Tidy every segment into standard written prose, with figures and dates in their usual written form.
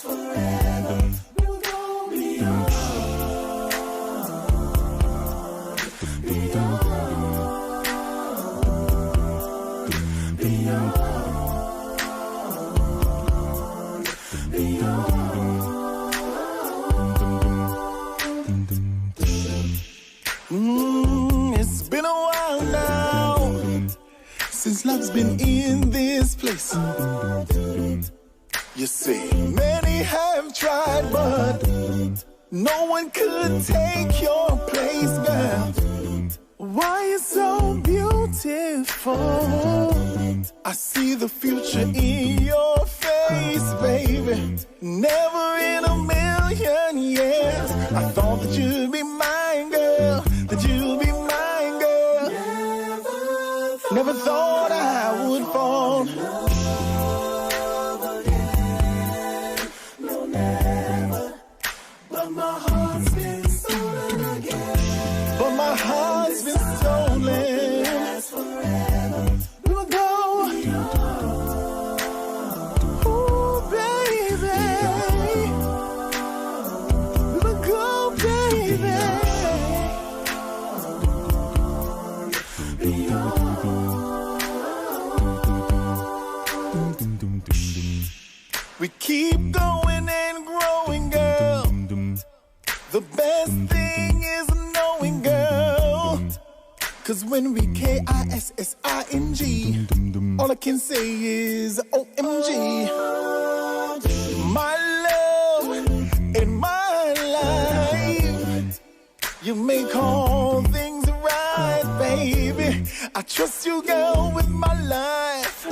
last forever. We'll go beyond. It's been a while now since love's been in this place. You see, many have tried, but no one could take your place, girl. Why you so beautiful? I see the future in your face, baby. Never in a million years I thought that you'd be mine, girl. That you'd be mine, girl. Never thought I would fall. No, never. But my heart's been stolen again. But my heart's been stolen. Last forever. We will go. Ooh, baby. We will go, baby. We keep going and growing, girl. The best thing is knowing, girl. Cause when we KISSING, all I can say is OMG. My love in my life, you make all things right, baby. I trust you, girl, with my life.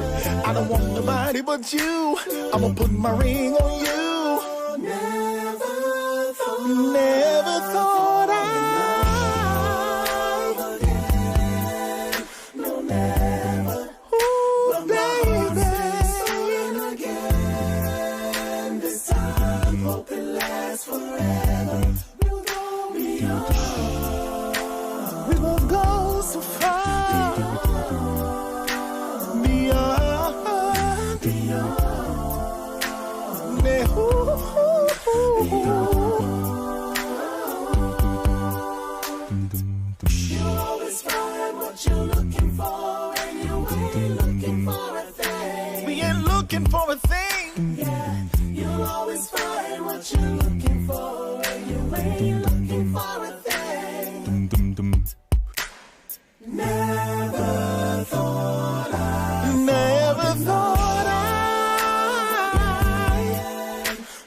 I don't want nobody but you. I'ma put my ring on you. Never thought I'd no, never. Ooh, baby. Again. This time, hope it lasts forever. We'll go beyond. We will go so far. Beyond. Beyond. You'll always find what you're looking for, and you ain't looking for a thing. We ain't looking for a thing. Yeah, you'll always find what you're looking for, and you ain't looking for a thing. Never thought I.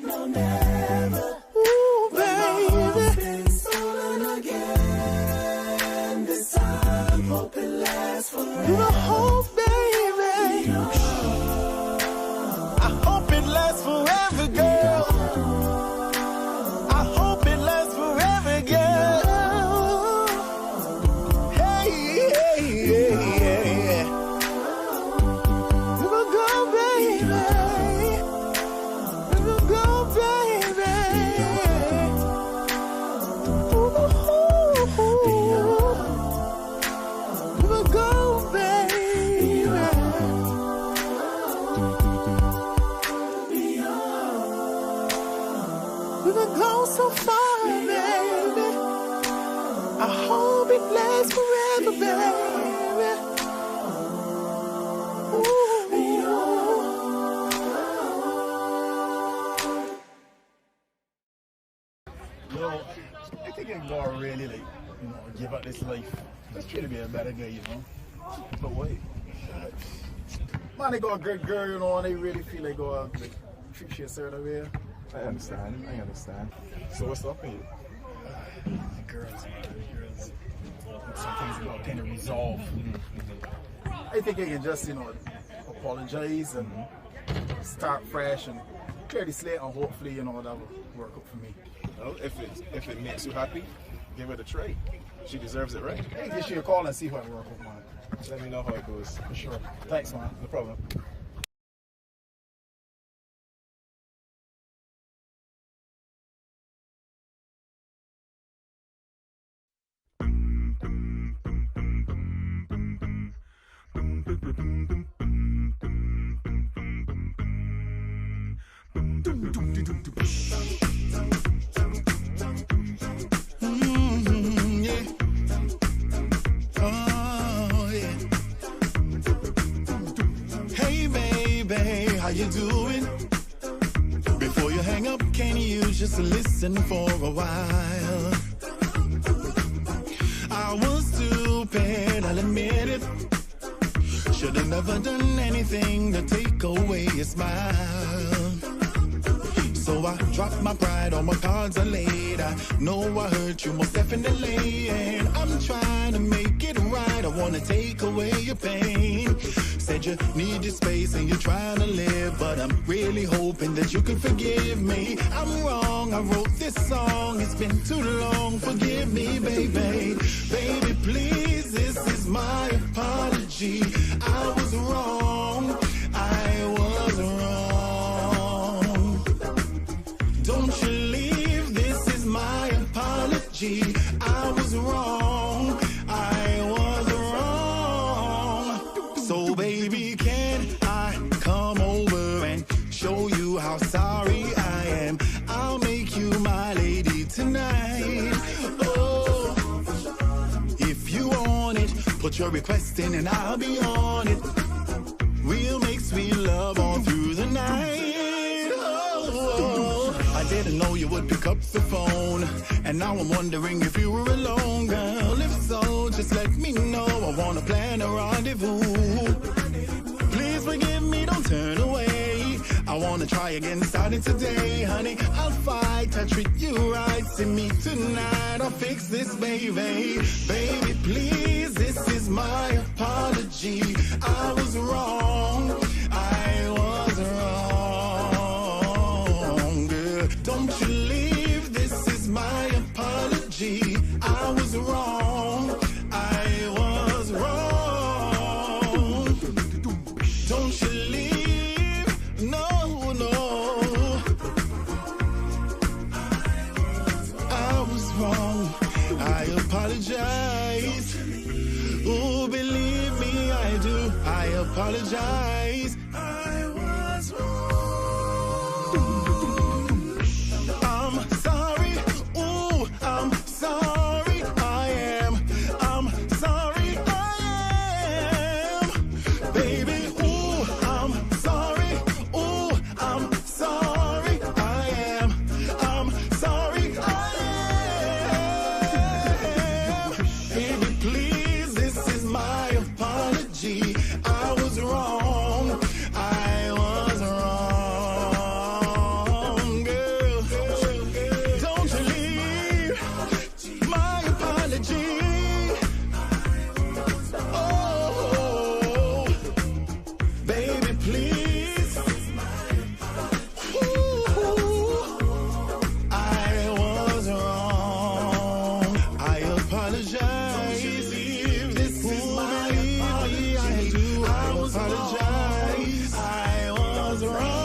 No, never. Ooh, baby. Been stolen again. This time, hope it lasts forever. You hope, baby. I hope it lasts forever, girl. I hope it lasts forever, girl. Hey, hey, hey, hey. We will go, baby. We will go, baby. Ooh, we will go, baby. We will go so far, baby. I hope it lasts forever, baby. Yo, I think I'm gonna really give up this life. Just try to be a better guy, But wait, man, they got a good girl, and they really feel like go treat you a certain way. I understand. So what's up with you? Girls. Some things you gotta kind of resolve. I think I can just, apologize and start fresh and clear the slate, and hopefully, that will work out for me. Well, if it makes you happy, give it a try. She deserves it, right? Hey, give you a call and see what work out, man. Let me know how it goes. For sure. Thanks, man. No problem. Doom, doom, doom, doom. Hey baby, how you doing? Before you hang up, can you just listen for a while? I was stupid, I'll admit it. Should've never done anything to take away your smile. So I dropped my pride, all my cards are laid. I know I hurt you most definitely, and I'm trying to make it right. I wanna take away your pain. Said you need your space and you're trying to live, but I'm really hoping that you can forgive me. I'm wrong, I wrote this song, it's been too long. Forgive me, baby. Baby, please, this is my apology. I was wrong, I was wrong. Don't you leave, this is my apology. I was wrong, I was wrong. So baby, can I come over and show you how sorry I am? I'll make you my lady tonight. Oh, if you want it, put your request in and I'll be on it. We'll make sweet love all through the night. Oh, I didn't know you would pick up the phone, and now I'm wondering if you were alone, girl. If so, just let me know. I wanna plan a rendezvous. Please forgive me, don't turn away. I wanna try again starting today, honey. I'll fight, I'll treat you right. See me tonight, I'll fix this, baby. Baby, please, this is my apology. I was wrong, I was wrong, girl. Don't you leave, this is my apology. I was wrong, I was wrong. Don't you leave, no, no. I was wrong, I apologize. Oh, believe me, I do. I apologize. I was wrong. I'm sorry. Oh, I'm sorry. I am. I'm sorry. I am. Baby, oh, I'm sorry. Oh, I'm sorry. I am. I'm sorry. I am. Baby, please, this is my apology. I was wrong. I was wrong, girl. Don't you leave. My apology. Oh, baby, please. Ooh, I was wrong. I apologize. This is my apology. I do. I apologize. I was wrong.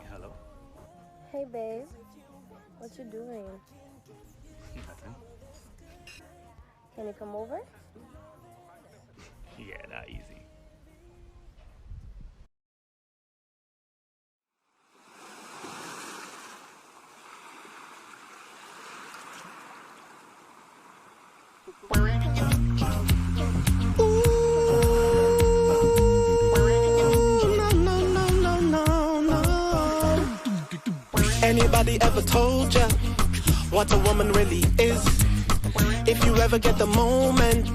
Hello? Hey babe, what you doing? Nothing. Can you come over? Yeah, not easy. Anybody ever told ya what a woman really is? If you ever get the moment,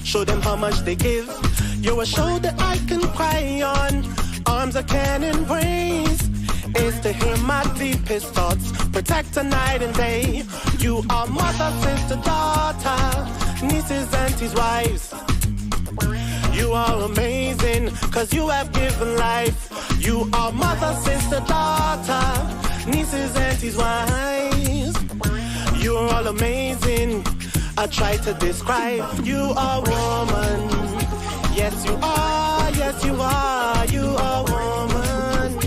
show them how much they give. You're a shoulder I can cry on, arms I can embrace. Is to hear my deepest thoughts, protect her night and day. You are mother, sister, daughter, nieces, aunties, wives. You are amazing, cause you have given life. You are mother, sister, daughter, nieces, aunties, wives. You're all amazing, I try to describe. You are woman, yes you are, yes you are. You are woman,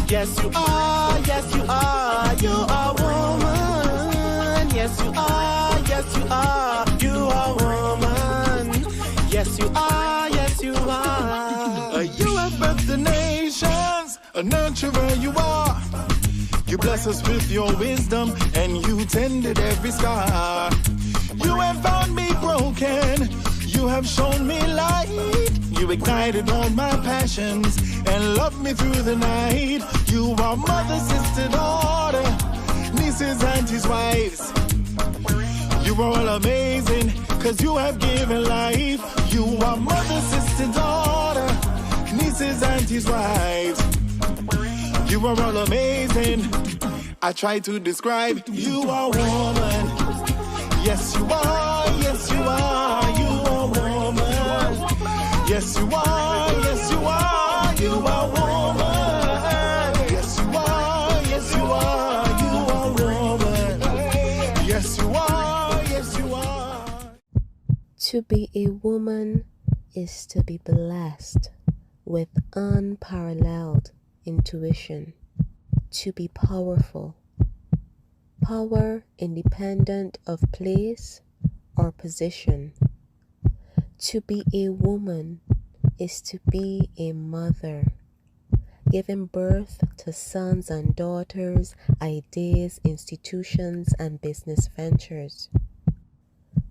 yes you are, yes you are. You are woman, yes you are, yes you are. You are woman, yes you are, yes you are. You have birthed the nations, a nurturer you are. You bless us with your wisdom, and you tended every scar. You have found me broken, you have shown me light. You ignited all my passions and loved me through the night. You are mother, sister, daughter, nieces, aunties, wives. You are all amazing, cause you have given life. You are mother, sister, daughter, nieces, aunties, wives. You are all amazing. I try to describe, you are woman. Yes, you are, yes, you are, you are woman. Yes, you are, yes, you are, you are woman. Yes, you are, yes, you are, you are woman. Yes, you are, yes, you are. To be a woman is to be blessed with unparalleled intuition, to be powerful. Power independent of place or position. To be a woman is to be a mother, giving birth to sons and daughters, ideas, institutions, and business ventures.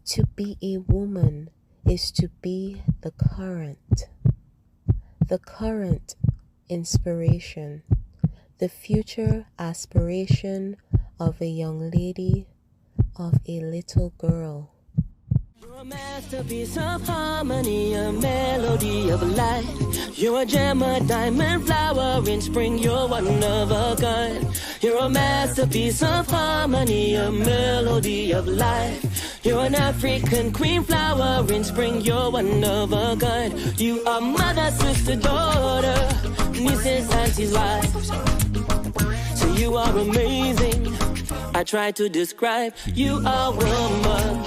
To be a woman is to be the current inspiration, the future aspiration of a young lady, of a little girl. You're a masterpiece of harmony, a melody of light. You're a gem, a diamond flower in spring, you're one of a kind. You're a masterpiece of harmony, a melody of light. You're an African queen flower in spring, you're one of a kind. You are mother, sister, daughter, nieces, aunties, wives. So you are amazing. I try to describe, you are woman.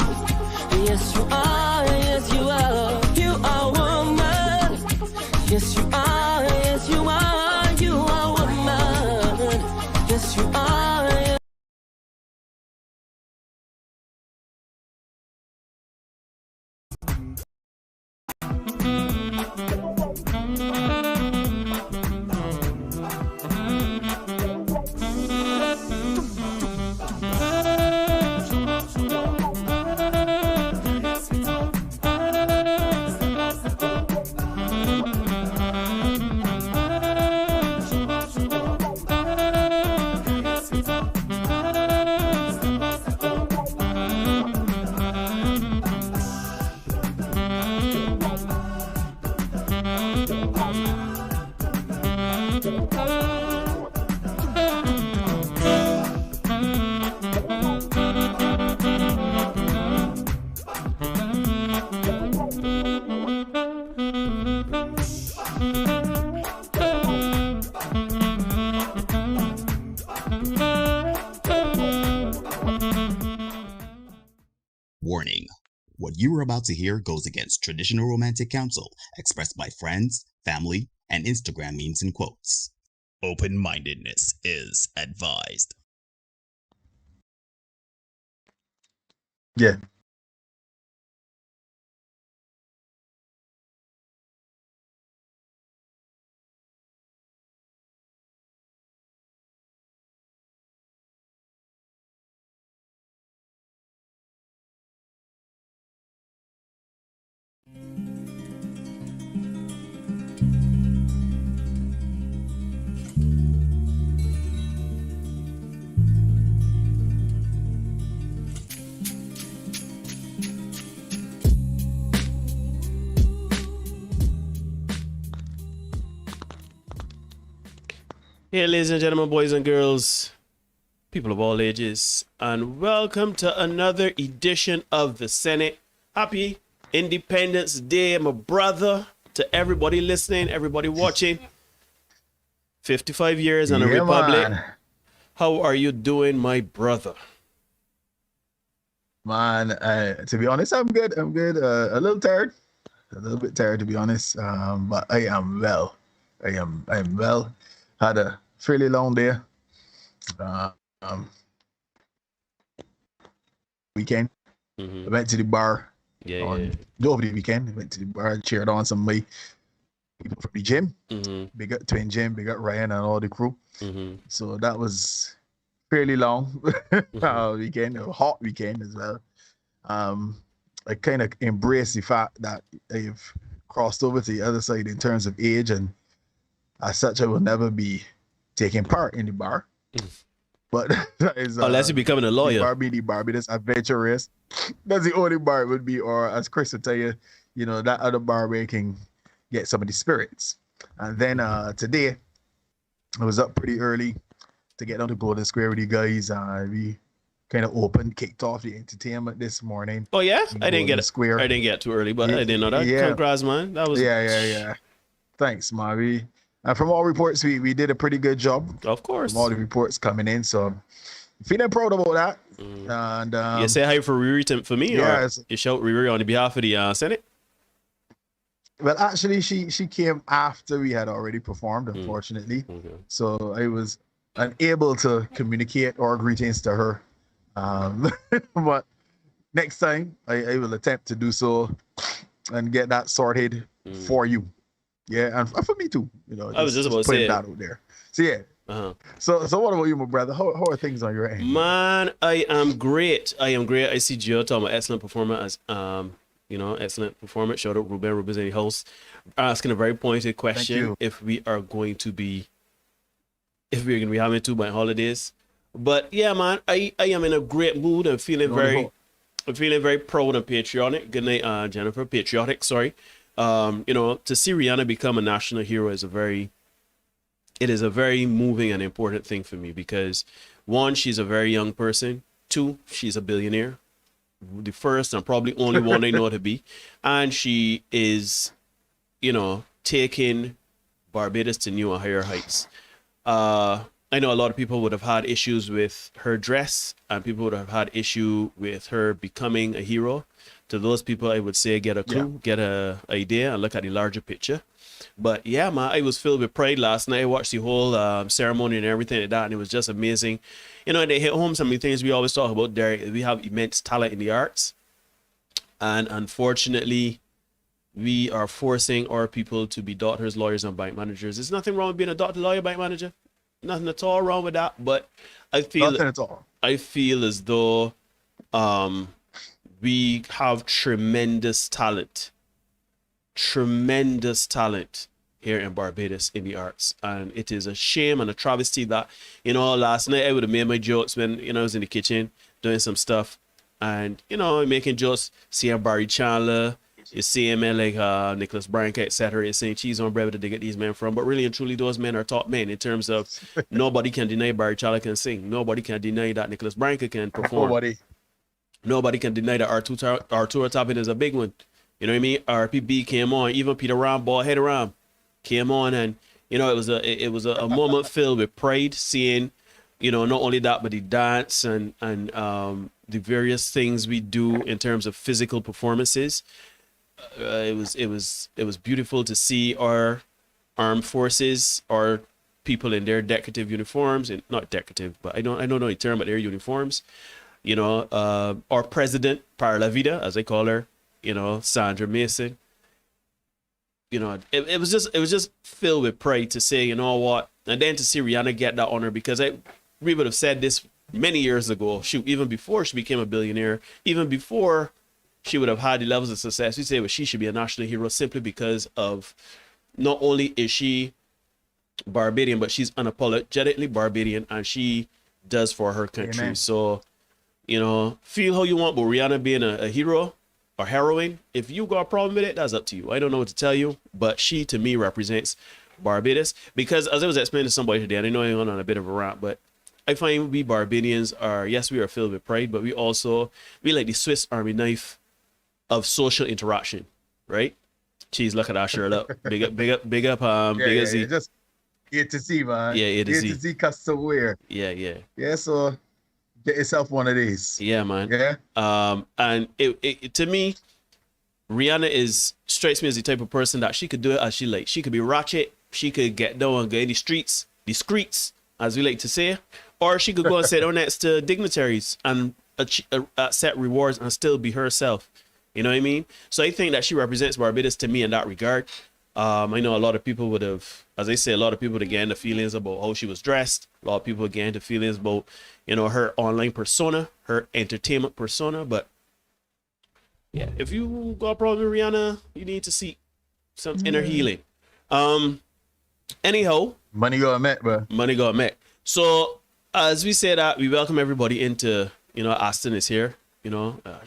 Yes, you are, yes, you are, you are woman. Yes, you are, yes, you are, you are woman. Yes, you are. Yes. Warning. What you are about to hear goes against traditional romantic counsel expressed by friends, family, and Instagram memes and quotes. Open-mindedness is advised. Yeah. Hey, ladies and gentlemen, boys and girls, people of all ages, and welcome to another edition of the Senate. Happy Independence Day, my brother, to everybody listening, everybody watching. 55 years and a republic. Man. How are you doing, my brother? Man, to be honest, I'm good. I'm good. A little tired, a little bit tired to be honest. But I am well. I am well. Had a fairly long day. Weekend. I went to the bar over the weekend. I went to the bar, cheered on some of my people from the gym. Big up Twin Gym, big up Ryan and all the crew. So that was fairly long weekend, a hot weekend as well. I kind of embrace the fact that I've crossed over to the other side in terms of age, and as such, I will never be taking part in the bar. But that is, unless you're becoming a lawyer. The Barbados adventurous. That's the only bar it would be, or as Chris would tell you, that other bar where you can get some of the spirits. And then today, I was up pretty early to get down to Golden Square with you guys. We kind of kicked off the entertainment this morning. Oh yeah, I didn't get Square. I didn't get too early, but I didn't know that. Yeah. Congrats, man. That was yeah. Thanks, man. From all reports, we did a pretty good job. Of course. From all the reports coming in, so feeling proud about that. And you say hi for Riri for me, or you shout Riri on the behalf of the Senate? Well, actually, she came after we had already performed, unfortunately. Okay. So I was unable to communicate our greetings to her. But next time, I will attempt to do so and get that sorted for you. Yeah, and for me too. I was just about to say that out there. So yeah. So what about you, my brother? How are things on your end? Man, I am great. I see Joe talking about excellent performance as excellent performance. Shout out Ruben Rubens in the house, asking a very pointed question if we are going to be having 2 bank holidays. But yeah, man, I am in a great mood. I'm feeling very proud and patriotic. Good night, Jennifer. Patriotic, sorry. To see Rihanna become a national hero is a very moving and important thing for me, because 1, she's a very young person. 2, she's a billionaire, the first and probably only one I know to be, and she is, taking Barbados to new and higher heights. I know a lot of people would have had issues with her dress, and people would have had issue with her becoming a hero. To those people, I would say get a clue, get an idea, and look at the larger picture. But yeah, man, I was filled with pride last night. I watched the whole ceremony and everything like that, and it was just amazing. They hit home some of the things we always talk about, Derek. We have immense talent in the arts, and unfortunately, we are forcing our people to be doctors, lawyers, and bank managers. There's nothing wrong with being a doctor, lawyer, bank manager. Nothing at all wrong with that. But I feel nothing at all. I feel as though we have tremendous talent here in Barbados in the arts, and it is a shame and a travesty that last night I would have made my jokes when I was in the kitchen doing some stuff, and making jokes, seeing Barry Chandler, you see him like Nicholas Branca, etc. You're saying cheese on bread, where did they get these men from? But really and truly, those men are top men in terms of nobody can deny Barry Chandler can sing. Nobody can deny that Nicholas Branca can perform. Nobody can deny that Arturo Tapin is a big one. You know what I mean? RPB came on, even Peter Ram, ball head around, came on, and it was a moment filled with pride, seeing not only that, but the dance and the various things we do in terms of physical performances. It was beautiful to see our armed forces, our people in their decorative uniforms, and not decorative, but I don't know the term, but their uniforms. Our president, Para La Vida, as I call her, Sandra Mason. It was just filled with pride to say, you know what, and then to see Rihanna get that honor, because we would have said this many years ago, even before she became a billionaire, even before she would have had the levels of success. We say, well, she should be a national hero simply because of, not only is she Barbadian, but she's unapologetically Barbadian, and she does for her country. Amen. So, feel how you want, but Rihanna being a hero or heroine, if you got a problem with it, that's up to you. I don't know what to tell you, but she, to me, represents Barbados, because as I was explaining to somebody today, and I know I went on a bit of a rant, but I find we Barbadians are, yes, we are filled with pride, but we like the Swiss Army knife of social interaction, right? Jeez, look at that shirt up. Big up, Z. Just A to Z, man. Yeah, A to Z. A to Z custom wear. Yeah. Yeah, so get yourself one of these. Yeah, man. Yeah. And it to me, Rihanna strikes me as the type of person that she could do it as she likes. She could be ratchet. She could get down and go in the streets, as we like to say, or she could go and sit down next to dignitaries and accept rewards and still be herself. You know what I mean? So I think that she represents Barbados to me in that regard. I know a lot of people would have, as I say, a lot of people would have gained the feelings about how she was dressed. A lot of people would gain the feelings about, her online persona, her entertainment persona. But yeah, if you got a problem with Rihanna, you need to seek some inner healing. Anyhow, Money got met, bro. money got met. So as we say that, we welcome everybody into, Aston is here.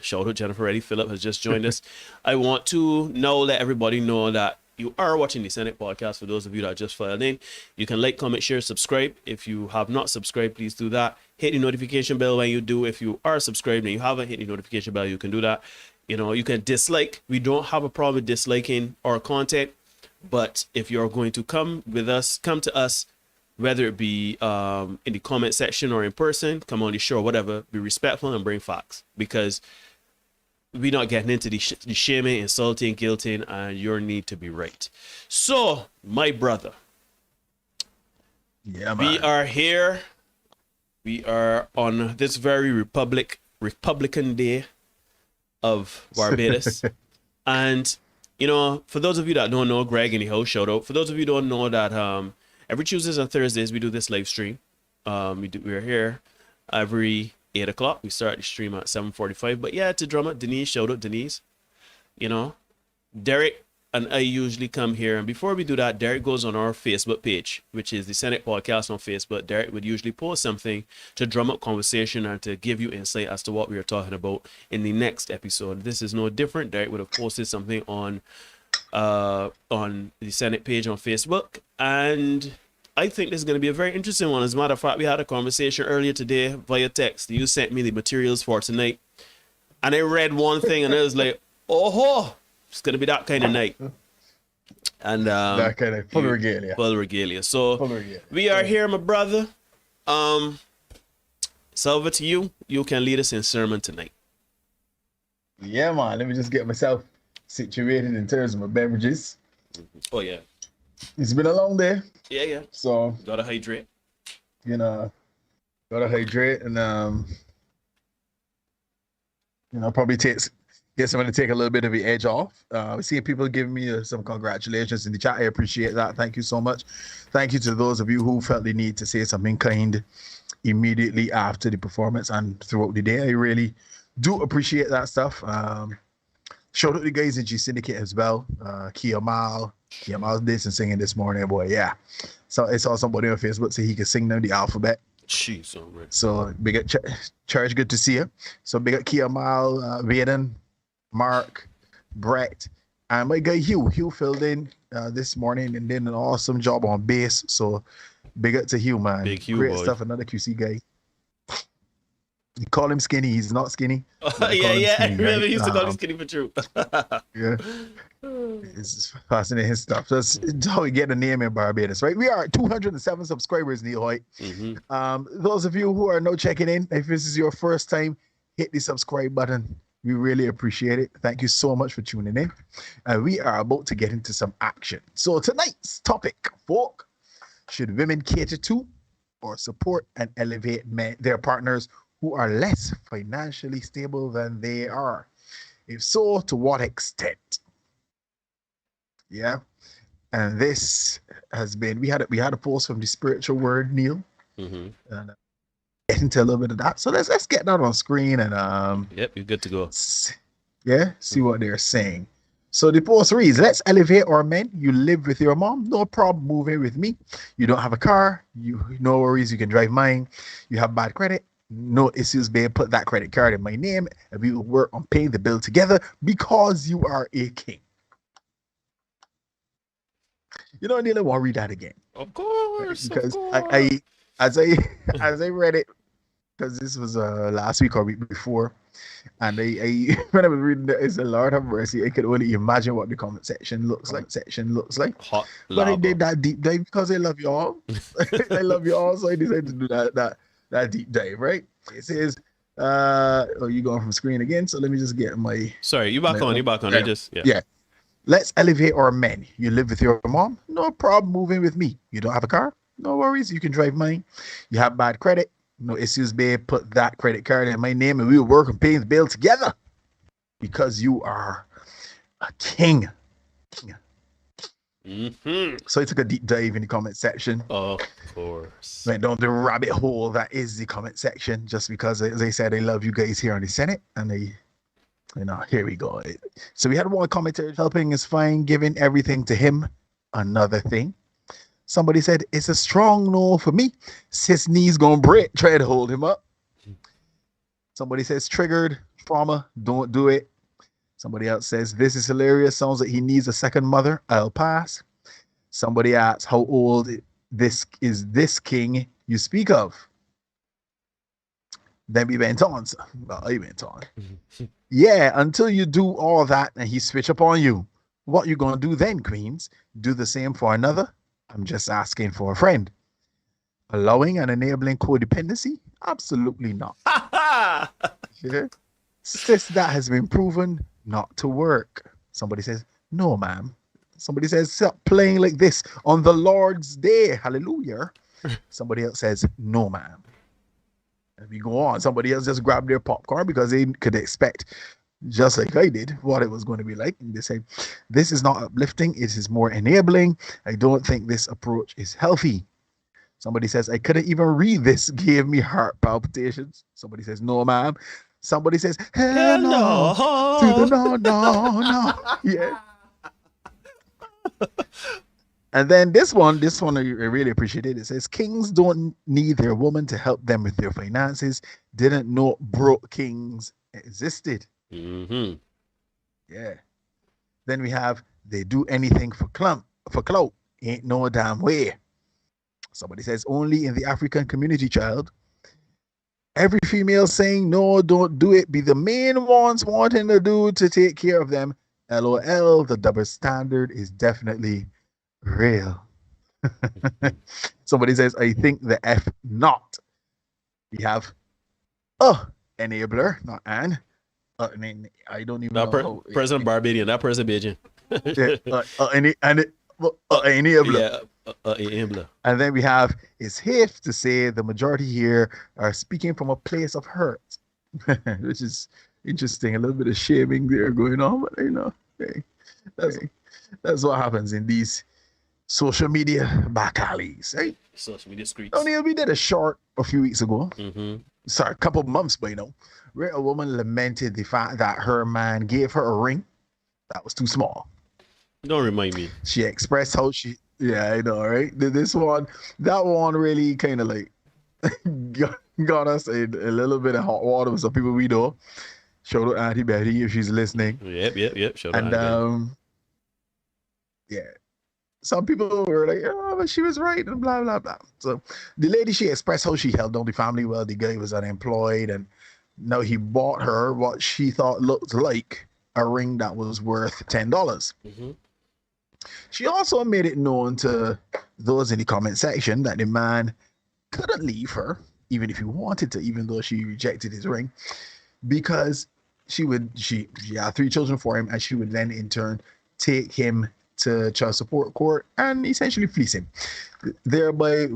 Shout out Jennifer Reddy. Philip has just joined us. I want to now let everybody know that you are watching the Senate podcast. For those of you that just filed in, you can like, comment, share, subscribe. If you have not subscribed, please do that. Hit the notification bell when you do. If you are subscribed and you haven't hit the notification bell, you can do that. You can dislike. We don't have a problem with disliking our content, but if you're going to come to us, whether it be in the comment section or in person, come on the show, whatever, be respectful and bring facts, because we're not getting into the shaming, insulting, guilting, and your need to be right. So, my brother, Yeah, man. we are here. We are on this very Republican Day of Barbados. And, for those of you that don't know, Greg in the house, shout out. For those of you who don't know that every Tuesdays and Thursdays we do this live stream. We're here every 8 o'clock. We start the stream at 7:45. But yeah, to drum it, Denise, shout out Denise. Derek and I usually come here, and before we do that, Derek goes on our Facebook page, which is the Senate Podcast on Facebook. Derek would usually post something to drum up conversation and to give you insight as to what we are talking about in the next episode. This is no different. Derek would have posted something on the Senate page on Facebook, and I think this is going to be a very interesting one. As a matter of fact, we had a conversation earlier today via text. You sent me the materials for tonight, and I read one thing, and I was like, "Oh, it's going to be that kind of night." And That kind of full regalia. Full regalia. So Full regalia. we are here, my brother. So over to you. You can lead us in sermon tonight. Yeah, man. Let me just get myself situated in terms of my beverages. Oh yeah. It's been a long day, Yeah. so Gotta hydrate. gotta hydrate and probably get someone to take a little bit of the edge off. We see people giving me some congratulations in the chat. I appreciate that. Thank you so much. Thank you to those of you who felt the need to say something kind immediately after the performance and throughout the day. I really do appreciate that stuff. Shout out the guys in G-Syndicate as well. Kia Mal did some singing this morning, boy. Yeah. So I saw somebody on Facebook say he could sing them the alphabet. Jeez, already. So big up Charge, good to see you. So big up Kia Mal, Vaden, Mark, Brett, and my guy Hugh. Hugh filled in this morning and did an awesome job on bass. So big up to Hugh, man. Big Hugh, Great boy. stuff. Another QC guy. You call him skinny. He's not skinny. Yeah. I remember right? he used to call him skinny for true. Yeah. It's fascinating stuff. That's how we get the name in Barbados, right? We are at 207 subscribers, Neil Hoyt. Those of you who are now checking in, if this is your first time, hit the subscribe button. We really appreciate it. Thank you so much for tuning in. We are about to get into some action. So tonight's topic, folk, should women cater to or support and elevate their partners who are less financially stable than they are? If so, to what extent? Yeah. And this has been, we had a post from the spiritual word, Neil. And get into a little bit of that. So let's get that on screen and Yep, you're good to go. see what they're saying. So the post reads, let's elevate our men. You live with your mom, no problem moving with me. You don't have a car, no worries, you can drive mine. You have bad credit, no issues, babe. Put that credit card in my name and we will work on paying the bill together because you are a king. Neil, I want to read that again. Of course. Because I as I read it, because this was last week or week before, and I when I was reading it, it's a Lord have mercy. I could only imagine what the comment section looks like. Hot But lava. I did that deep dive because I love you all. I love you all, so I decided to do that deep dive. Right? It says, you going from screen again? So let me just get my. Sorry, you back on. Yeah. Yeah. Let's elevate our men. You live with your mom, no problem moving with me. You don't have a car, no worries, you can drive mine. You have bad credit, no issues, babe. Put that credit card in my name and we will work on paying the bill together because you are a king. So he took a deep dive in the comment section. Of course. Went down the rabbit hole that is the comment section, just because, as they said, they love you guys here on the Senate, and they, here we go. So we had one commentator helping is fine, giving everything to him. Another thing. Somebody said, it's a strong no for me. Sis knees gonna break. Try to hold him up. Somebody says, triggered, trauma, don't do it. Somebody else says, this is hilarious. Sounds like he needs a second mother. I'll pass. Somebody asks, how old this king you speak of? Then we went on. Well, I went on. Yeah, until you do all that and he switch up on you. What you gonna do then, queens? Do the same for another? I'm just asking for a friend. Allowing and enabling codependency? Absolutely not. Yeah. Sis, that has been proven not to work. Somebody says, no, ma'am. Somebody says, stop playing like this on the Lord's day. Hallelujah. Somebody else says, no, ma'am. And we go on. Somebody else just grabbed their popcorn because they could expect, just like I did, what it was going to be like. And they say, this is not uplifting. It is more enabling. I don't think this approach is healthy. Somebody says, I couldn't even read this. Gave me heart palpitations. Somebody says, no, ma'am. Somebody says, hell no. To the no. Yeah. And then this one I really appreciated. It says, kings don't need their woman to help them with their finances. Didn't know broke kings existed. Mm-hmm. Yeah. Then we have, they do anything for clout. Ain't no damn way. Somebody says, only in the African community, child. Every female saying, no, don't do it, be the main ones wanting the dude to take care of them. LOL, the double standard is definitely real. Somebody says, I think the F not. We have enabler, not an. I don't even know. President Barbadian, that person Bajan. Enabler. Yeah, enabler. And then we have, it's safe to say the majority here are speaking from a place of hurt, which is interesting. A little bit of shaming there going on, but that's what happens in these social media back alleys, right? Social media streets. Only we did a short a few weeks ago. Mm-hmm. Sorry, a couple of months by now, where a woman lamented the fact that her man gave her a ring that was too small. Don't remind me. She expressed how she, yeah, I know, right? That one really kind of like got us in a little bit of hot water with some people we know. Shout out Auntie Betty if she's listening. Yep. Shout out Auntie Betty. Yeah. Some people were like, oh, but she was right, and blah, blah, blah. So the lady, she expressed how she held on the family well. The guy was unemployed, and now he bought her what she thought looked like a ring that was worth $10. Mm-hmm. She also made it known to those in the comment section that the man couldn't leave her, even if he wanted to, even though she rejected his ring, because she had 3 children for him, and she would then in turn take him to child support court and essentially fleece him, thereby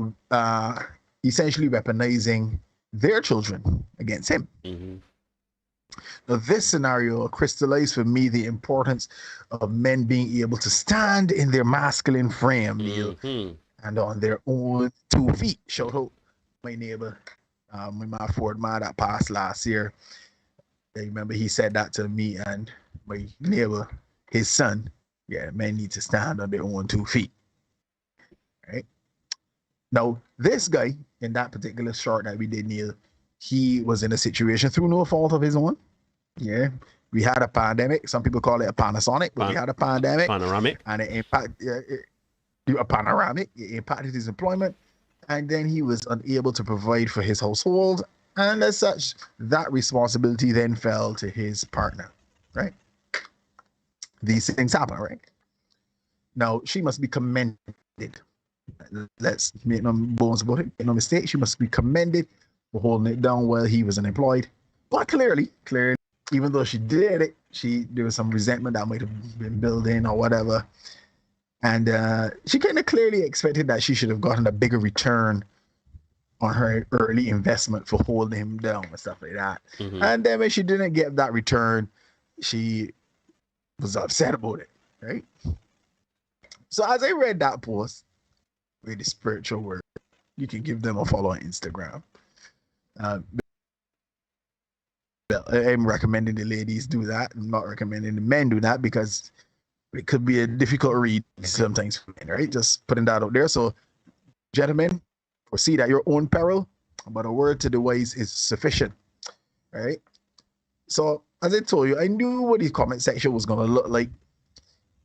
essentially weaponizing their children against him. Mm-hmm. Now, this scenario crystallized for me the importance of men being able to stand in their masculine frame, Neil, and on their own 2 feet. Shout out my neighbor, my Ford Ma that passed last year. I remember he said that to me and my neighbor, his son. Yeah, men need to stand on their own 2 feet. Right? Now, this guy, in that particular short that we did, Neil, he was in a situation through no fault of his own. Yeah. We had a pandemic. Some people call it a Panasonic, but we had a pandemic. Panoramic. And it impacted a panoramic. It impacted his employment. And then he was unable to provide for his household. And as such, that responsibility then fell to his partner. Right? These things happen, right? Now, she must be commended. Let's make no bones about it. Make no mistake. She must be commended for holding it down while he was unemployed. But clearly, even though she did it, there was some resentment that might have been building or whatever. And she kind of clearly expected that she should have gotten a bigger return on her early investment for holding him down and stuff like that. Mm-hmm. And then when she didn't get that return, she was upset about it, right? So as I read that post with the spiritual word, you can give them a follow on Instagram. I'm recommending the ladies do that. I'm not recommending the men do that because it could be a difficult read sometimes for men, right? Just putting that out there. So, gentlemen, proceed at your own peril, but a word to the wise is sufficient, right? So, as I told you, I knew what the comment section was going to look like.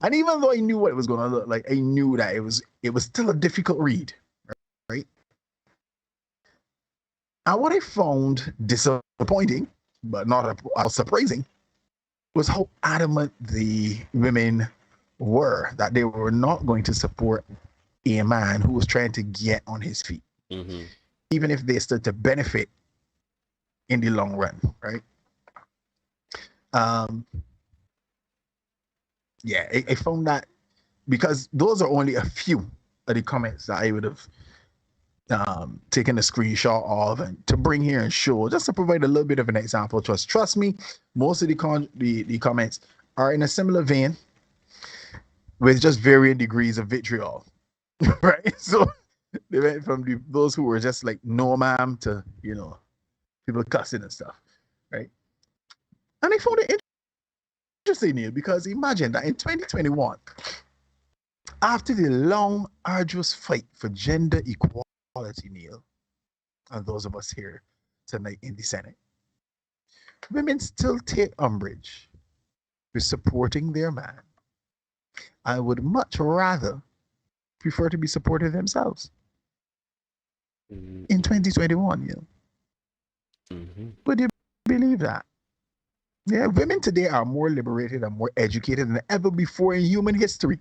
And even though I knew what it was going to look like, I knew that it was still a difficult read, right? And what I found disappointing, but not surprising, was how adamant the women were that they were not going to support a man who was trying to get on his feet, even if they stood to benefit in the long run, right? Yeah, I found that because those are only a few of the comments that I would have taken a screenshot of and to bring here and show, just to provide a little bit of an example. Trust me, most of the comments are in a similar vein with just varying degrees of vitriol, right? So they went from those who were just like no ma'am to people cussing and stuff, right? And I found it interesting, Neil, because imagine that in 2021, after the long, arduous fight for gender equality, Neil, and those of us here tonight in the Senate, women still take umbrage with supporting their man. I would much rather prefer to be supported themselves in 2021, Would you believe that? Yeah, women today are more liberated and more educated than ever before in human history.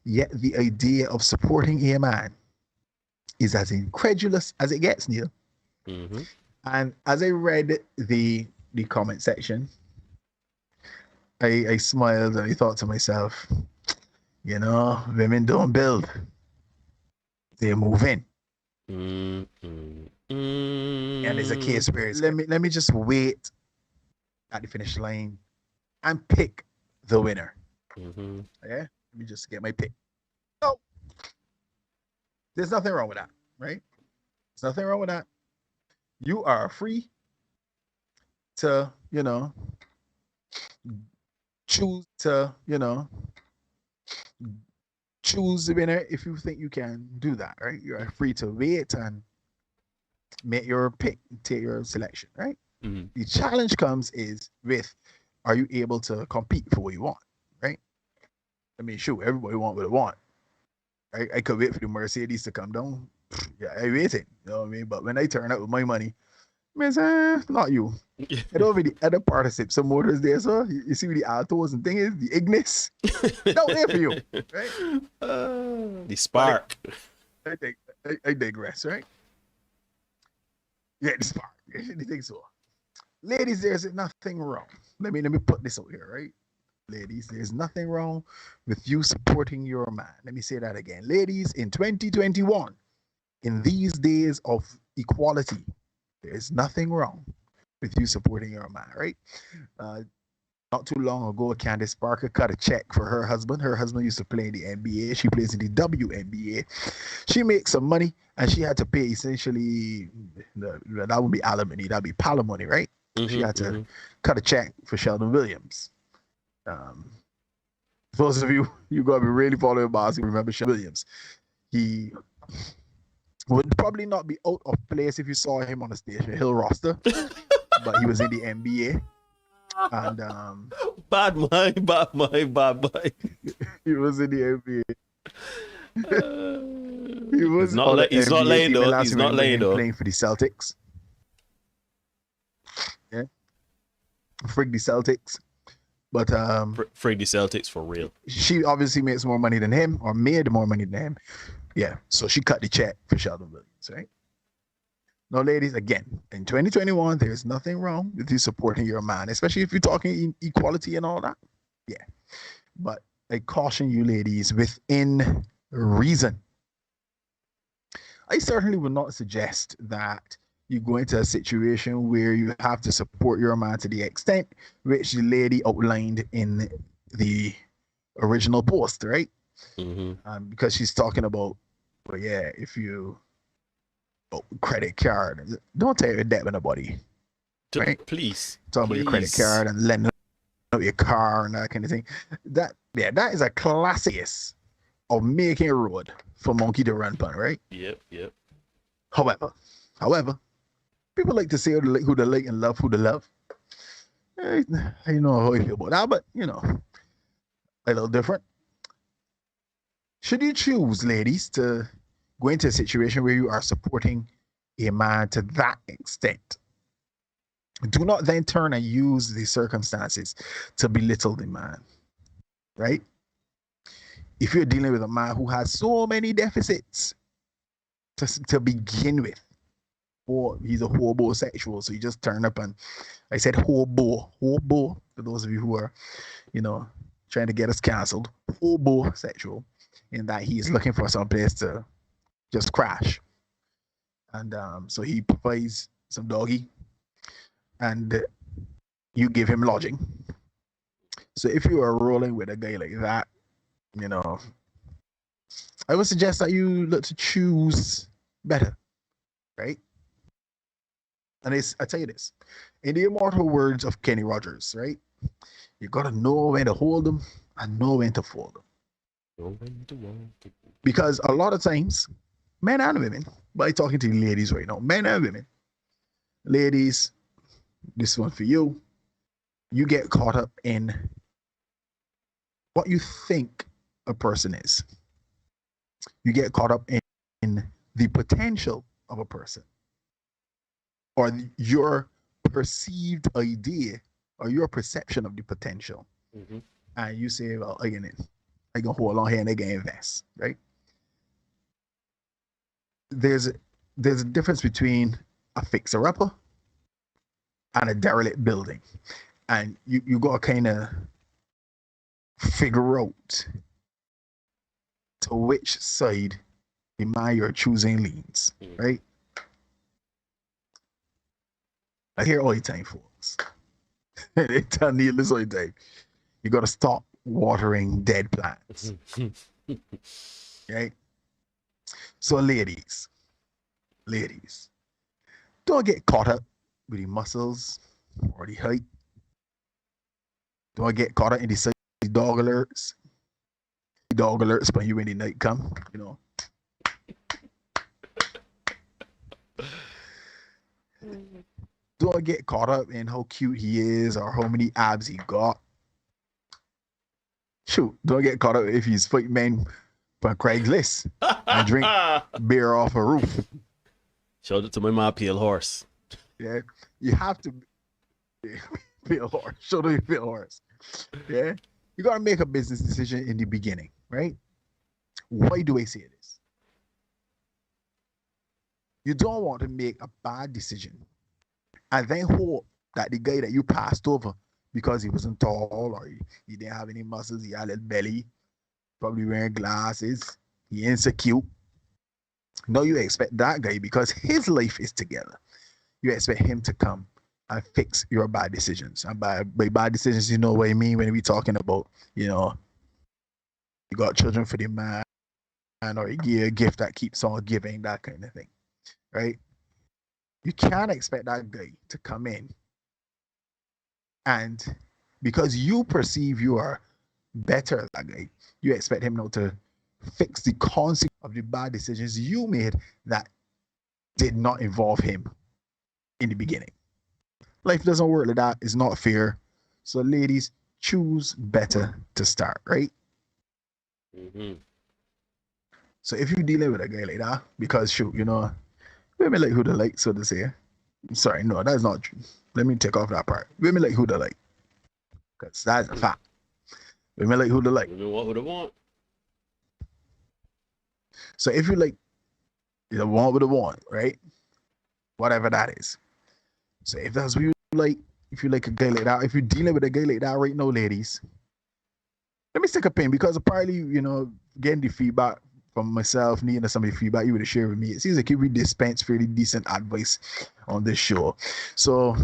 Yet the idea of supporting a man is as incredulous as it gets, Neil. And as I read the comment section, I smiled and I thought to myself, women don't build, they move in. And it's a case where let me just wait at the finish line and pick the winner. Yeah, let me just get my pick. So there's nothing wrong with that, right? There's nothing wrong with that. You are free to, choose to, choose the winner if you think you can do that, right? You are free to wait and make your pick, take your selection, right? The challenge comes is with, are you able to compete for what you want, right? I mean, sure, everybody want what they want. I could wait for the Mercedes to come down. Yeah, I waited, you know what I mean? But when I turn out with my money, I mean, not you. And over the other participants, some motors there, so you see the Altos and things, the Ignis, not there for you, right? The Spark. I digress, right? Yeah, the Spark. I think so. Ladies, there's nothing wrong. Let me put this out here, right? Ladies, there's nothing wrong with you supporting your man. Let me say that again. Ladies, in 2021, in these days of equality, there's nothing wrong with you supporting your man, right? Not too long ago, Candace Parker cut a check for her husband. Her husband used to play in the NBA. She plays in the WNBA. She makes some money, and she had to pay essentially, that would be alimony, that would be palimony, right? She had to cut a check for Sheldon Williams. Those of you got to be really following basketball, remember Sheldon Williams. He would probably not be out of place if you saw him on the Station Hill roster, but he was in the NBA. And bad mind. He was in the NBA. He was he's not laying though. He's not laying though. Playing for the Celtics. Yeah. Frig the Celtics. But frig the Celtics for real. She obviously makes more money than him, or made more money than him. Yeah. So she cut the check for Sheldon Williams, right? Now, ladies, again, in 2021, there's nothing wrong with you supporting your man, especially if you're talking equality and all that. Yeah. But I caution you, ladies, within reason. I certainly would not suggest that you go into a situation where you have to support your man to the extent which the lady outlined in the original post, right? Because she's talking about, well, yeah, if you credit card, don't take your debt with nobody, right? Please, talking about your credit card and lending out your car and that kind of thing. That is a classic of making a road for monkey to run on, right? Yep. However, people like to say who they like and love who they love. I know how I feel about that, but a little different. Should you choose, ladies, to go into a situation where you are supporting a man to that extent, do not then turn and use the circumstances to belittle the man, right? If you're dealing with a man who has so many deficits to begin with, or he's a homosexual, so you just turn up and I said hobo, for those of you who are, trying to get us canceled, homosexual, in that he is looking for some place to just crash. And so he provides some doggy and you give him lodging. So if you are rolling with a guy like that, I would suggest that you look to choose better, right? And I tell you this, in the immortal words of Kenny Rogers, right? You gotta know when to hold them and know when to fold them. Because a lot of times, men and women, by talking to the ladies right now, men and women, ladies, this one for you, you get caught up in what you think a person is. You get caught up in the potential of a person, or your perceived idea or your perception of the potential. And you say, well, I can hold on here and I can invest, right? There's a difference between a fixer-upper and a derelict building. And you got to kind of figure out to which side the man you're choosing leans, right? I hear all the time, folks. They tell needless all the time. You got to stop watering dead plants, right? So ladies, don't get caught up with the muscles or the height. Don't get caught up in the dog alerts. The dog alerts when the night come, Don't get caught up in how cute he is or how many abs he got. Shoot, don't get caught up if he's fighting men for Craigslist and drink beer off a roof. Showed it to my pale horse. Yeah, you have to be a horse. Show them you feel horse. Yeah, you got to make a business decision in the beginning, right? Why do I say this? You don't want to make a bad decision and then hope that the guy that you passed over because he wasn't tall or he didn't have any muscles, he had a little belly, probably wearing glasses, he insecure. No, you expect that guy because his life is together. You expect him to come and fix your bad decisions. And by bad decisions, you know what I mean when we talking about, you got children for the man or you give a gift that keeps on giving, that kind of thing, right? You can't expect that guy to come in and because you perceive you are better than that guy, you expect him now to fix the consequence of the bad decisions you made that did not involve him in the beginning. Life doesn't work like that. It's not fair. So ladies, choose better to start, right? So if you're dealing with a guy like that, because shoot, women like who they like, so to say. Sorry, no, that's not true. Let me take off that part. Women like who they like. Because that's a fact. Women like who they like. Women want who they want. So if you like, you want what they want, right? Whatever that is. So if that's what you like, if you like a guy like that, if you're dealing with a guy like that right now, ladies, let me stick a pin because apparently, getting the feedback from myself, needing some of the feedback you would have shared with me, it seems like we dispense fairly decent advice on this show. So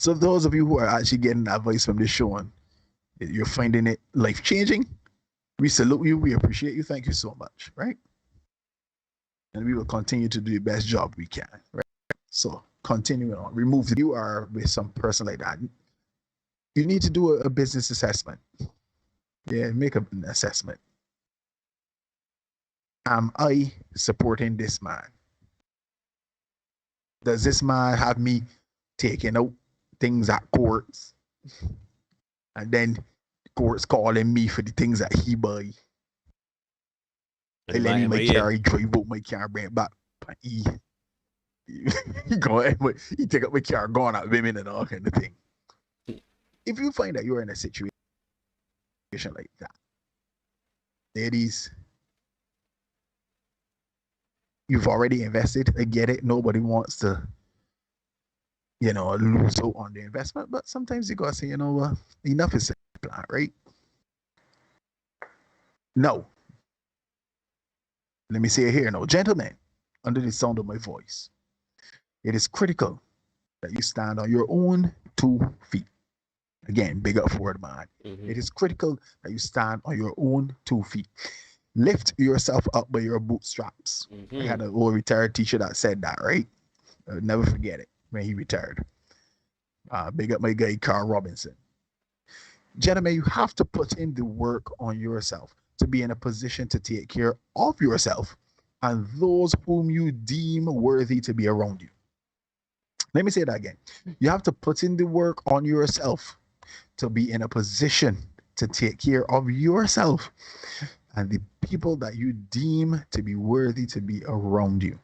those of you who are actually getting advice from this show and you're finding it life-changing, We salute you. We appreciate you. Thank you so much, right? And we will continue to do the best job we can, right? So continuing on, remove. You are with some person like that. You need to do a business assessment. Yeah, make an assessment. Am I supporting this man? Does this man have me taking out things at courts? And then courts calling me for the things that he buy. And then he may carry drive out my car, bring it back. He go ahead, he take up my car, gone at women and all kind of thing. If you find that you're in a situation like that, ladies, you've already invested. I get it. Nobody wants to, lose out on the investment. But sometimes you gotta say, enough is plan, right? No. Let me say it here. No, gentlemen, under the sound of my voice, it is critical that you stand on your own 2 feet. Again, big up for it, man. Mm-hmm. It is critical that you stand on your own 2 feet. Lift yourself up by your bootstraps. Mm-hmm. I had an old retired teacher that said that, right? I'll never forget it when he retired. Big up my guy, Carl Robinson. Gentlemen, you have to put in the work on yourself to be in a position to take care of yourself and those whom you deem worthy to be around you. Let me say that again. You have to put in the work on yourself to be in a position to take care of yourself and the people that you deem to be worthy to be around you.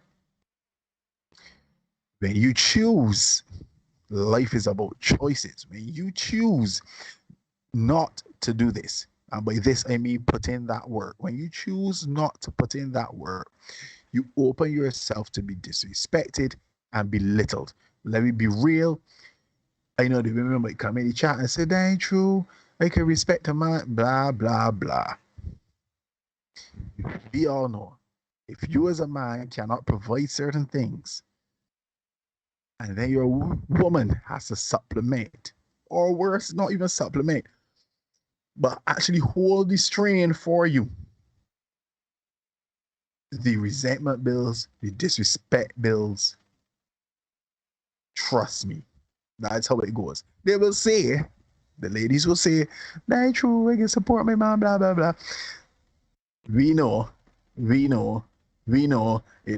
When you choose, life is about choices. When you choose not to do this, and by this I mean put in that work. When you choose not to put in that work, you open yourself to be disrespected and belittled. Let me be real. I know the women might come in the chat and say, that ain't true. I can respect a man, blah, blah, blah. We all know, if you as a man cannot provide certain things, and then your woman has to supplement, or worse, not even supplement, but actually hold the strain for you. The resentment builds, the disrespect builds. Trust me, that's how it goes. They will say, the ladies will say, that ain't true, I can support my man, blah, blah, blah. We know, it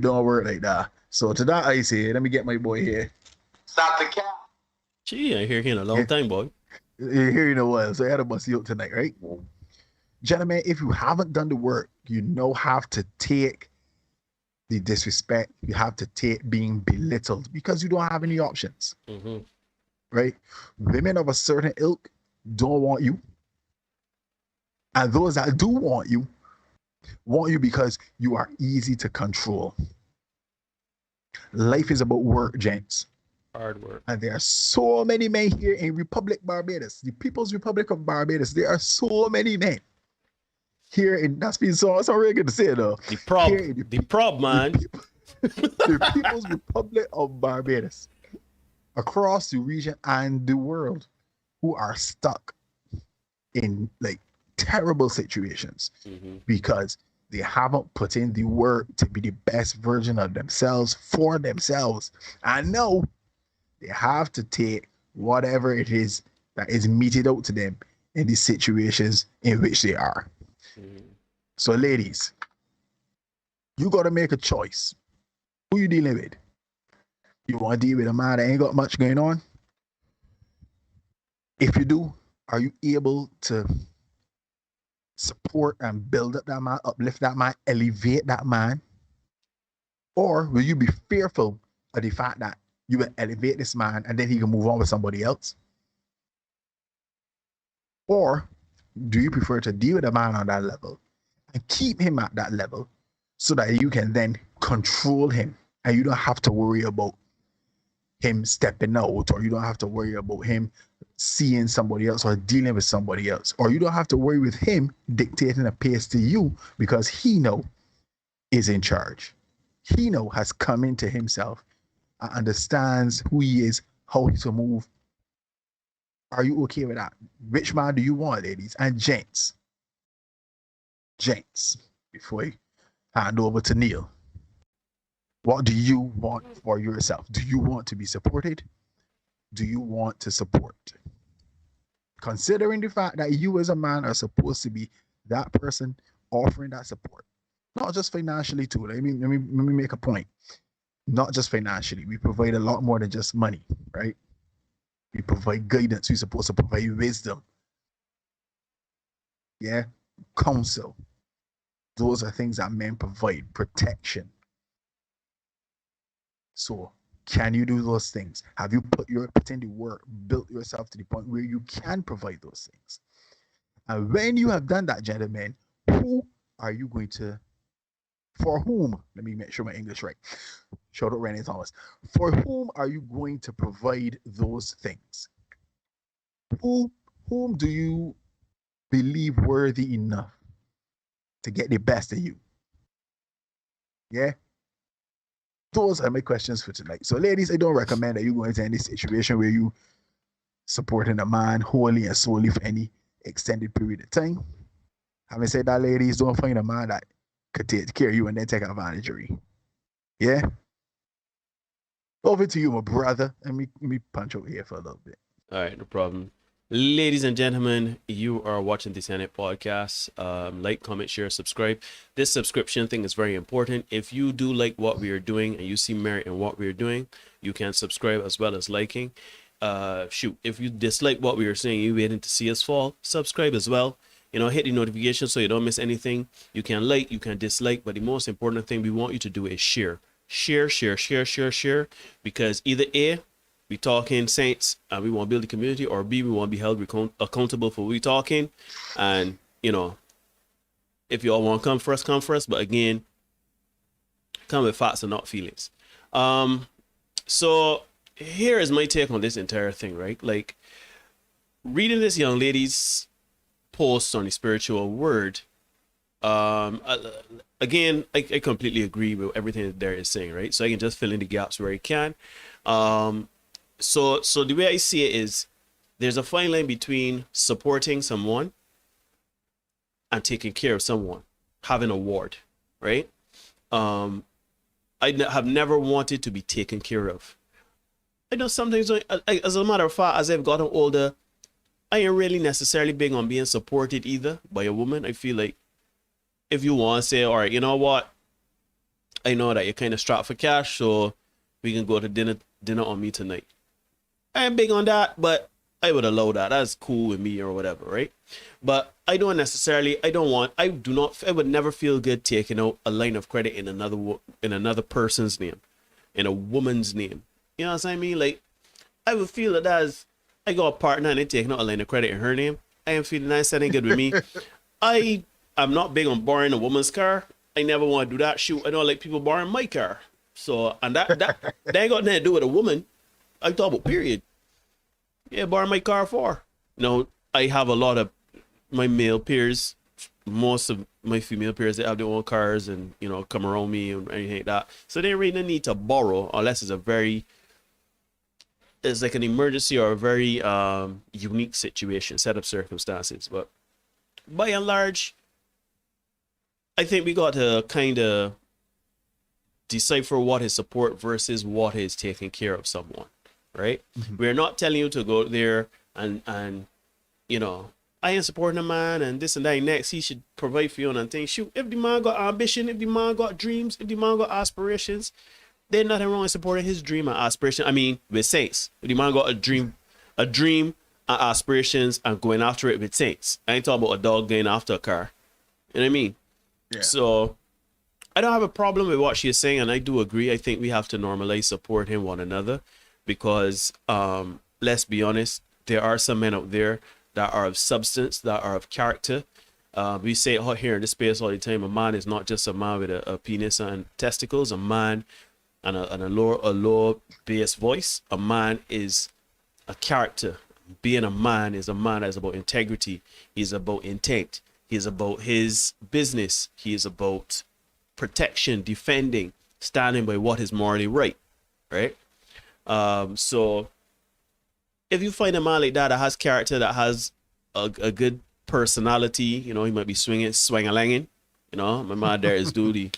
don't work like that. So to that I say, let me get my boy here. Stop the cap. Gee, I ain't hear him in a long time, boy. You're hearing a while, so I had to bust you up tonight, right? Gentlemen, if you haven't done the work, you have to take the disrespect. You have to take being belittled because you don't have any options, right? Women of a certain ilk don't want you. And those that do want you because you are easy to control. Life is about work, gents. Hard work. And there are so many men here in Republic Barbados, the People's Republic of Barbados. There are so many men here in, that's been so really good to say though. The prob, man. The People's Republic of Barbados, across the region and the world, who are stuck in like terrible situations because they haven't put in the work to be the best version of themselves for themselves. And no, they have to take whatever it is that is meted out to them in the situations in which they are. So ladies, you got to make a choice. Who you dealing with? You want to deal with a man that ain't got much going on? If you do, are you able to support and build up that man, uplift that man, elevate that man? Or will you be fearful of the fact that you will elevate this man and then he can move on with somebody else? Or do you prefer to deal with a man on that level and keep him at that level so that you can then control him and you don't have to worry about him stepping out, or you don't have to worry about him seeing somebody else or dealing with somebody else, or you don't have to worry with him dictating a pace to you because he is in charge. He has come into himself and understands who he is, how he's to move. Are you okay with that? Which man do you want, ladies and gents? Gents, before we hand over to Neil, what do you want for yourself? Do you want to be supported? Do you want to support? Considering the fact that you as a man are supposed to be that person offering that support, not just financially too. Let me make a point. Not just financially. We provide a lot more than just money, right? We provide guidance. We're supposed to provide wisdom. Yeah, counsel. Those are things that men provide. Protection. So, can you do those things? Have you put in the work, built yourself to the point where you can provide those things? And when you have done that, gentlemen, who are you going to, for whom? Let me make sure my English right. Shout out Renee Thomas. For whom are you going to provide those things? Whom do you believe worthy enough to get the best of you? Yeah. Those are my questions for tonight. So, ladies, I don't recommend that you go into any situation where you supporting a man wholly and solely for any extended period of time. Having said that, ladies, don't find a man that could take care of you and then take advantage of you. Yeah? Over to you, my brother. Let me punch over here for a little bit. All right, no problem. Ladies and gentlemen, you are watching the Senate podcast. Like, comment, share, subscribe. This subscription thing is very important. If you do like what we are doing and you see merit in what we are doing, you can subscribe as well as liking. If you dislike what we are saying, you're waiting to see us fall, subscribe as well. Hit the notification so you don't miss anything. You can like, you can dislike, but the most important thing we want you to do is share. Share, because either A, we talking saints and we want to build a community, or B, we want to be held accountable for what we talking. And if you all want to come first, but again, come with facts and not feelings. So here is my take on this entire thing, right? Like, reading this young lady's post on the spiritual word, again, I completely agree with everything that there is saying, right? So I can just fill in the gaps where I can. So the way I see it is, there's a fine line between supporting someone and taking care of someone, having a ward, right? I have never wanted to be taken care of. I know sometimes, as a matter of fact, as I've gotten older, I ain't really necessarily big on being supported either by a woman. I feel like if you want to say, all right, you know what? I know that you're kind of strapped for cash, so we can go to dinner on me tonight. I am big on that, but I would allow that. That's cool with me or whatever, right? But I would never feel good taking out a line of credit in another person's name, in a woman's name. You know what I mean? Like, I would feel that as I got a partner and they taking out a line of credit in her name, I am feeling nice, that ain't good with me. I'm not big on borrowing a woman's car. I never want to do that. Shoot, I don't like people borrowing my car. So, and that ain't got nothing to do with a woman. I talk about period. Yeah, borrow my car for. I have a lot of my male peers, most of my female peers, they have their own cars and, come around me and anything like that. So they really don't need to borrow unless it's like an emergency or a very unique situation, set of circumstances. But by and large, I think we got to kind of decipher what is support versus what is taking care of someone, right? Mm-hmm. We're not telling you to go there and I ain't supporting a man and this and that. Next, he should provide for you and things. Shoot, if the man got ambition, if the man got dreams, if the man got aspirations, there's nothing wrong with supporting his dream and aspiration. I mean, with saints. If the man got a dream and aspirations and going after it with saints. I ain't talking about a dog going after a car. You know what I mean? Yeah. So I don't have a problem with what she is saying, and I do agree. I think we have to normalize supporting one another because let's be honest, there are some men out there that are of substance, that are of character. We say it here in this space all the time, a man is not just a man with a penis and testicles, a man and a lower bass voice. A man is a character. Being a man is about integrity. He's about intent. He's about his business. He is about protection, defending, standing by what is morally right, right? So if you find a man like that has character, that has a good personality. You know, he might be swing-a-langing. You know, my man there is duty.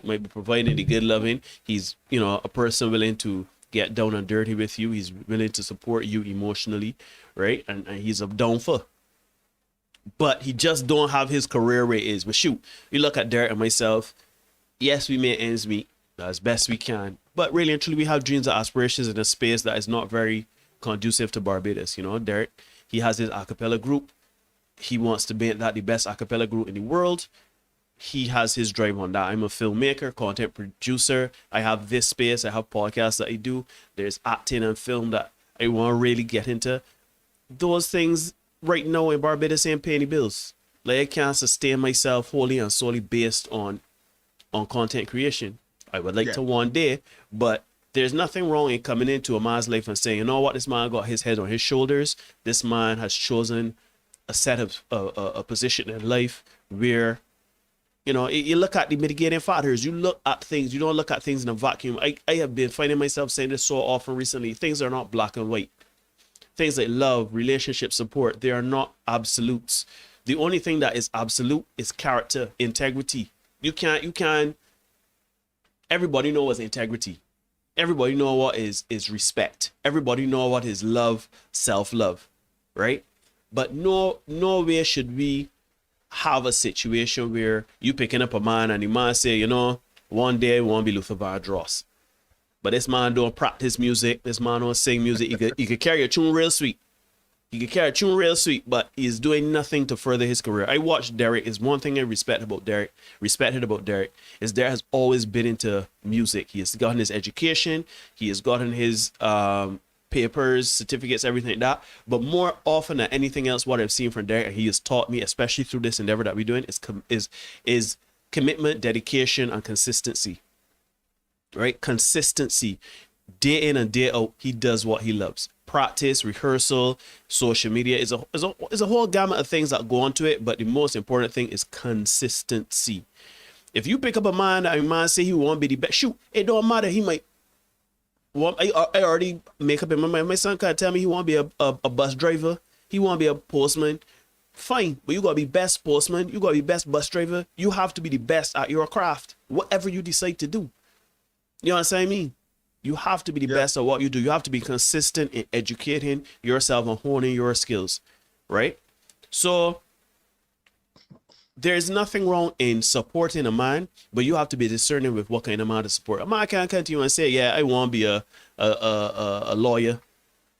Might be providing the good loving. He's, you know, a person willing to get down and dirty with you. He's willing to support you emotionally, right? And he's a down for. But he just don't have his career where it is. But shoot, you look at Derek and myself. Yes, we make ends meet as best we can. But really and truly, we have dreams and aspirations in a space that is not very conducive to Barbados. You know, Derek, he has his acapella group. He wants to make that the best acapella group in the world. He has his drive on that. I'm a filmmaker, content producer. I have this space. I have podcasts that I do. There's acting and film that I want to really get into. Those things right now in Barbados ain't paying the bills. Like, I can't sustain myself wholly and solely based on content creation. I would like to one day, but there's nothing wrong in coming into a man's life and saying, you know what, this man got his head on his shoulders. This man has chosen a set of a position in life where, you know, you look at the mitigating factors. You look at things. You don't look at things in a vacuum. I have been finding myself saying this so often recently. Things are not black and white. Things like love, relationship, support, they are not absolutes. The only thing that is absolute is character, integrity. You can't, everybody know what's integrity. Everybody know what is respect. Everybody know what is love, self-love, right? But nowhere should we have a situation where you picking up a man and the man say, you know, one day I want to be Luther Vandross. But this man don't practice music. This man don't sing music. He could carry a tune real sweet. He could carry a tune real sweet, but he's doing nothing to further his career. I watched Derek. Is one thing I respected about Derek is Derek has always been into music. He has gotten his education. He has gotten his papers, certificates, everything like that. But more often than anything else, what I've seen from Derek, and he has taught me, especially through this endeavor that we're doing, is commitment, dedication, and consistency. Right? Consistency. Day in and day out, he does what he loves. Practice, rehearsal, social media is a whole gamut of things that go onto it, but the most important thing is consistency. If you pick up a man and a man say he won't be the best, shoot, it don't matter. He might want, I already make up in my mind. My son can't tell me he won't be a bus driver. He won't be a postman. Fine, but you gotta be best postman. You gotta be best bus driver. You have to be the best at your craft, whatever you decide to do. You know what I mean? You have to be the best at what you do. You have to be consistent in educating yourself and honing your skills, right? So there's nothing wrong in supporting a man, but you have to be discerning with what kind of man to support. A man can't come to you and say, yeah, I want to be a lawyer,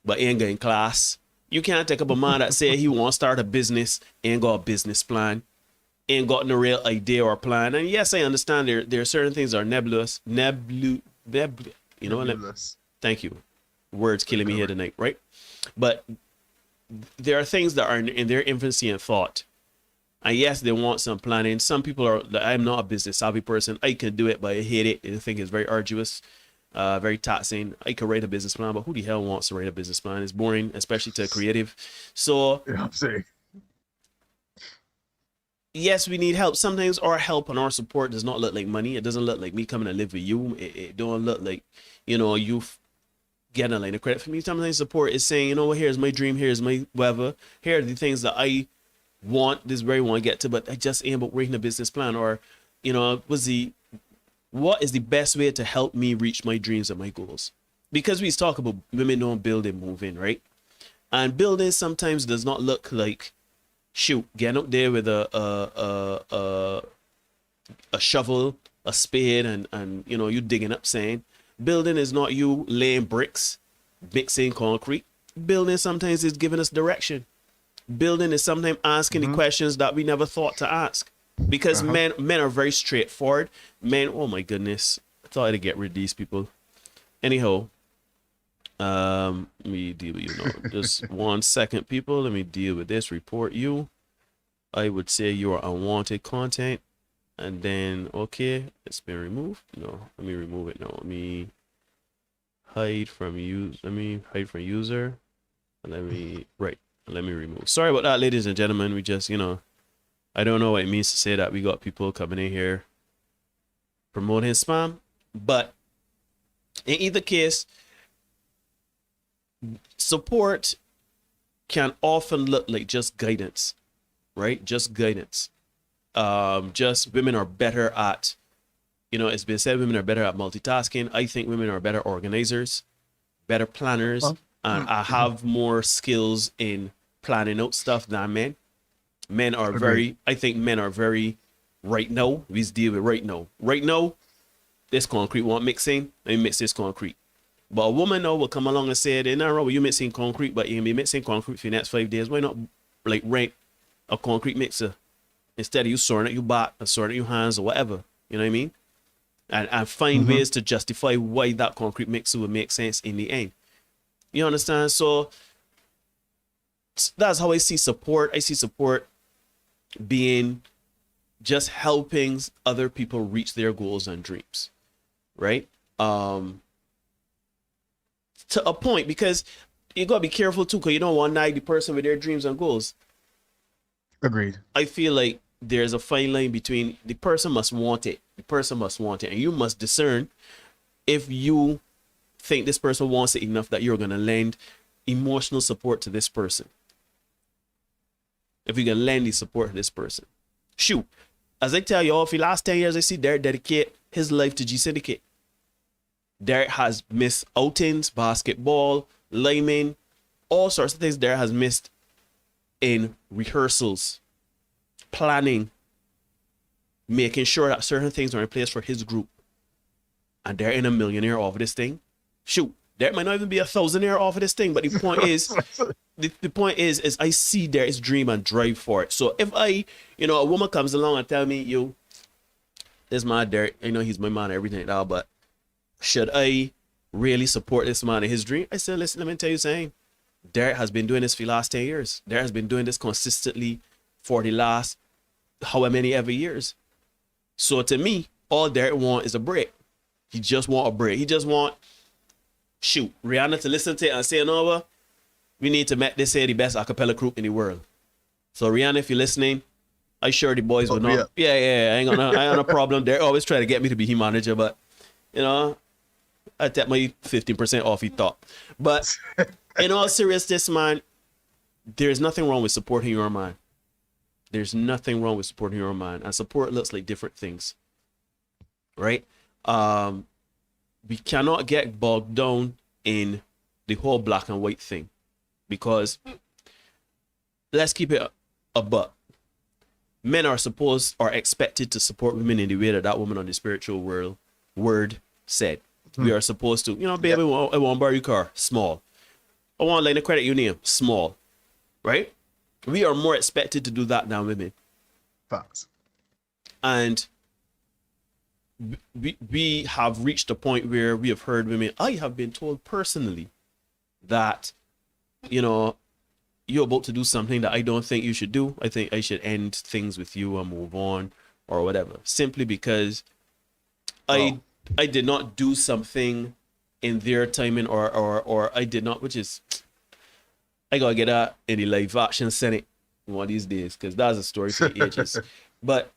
but ain't got in class. You can't take up a man that say he want to start a business, ain't got a business plan, ain't got no real idea or plan. And yes, I understand there are certain things that are nebulous. You know what? Thank you. Words killing me here tonight, right? But there are things that are in their infancy and thought. And yes, they want some planning. Some people are, I'm not a business savvy person. I can do it, but I hate it. I think it's very arduous, very taxing. I could write a business plan, but who the hell wants to write a business plan? It's boring, especially to a creative. So Yeah, I'm saying. yes, we need help. Sometimes our help and our support does not look like money. It doesn't look like me coming to live with you. It don't look like, you know, you getting a line of credit for me. Sometimes support is saying, you know what, here's my dream, here's my whatever. Here are the things that I want, this very want to get to, but I just ain't about writing a business plan. Or, you know, what is the best way to help me reach my dreams and my goals? Because we talk about women don't build and move in, right? And building sometimes does not look like, shoot, getting up there with a shovel, a spade, and you know, you digging up sand. Building is not you laying bricks, mixing concrete. Building sometimes is giving us direction. Building is sometimes asking the questions that we never thought to ask. Because men are very straightforward. Men, oh my goodness, I thought I'd get rid of these people. Anyhow, let me deal with you now. Just 1 second, people. Let me deal with this. Report you. I would say you are unwanted content. And then, okay, it's been removed. No, let me remove it now. Let me hide from use. Let me hide from user. And let me remove. Sorry about that, ladies and gentlemen. We just, you know, I don't know what it means to say that we got people coming in here promoting spam. But in either case, support can often look like just guidance. right? Just guidance. Just women are better at, it's been said women are better at multitasking. I think women are better organizers, better planners, and I have more skills in planning out stuff than men. I think men are very right now. We deal with right now. Right now, this concrete want mixing, let me mix this concrete. But a woman now will come along and say, "There's nothing wrong with you mixing concrete, but you can be mixing concrete for the next 5 days. Why not like rent a concrete mixer instead of you sorting out your back or sorting out your hands or whatever?" You know what I mean? And find ways to justify why that concrete mixer would make sense in the end. You understand? So that's how I see support. I see support being just helping other people reach their goals and dreams, right? To a point, because you gotta be careful too, because you don't want to nag the person with their dreams and goals. Agreed. I feel like there's a fine line between the person must want it, and you must discern if you think this person wants it enough that you're gonna lend emotional support to this person. If you're gonna lend the support to this person. Shoot, as I tell y'all, for the last 10 years, I see Derek dedicate his life to G-Syndicate. Derek has missed outings, basketball, linemen, all sorts of things Derek has missed in rehearsals, planning, making sure that certain things are in place for his group. And they're in a millionaire off of this thing. Shoot, there might not even be 1,000-aire off of this thing, but the point is, the point is I see Derek's dream and drive for it. So if a woman comes along and tell me, this man Derek, I know he's my man and everything like that, but should I really support this man in his dream? I said, listen, let me tell you something. Derek has been doing this for the last 10 years. Derek has been doing this consistently for the last however many ever years. So to me, all Derek want is a break. He just want a break. He just want, Rihanna to listen to it and say, no, we need to make this the best acapella group in the world. So Rihanna, if you're listening, I sure the boys would not. Yeah, I ain't got no problem. They're always trying to get me to be his manager, but I take my 15% off he thought. But in all seriousness, man, there's nothing wrong with supporting your man. There's nothing wrong with supporting your man. And support looks like different things. Right? We cannot get bogged down in the whole black and white thing. Because let's keep it a buck. Men are expected to support women in the way that woman on the spiritual word said. We are supposed to, baby, I want to borrow your car, small. I want to lend a credit union, small. Right? We are more expected to do that than women. Facts. And we have reached a point where we have heard women, I have been told personally that, you're about to do something that I don't think you should do. I think I should end things with you and move on or whatever. Simply because I did not do something in their timing or I did not, which is, I gotta get that in the live action Senate one of these days, because that's a story for the ages. But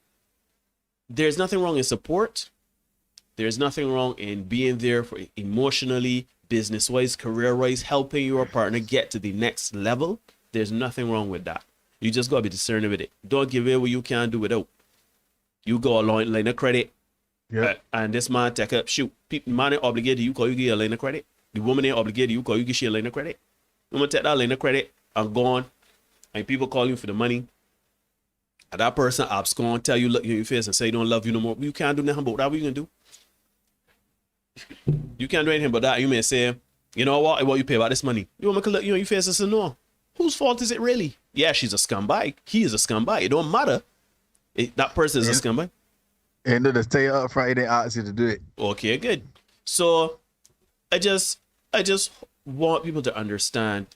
there's nothing wrong in support. There's nothing wrong in being there for emotionally, business-wise, career-wise, helping your partner get to the next level. There's nothing wrong with that. You just gotta be discerning with it. Don't give away what you can't do without. You go along line of credit. Yeah. And this man take up, man ain't obligated you, call you get a line of credit. The woman ain't obligated you, call you get a line of credit. I'm gonna take that line of credit and go on, and people call you for the money. And that person abscond, tell you, look you in your face and say he don't love you no more. You can't do nothing about that. What you gonna do? You can't do anything but that. You may say, you know what you pay about this money. You want me to look you in your face and say no. Whose fault is it really? Yeah, she's a scumbag. He is a scumbag. It don't matter. That person is a scumbag. And then to stay up front, they ask you to do it. Okay, good. So I just want people to understand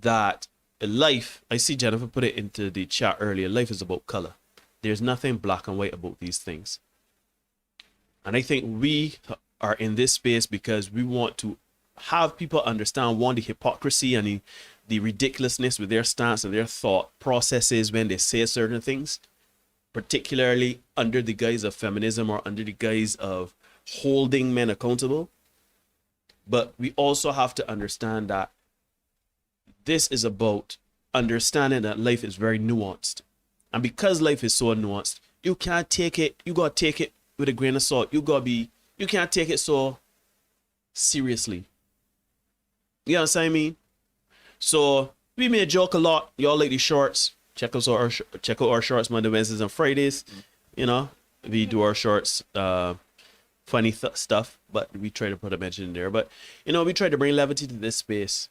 that life, I see Jennifer put it into the chat earlier, life is about color. There's nothing black and white about these things. And I think we are in this space because we want to have people understand, one, the hypocrisy and the ridiculousness with their stance and their thought processes when they say certain things, particularly under the guise of feminism or under the guise of holding men accountable. But we also have to understand that this is about understanding that life is very nuanced. And because life is so nuanced, you can't take it, you gotta take it with a grain of salt. You can't take it so seriously. You know what I mean? So we may joke a lot. Y'all like these shorts. Check out our shorts Monday, Wednesdays, and Fridays. You know, we do our shorts, funny stuff, but we try to put a mention in there. But you know, we try to bring levity to this space,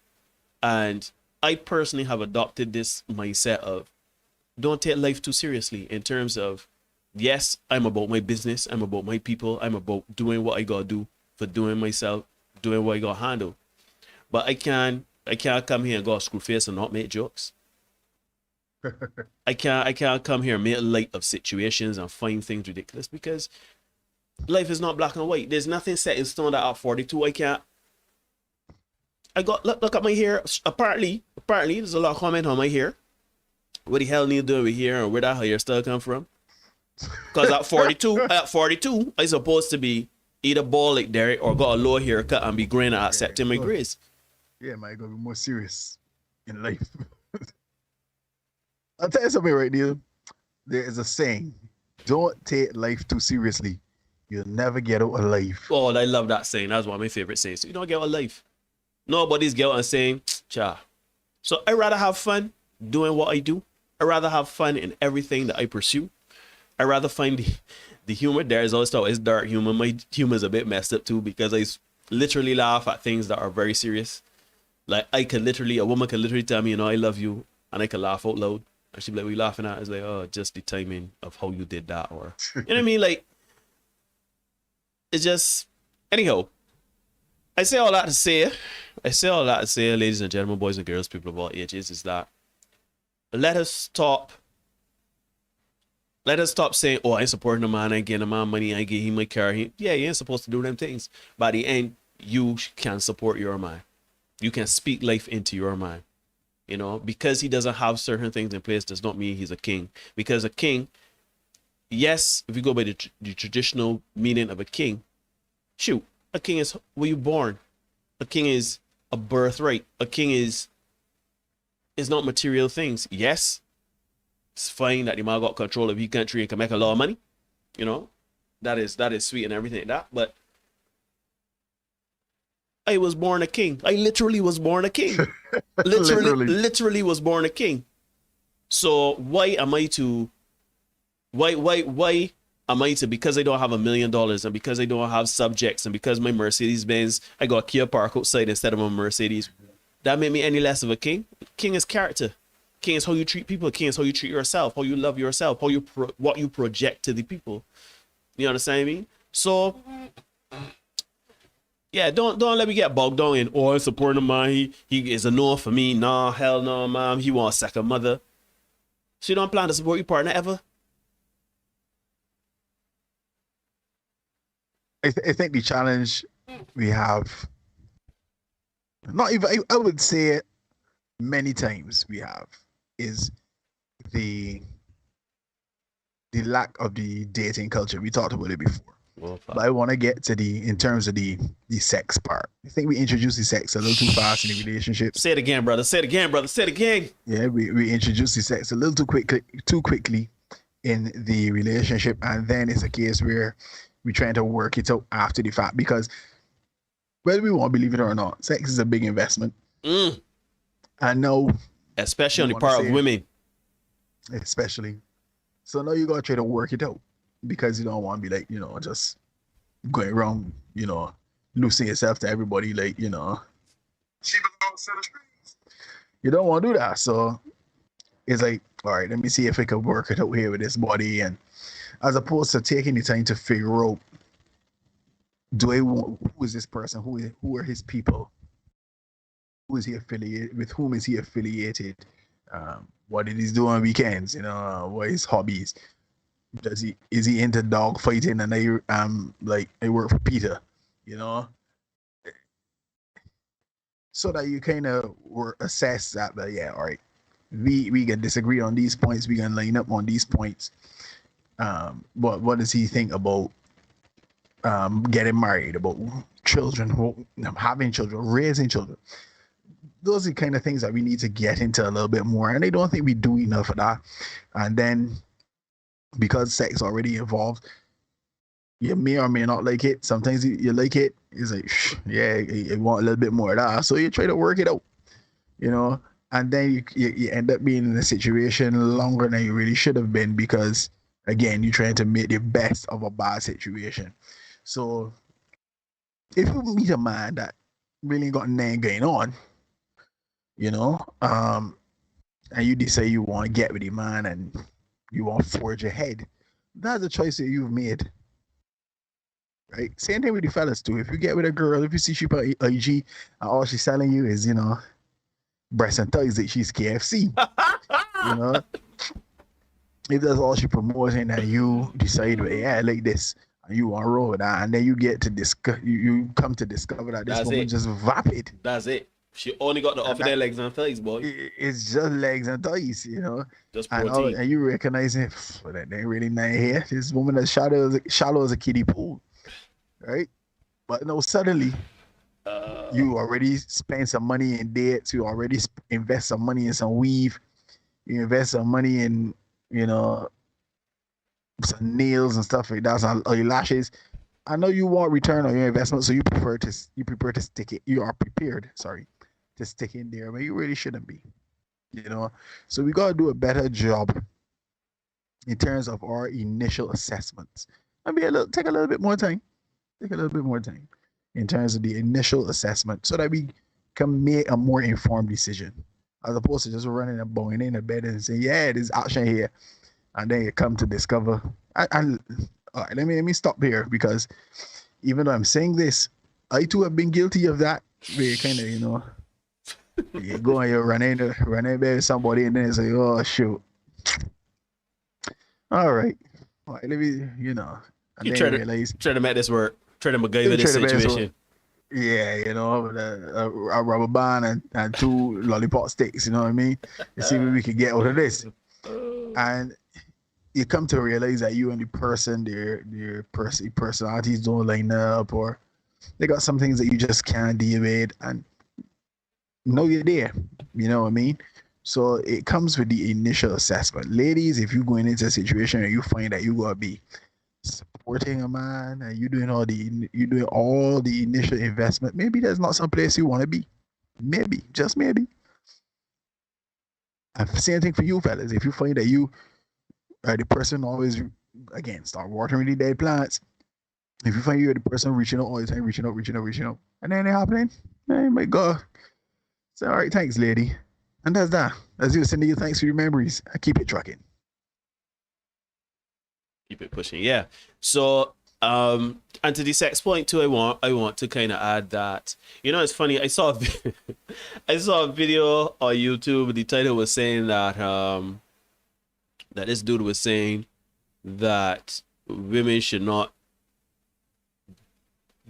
and I personally have adopted this mindset of don't take life too seriously. In terms of, yes, I'm about my business, I'm about my people, I'm about doing what I gotta do for doing myself, doing what I gotta handle. But I can't come here and go screw face and not make jokes. I can't come here and make light of situations and find things ridiculous, because life is not black and white. There's nothing set in stone that at 42 I got look at my hair. Apparently there's a lot of comment on my hair. What the hell need to do with hair, and where that hairstyle come from? Because at 42 I supposed to be either bald like Derek or got a low haircut and be green at accepting my grace. Yeah, man, you gotta be more serious in life. I'll tell you something right now. There is a saying, don't take life too seriously. You'll never get out of life. Oh, I love that saying. That's one of my favorite sayings. So you don't get out of life. Nobody's get out and saying, cha. So I'd rather have fun doing what I do. I'd rather have fun in everything that I pursue. I'd rather find the humor. There's also it's dark humor. My humor is a bit messed up too, because I literally laugh at things that are very serious. Like a woman can literally tell me, you know, I love you, and I can laugh out loud. And she'd be like, what are you laughing at? It's like, oh, just the timing of how you did that. Or, you know what I mean? Like, it's just, anyhow, I say all that to say, ladies and gentlemen, boys and girls, people of all ages, is that let us stop saying, oh, I ain't supporting a man, I ain't getting a man money, I ain't getting him my car. Yeah, you ain't supposed to do them things. By the end, you can support your man. You can speak life into your man. You know, because he doesn't have certain things in place does not mean he's a king. Because a king, yes, if you go by the traditional meaning of a king, shoot, a king is where you born. A king is a birthright. A king is not material things. Yes, it's fine that the man got control of his country and can make a lot of money. You know, that is sweet and everything like that. But I was born a king. I literally was born a king. literally was born a king. So why am I to, because I don't have $1 million and because I don't have subjects and because my Mercedes Benz, I got a Kia Park outside instead of a Mercedes, that made me any less of a king? King is character. King is how you treat people. King is how you treat yourself, how you love yourself, how what you project to the people. You understand what I mean? So yeah, don't let me get bogged down in, oh, I'm supporting a man, he is a no for me. Nah, hell no, man. He wants a second mother. So you don't plan to support your partner ever? I think the challenge we have, not even, I would say it many times we have, is the lack of the dating culture. We talked about it before. Well, but I want to get to in terms of the sex part. I think we introduced the sex a little too fast in the relationship. Say it again, brother. Say it again, brother. Say it again. Yeah, we introduced the sex a little too quickly in the relationship, and then it's a case where we're trying to work it out after the fact, because whether we want to believe it or not, sex is a big investment. I know, especially on the part of women. Especially. So now you gotta try to work it out, because you don't want to be like, you know, just going around, you know, losing yourself to everybody, like, you know, she belongs to the streets. You don't want to do that. So it's like, all right, let me see if I can work it out here with this body, and as opposed to taking the time to figure out, who is this person? Who are his people? Who is he affiliated with? Whom is he affiliated? What did he do on weekends? You know, what are his hobbies? Is he into dog fighting? And I work for Peter, you know, so that you kind of assess that. But yeah, all right, we can disagree on these points. We can line up on these points. But what does he think about getting married, about children, having children, raising children? those are the kind of things that we need to get into a little bit more, and I don't think we do enough of that. And then because sex already involved, you may or may not like it. Sometimes you like it. It's like, yeah, you want a little bit more of that. So you try to work it out, you know, and then you end up being in a situation longer than you really should have been because, again, you're trying to make the best of a bad situation. So if you meet a man that really got nothing going on, you know, and you decide you want to get with the man and you want to forge ahead, that's a choice that you've made. Right? Same thing with the fellas too. If you get with a girl, if you see she on IG and all she's selling you is, you know, breast and thighs, that she's KFC. You know? If that's all she promoting and you decide, yeah, I like this, and you want to roll with that, and then you get to you come to discover that this woman just vapid. That's it. She only got to offer their legs and thighs, boy. It's just legs and thighs, you know. Just protein. And you recognize it. That ain't really not here. This woman is shallow as a kiddie pool, right? But no, suddenly you already spend some money in dates. You already invest some money in some weave. You invest some money in, you know, some nails and stuff like that, some lashes. I know you want return on your investment, so you prefer to stick it. You are prepared, to stick in there, but you really shouldn't be, you know. So we gotta do a better job in terms of our initial assessments. Take a little bit more time in terms of the initial assessment, so that we can make a more informed decision, as opposed to just running and bowing in a bed and saying, yeah, there's action here, and then you come to discover. All right, let me stop here, because even though I'm saying this, I too have been guilty of that. Where you kind of, you know, you go and you run in bed with somebody, and then say, oh shoot. All right, let me, you know. You try to make this work. Try to MacGyver this situation. Yeah, you know, with a rubber band and 2 lollipop sticks, you know what I mean? To see what we can get out of this. And you come to realize that you and the person, their personalities don't line up, or they got some things that you just can't deal with, and know you're there. You know what I mean? So it comes with the initial assessment. Ladies, if you're going into a situation and you find that you gotta be supporting a man and you're doing all the initial investment, maybe there's not some place you want to be. Maybe, just maybe. And same thing for you fellas. If you find that you are the person always, again, start watering the dead plants. If you find you're the person reaching out all the time, reaching out, and then it happening, hey, my God. Say, all right, thanks, lady. And that's that. As you sending you thanks for your memories. I keep it trucking. Keep it pushing, yeah. So, and to the sex point too, I want to kind of add that, you know, it's funny. I saw a video on YouTube. The title was saying that that this dude was saying that women should not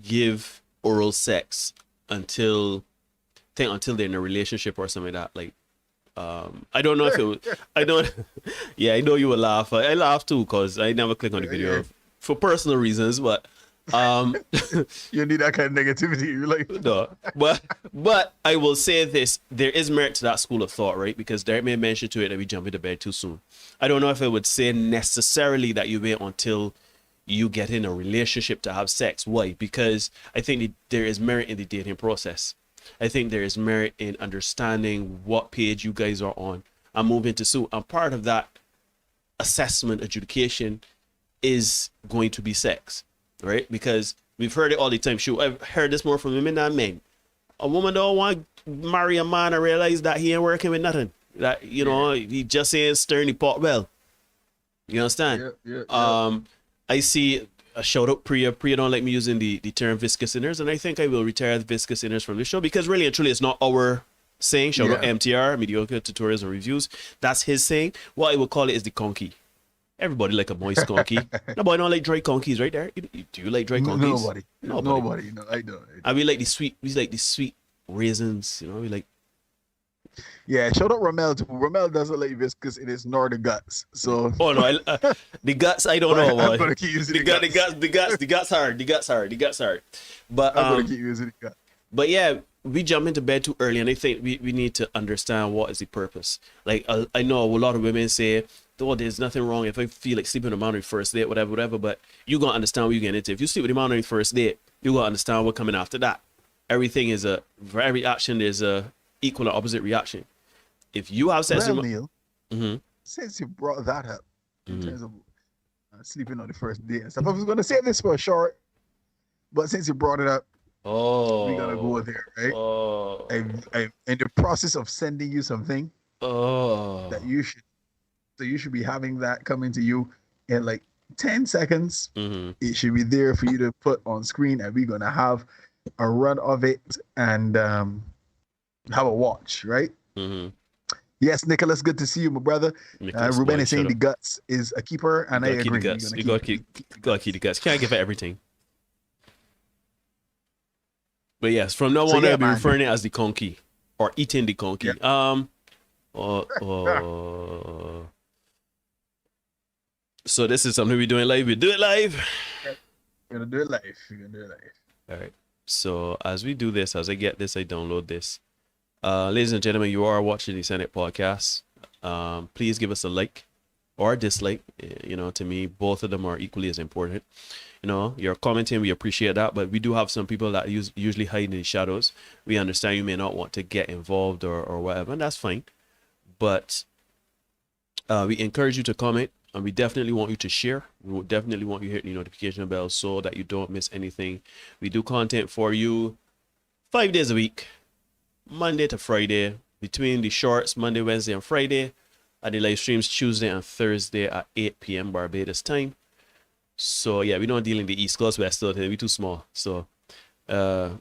give oral sex until they're in a relationship or something like that. Like, I don't know if it was, I don't, yeah, I know you will laugh. I laugh too, because I never click on the video for personal reasons, but you need that kind of negativity in your life. No, but I will say this: there is merit to that school of thought, right? Because Derek made mention to it that we jump into bed too soon. I don't know if it would say necessarily that you wait until you get in a relationship to have sex. Why? Because I think there is merit in the dating process. I think there is merit in understanding what page you guys are on and moving to suit. And part of that assessment, adjudication, is going to be sex, right? Because we've heard it all the time. Shoot, I've heard this more from women than men. A woman don't want to marry a man and realize that he ain't working with nothing. That, you know, he just ain't stirring the pot well. You understand? Yeah. I see a shout out Priya. Priya don't like me using the term viscous inners, and I think I will retire the viscous inners from this show, because really and truly it's not our saying. Shout out MTR, Mediocre Tutorials and Reviews. That's his saying. What I would call it is the conky. Everybody like a moist conky. Nobody don't like dry conkies, right there. Do you like dry conkies? Nobody. No, I don't. And we like the sweet raisins. You know, we like. Yeah, shout out Ramel too. Ramel doesn't like viscous in his nor the guts. So. Oh no, the guts I don't know. I'm gonna keep using the guts hard. But I'm gonna keep using the guts. But yeah, we jump into bed too early, and I think we need to understand what is the purpose. Like, I know a lot of women say, oh, there's nothing wrong if I feel like sleeping with a man on the first date, whatever, but you gonna understand what you're getting into. If you sleep with a man on the first date, you gonna understand what coming after that. Everything is for every action, there's a equal and opposite reaction. If you have sex with Neil, since you brought that up in terms of sleeping on the first date and stuff, I was going to save this for a short, but since you brought it up, we're going to go there, right? I'm in the process of sending you something that you should be having that coming to you in like 10 seconds. It should be there for you to put on screen, and we're going to have a run of it and have a watch, right? Yes, Nicholas, good to see you, my brother. Ruben is saying the guts is a keeper, and I agree. You gotta keep the guts. Can't give it everything. But yes, from now on, I'll be referring it as the conky or eating the conky. So this is something we're doing live. We do it live. We're gonna do it live. All right. So as we do this, as I get this, I download this. Ladies and gentlemen, you are watching the Senate podcast. Please give us a like or a dislike. You know, to me, both of them are equally as important. You know, you're commenting, we appreciate that, but we do have some people that usually hide in the shadows. We understand you may not want to get involved or whatever, and that's fine. But we encourage you to comment, and we definitely want you to share. We definitely want you to hit the notification bell so that you don't miss anything. We do content for you 5 days a week, Monday to Friday, between the shorts, Monday, Wednesday, and Friday, and the live streams Tuesday and Thursday at 8 p.m. Barbados time. So yeah, we don't deal in the East Coast, we're still here, we're too small. So yeah,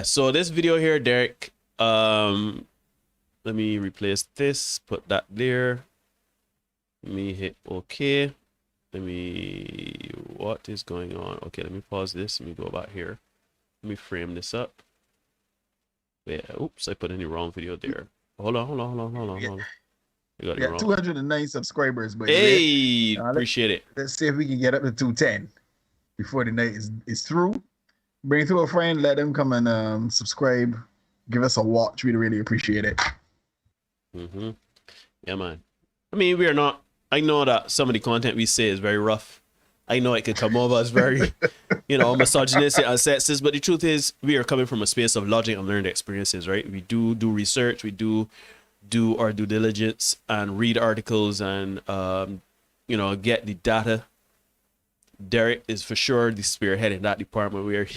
so this video here, Derek, let me replace this, put that there. Let me hit OK. What is going on? Okay, let me pause this. Let me go back here. Let me frame this up. Yeah, oops, I put in the wrong video there. Hold on. We got it wrong. 209 subscribers, but hey, appreciate it. Let's see if we can get up to 210 before the night is through. Bring it to a friend, let them come and subscribe. Give us a watch. We'd really appreciate it. Yeah, man. I mean, we are not. I know that some of the content we say is very rough. I know it could come over as very, misogynistic and sexist, but the truth is we are coming from a space of logic and learned experiences, right? We do research, we do our due diligence and read articles and, get the data. Derek is for sure the spearhead in that department where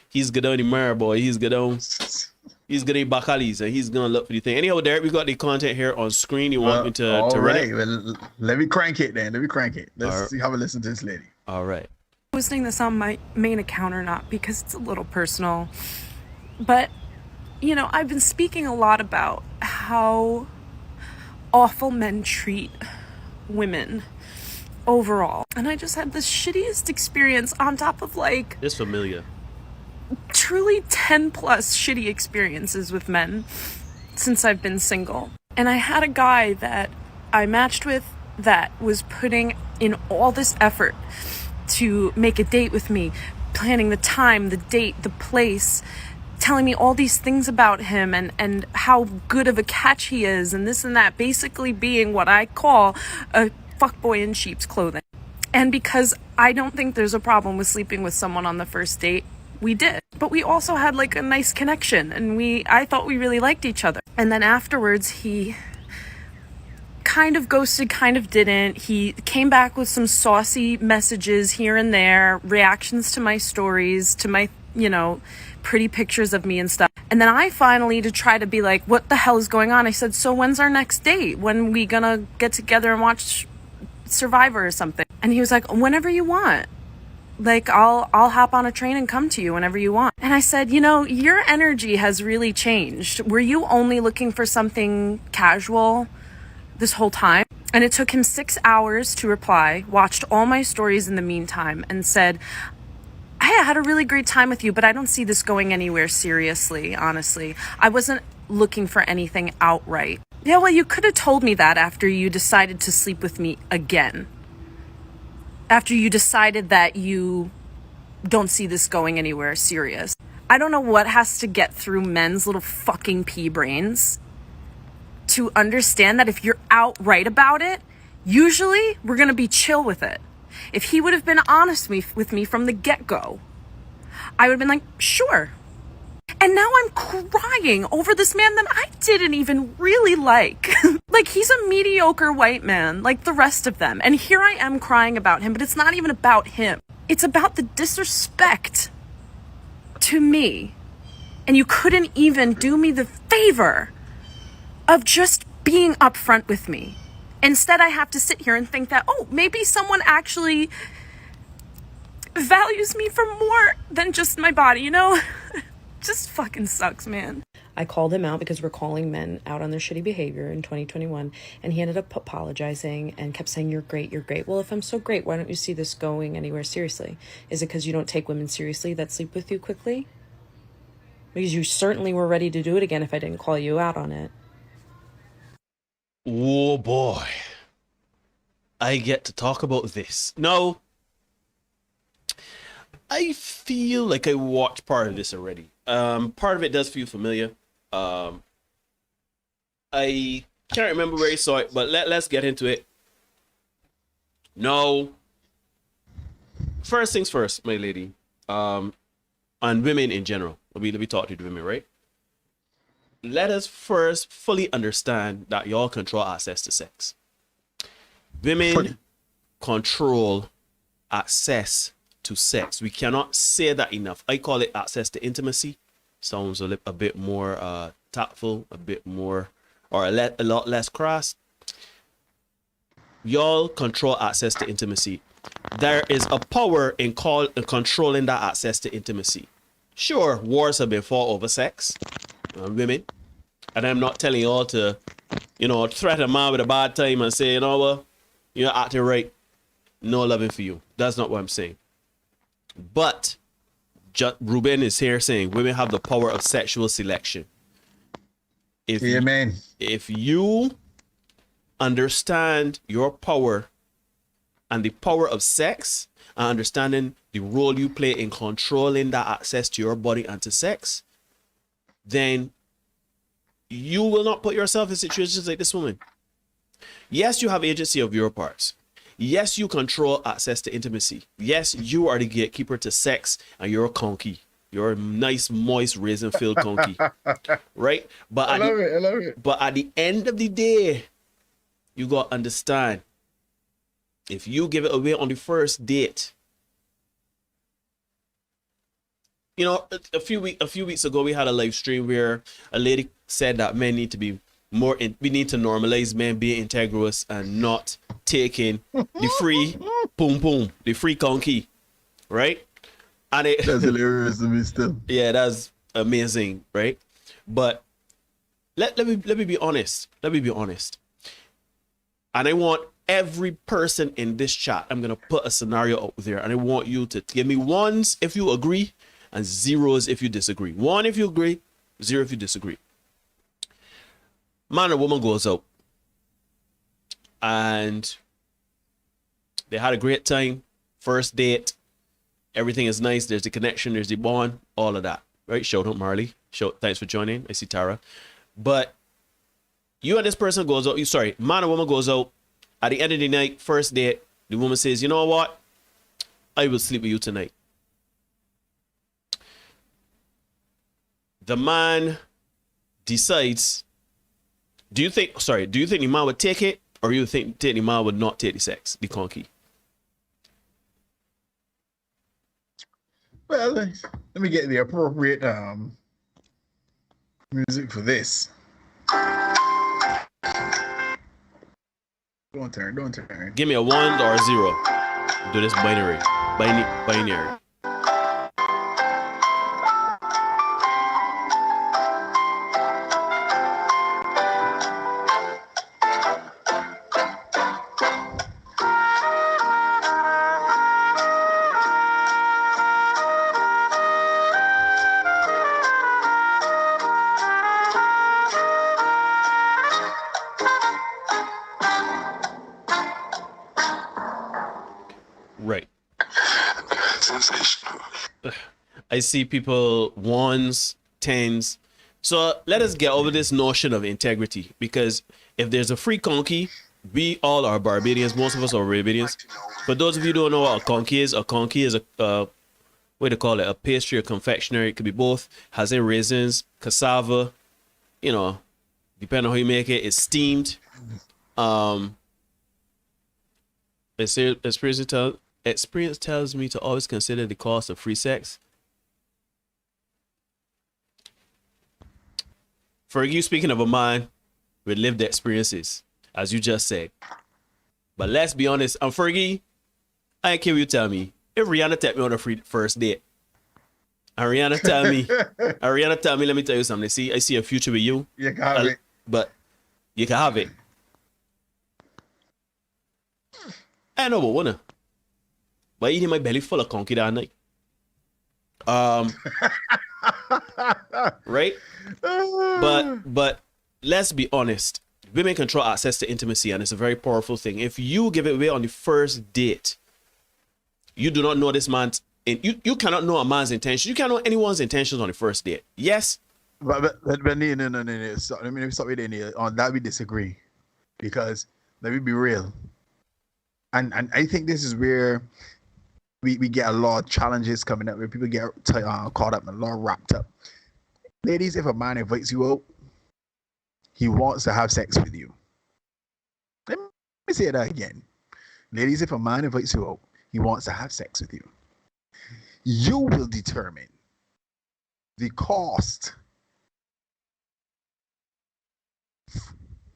he's good on the mirror, boy. He's good on Bakalis, and he's gonna look for the thing. Anyhow, Derek, we got the content here on screen. You want me to run it? Well, let me crank it then. Let's see how we listen to this lady. All right. Posting this on my main account or not because it's a little personal, but I've been speaking a lot about how awful men treat women overall, and I just had the shittiest experience on top of it's familiar. Truly 10 plus shitty experiences with men since I've been single. And I had a guy that I matched with that was putting in all this effort to make a date with me, planning the time, the date, the place, telling me all these things about him and how good of a catch he is and this and that, basically being what I call a fuckboy in sheep's clothing. And because I don't think there's a problem with sleeping with someone on the first date, we did. But we also had a nice connection, and I thought we really liked each other. And then afterwards, he kind of ghosted, kind of didn't. He came back with some saucy messages here and there, reactions to my stories, to my, pretty pictures of me and stuff. And then I finally, to try to be like, what the hell is going on? I said, so when's our next date? When we gonna get together and watch Survivor or something? And he was like, whenever you want. I'll hop on a train and come to you whenever you want. And I said, your energy has really changed. Were you only looking for something casual this whole time? And it took him 6 hours to reply, watched all my stories in the meantime, and said, I had a really great time with you, but I don't see this going anywhere seriously, honestly. I wasn't looking for anything outright. Yeah, well, you could have told me that after you decided to sleep with me again. After you decided that you don't see this going anywhere serious. I don't know what has to get through men's little fucking pea brains to understand that if you're outright about it, usually we're going to be chill with it. If he would have been honest with me from the get-go, I would have been like, sure. And now I'm crying over this man that I didn't even really like. Like, he's a mediocre white man like the rest of them. And here I am crying about him, but it's not even about him. It's about the disrespect to me. And you couldn't even do me the favor of just being upfront with me. Instead, I have to sit here and think that, oh, maybe someone actually values me for more than just my body, you know? Just fucking sucks, man. I called him out because we're calling men out on their shitty behavior in 2021, and he ended up apologizing and kept saying, you're great, you're great. Well, if I'm so great, why don't you see this going anywhere seriously? Is it because you don't take women seriously that sleep with you quickly? Because you certainly were ready to do it again if I didn't call you out on it. Oh boy, I get to talk about this. No, I feel like I watched part of this already. Part of it does feel familiar. I can't remember where I saw it, but let's get into it. No, first things first, my lady, and women in general. Let me talk to the women, right? Let us first fully understand that y'all control access to sex. Women control access to sex. We cannot say that enough. I call it access to intimacy. Sounds a bit more tactful, a bit more, or a lot less crass. Y'all control access to intimacy. There is a power in controlling that access to intimacy. Sure, wars have been fought over sex. Women, and I'm not telling y'all to, threaten a man with a bad time and say, well, you're acting right, no loving for you. That's not what I'm saying. But Ruben is here saying women have the power of sexual selection. If you understand your power and the power of sex, and understanding the role you play in controlling that access to your body and to sex, then you will not put yourself in situations like this woman. Yes, you have agency of your parts. Yes, you control access to intimacy. Yes, you are the gatekeeper to sex, and you're a conky. You're a nice, moist, raisin-filled conky. Right? But I love it. But at the end of the day, you got to understand, if you give it away on the first date, a few weeks ago, we had a live stream where a lady said that men need to be more, we need to normalize men being integrous and not taking the free the free conky, right? And that's hilarious to me still. Yeah, that's amazing, right? But let me be honest. Let me be honest. And I want every person in this chat, I'm gonna put a scenario out there, and I want you to give me ones if you agree and zeros if you disagree. 1 if you agree, 0 if you disagree. Man or woman goes out and they had a great time, first date, everything is nice, there's the connection, there's the bond, all of that, right? Shout out Marley, thanks for joining, I see Tara. But you and this person goes out, man or woman goes out, at the end of the night, first date, the woman says, you know what, I will sleep with you tonight. The man decides, do you think the man would take it, or do you think the man would not take the sex, the conky? Well, let me get the appropriate music for this. Don't turn. Give me a 1 or a 0. Do this binary. I see people ones, tens. So let us get over this notion of integrity, because if there's a free conky, we all are Barbadians. Most of us are Barbadians. For those of you who don't know what a conky is a what do you call it? A pastry or confectionery. It could be both. Has in raisins, cassava, you know, depending on how you make it. It's steamed. Experience tells me to always consider the cost of free sex. For you, speaking of a man with lived experiences, as you just said. But let's be honest, I'm Fergie. I ain't care what you tell me. If Rihanna take me on a first date, and Rihanna tell me, let me tell you something. I see a future with you. You can have it. But you can have it. I know, but wanna. But eating my belly full of conky that night. Right? But let's be honest. Women control access to intimacy, and it's a very powerful thing. If you give it away on the first date, you do not know this man's. You cannot know a man's intentions. You can't know anyone's intentions on the first date. Yes. But no. Let me stop with any on that. We disagree, because let me be real. And I think this is where we get a lot of challenges coming up, where people get caught up and a lot wrapped up. Ladies, if a man invites you out, he wants to have sex with you. Let me say that again. Ladies, if a man invites you out, he wants to have sex with you. You will determine the cost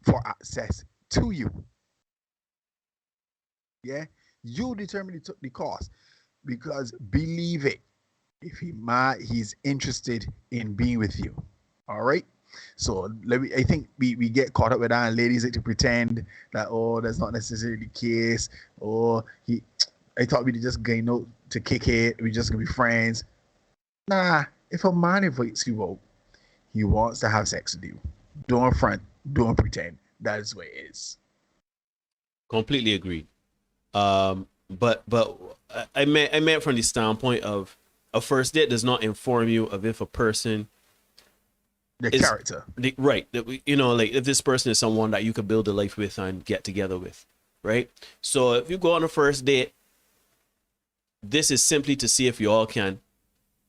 for access to you. Yeah, you determine the cost, because believe it, if he's interested in being with you. All right. So I think we get caught up with that, and ladies like to pretend that, oh, that's not necessarily the case. Or I thought we'd just going out to kick it. We're just gonna be friends. Nah, if a man invites you out, he wants to have sex with you. Don't front, don't pretend. That is what it is. Completely agreed. But I meant from the standpoint of a first date does not inform you of if a person character. Right. You know, like if this person is someone that you could build a life with and get together with. Right. So if you go on a first date, this is simply to see if you all can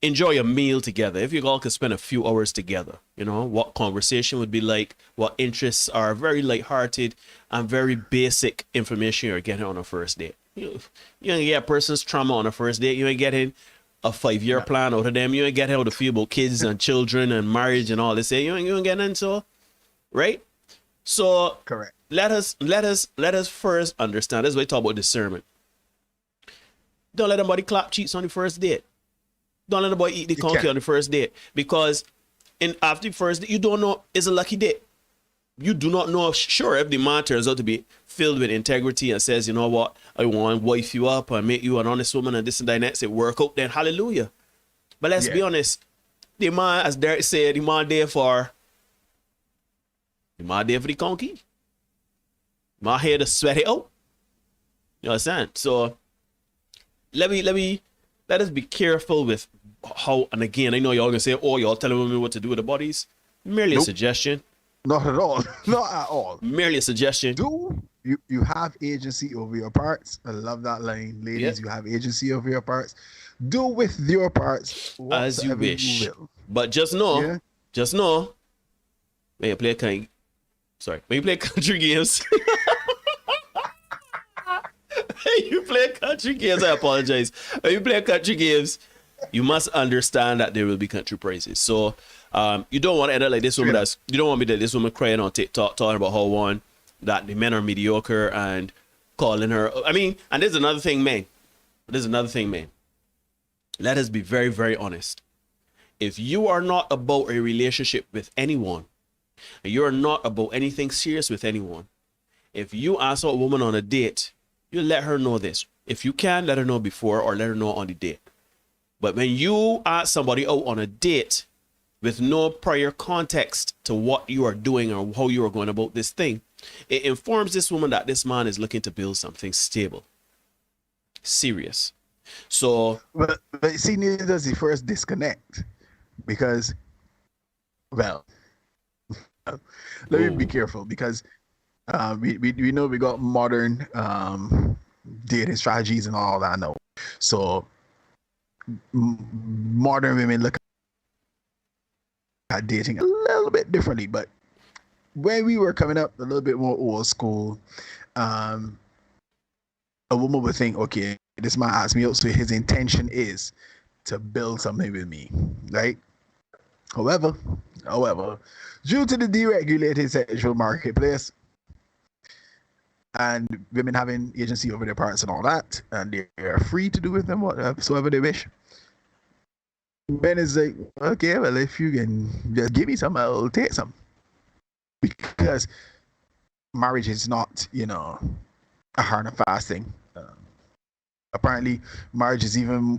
enjoy a meal together. If you all could spend a few hours together, you know, what conversation would be like, what interests are, very lighthearted and very basic information you're getting on a first date. You ain't get a person's trauma on a first date. You ain't getting a 5-year plan out of them. You ain't getting how to feel about kids and children and marriage and all this. You ain't getting into, right? So correct. Let us first understand. This is why we talk about discernment. Don't let anybody clap cheeks on the first date. Don't let anybody eat the conky on the first date, because after the first date, you don't know it's a lucky date. You do not know, sure, if the man turns out to be filled with integrity and says, you know what, I want to wife you up and make you an honest woman and this and that, and that, say work out, then hallelujah. But let's be honest, the man, as Derek said, the man there for the conky. The man here to sweat it out. You understand? So let us be careful with how, and again, I know y'all gonna say, oh, y'all telling women what to do with the bodies. Merely a suggestion. Not at all. Not at all. Merely a suggestion. You have agency over your parts. I love that line. Ladies, you have agency over your parts. Do with your parts as you wish. You will. But just know, when you play country games. You play country games, I apologize. When you play country games, you must understand that there will be country praises. So you don't want to end up like this woman. You don't want to be like this woman crying on TikTok talking about how that the men are mediocre and calling her. I mean, and there's another thing, man. Let us be very, very honest. If you are not about a relationship with anyone, and you are not about anything serious with anyone, if you ask a woman on a date, you let her know this. If you can, let her know before or let her know on the date. But when you ask somebody out on a date with no prior context to what you are doing or how you are going about this thing, it informs this woman that this man is looking to build something stable, serious. So, but see, neither does the first disconnect because, well, let me be careful because we know we got modern dating strategies and all that. No, so modern women look at dating a little bit differently, but when we were coming up a little bit more old school, a woman would think, okay, this man asked me out, so his intention is to build something with me, right? However, due to the deregulated sexual marketplace and women having agency over their parts and all that, and they're free to do with them whatsoever they wish, men is like, okay, well, if you can just give me some, I'll take some. Because marriage is not, a hard and fast thing. Apparently, marriage is even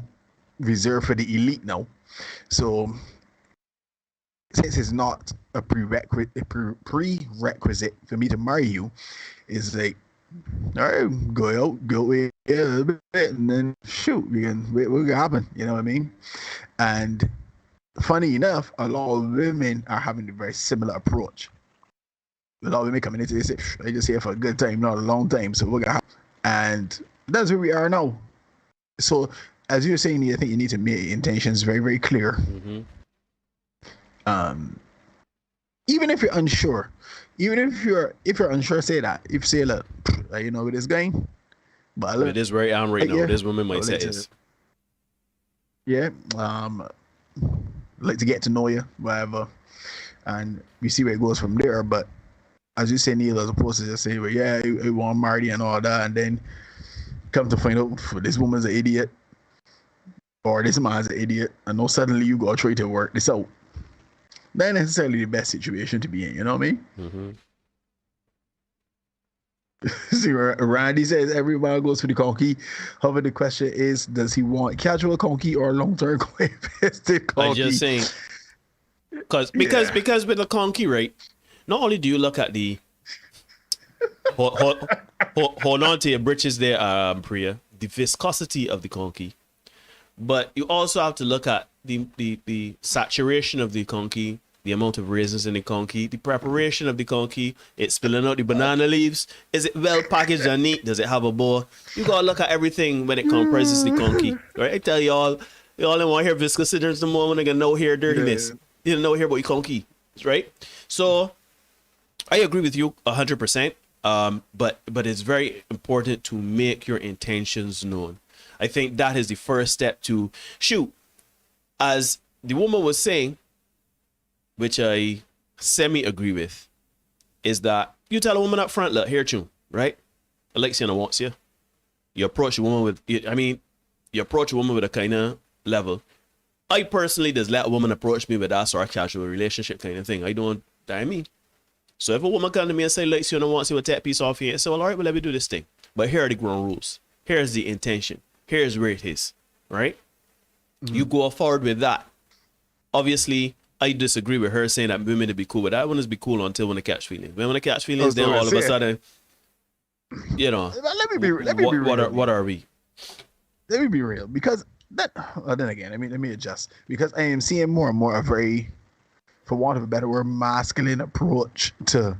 reserved for the elite now. So, since it's not a prerequisite for me to marry you, it's like, all right, go away a little bit, and then shoot, we can wait what can happen. You know what I mean? And funny enough, a lot of women are having a very similar approach. A lot of women coming into this, I just here for a good time, not a long time. So we're gonna have, and that's where we are now. So as you're saying, I think you need to make intentions very, very clear. Mm-hmm. Even if you're unsure, if you're unsure, say that. If say, look, you know where this going, but look, it is where I am right now. This woman mindset is. Yeah, like to get to know you, whatever, and we see where it goes from there. But as you say, Neil, as opposed to just say, well, yeah, I want Marty and all that, and then come to find out this woman's an idiot or this man's an idiot, and then suddenly you go try to work this out. Not necessarily the best situation to be in, you know what I mean? Mm-hmm. See, Randy says everybody goes for the conky. However, the question is, does he want casual conky or long-term invested conky? I'm just saying, because with the conky, right? Not only do you look at the hold on to your britches there, Priya, the viscosity of the conky, but you also have to look at the saturation of the conky, the amount of raisins in the conky, the preparation of the conky, it's spilling out the banana leaves. Is it well packaged and neat? Does it have a bow? You gotta look at everything when it comprises the conky, right? I tell y'all don't want to hear viscosity. There's the moment I can no hair dirtiness. You don't know here about your conky, right? So I agree with you 100%. But it's very important to make your intentions known. I think that is the first step to shoot. As the woman was saying, which I semi-agree with, is that you tell a woman up front, look, here, tune, right? Alexiana wants you. You approach a woman with a kind of level. I personally just let a woman approach me with that sort of casual relationship kind of thing. I mean. So if a woman come to me and say, Alexiana wants you to take a piece off here, I say, well, all right, well, let me do this thing. But here are the ground rules. Here's the intention. Here's where it is, right? Mm-hmm. You go forward with that. Obviously, I disagree with her saying that women to be cool with that. Women to be cool until when they catch feelings. When they catch feelings, then all of a sudden, let me be real. What are we? Let me be real, because then again, let me adjust, because I am seeing more and more a very, for want of a better word, masculine approach to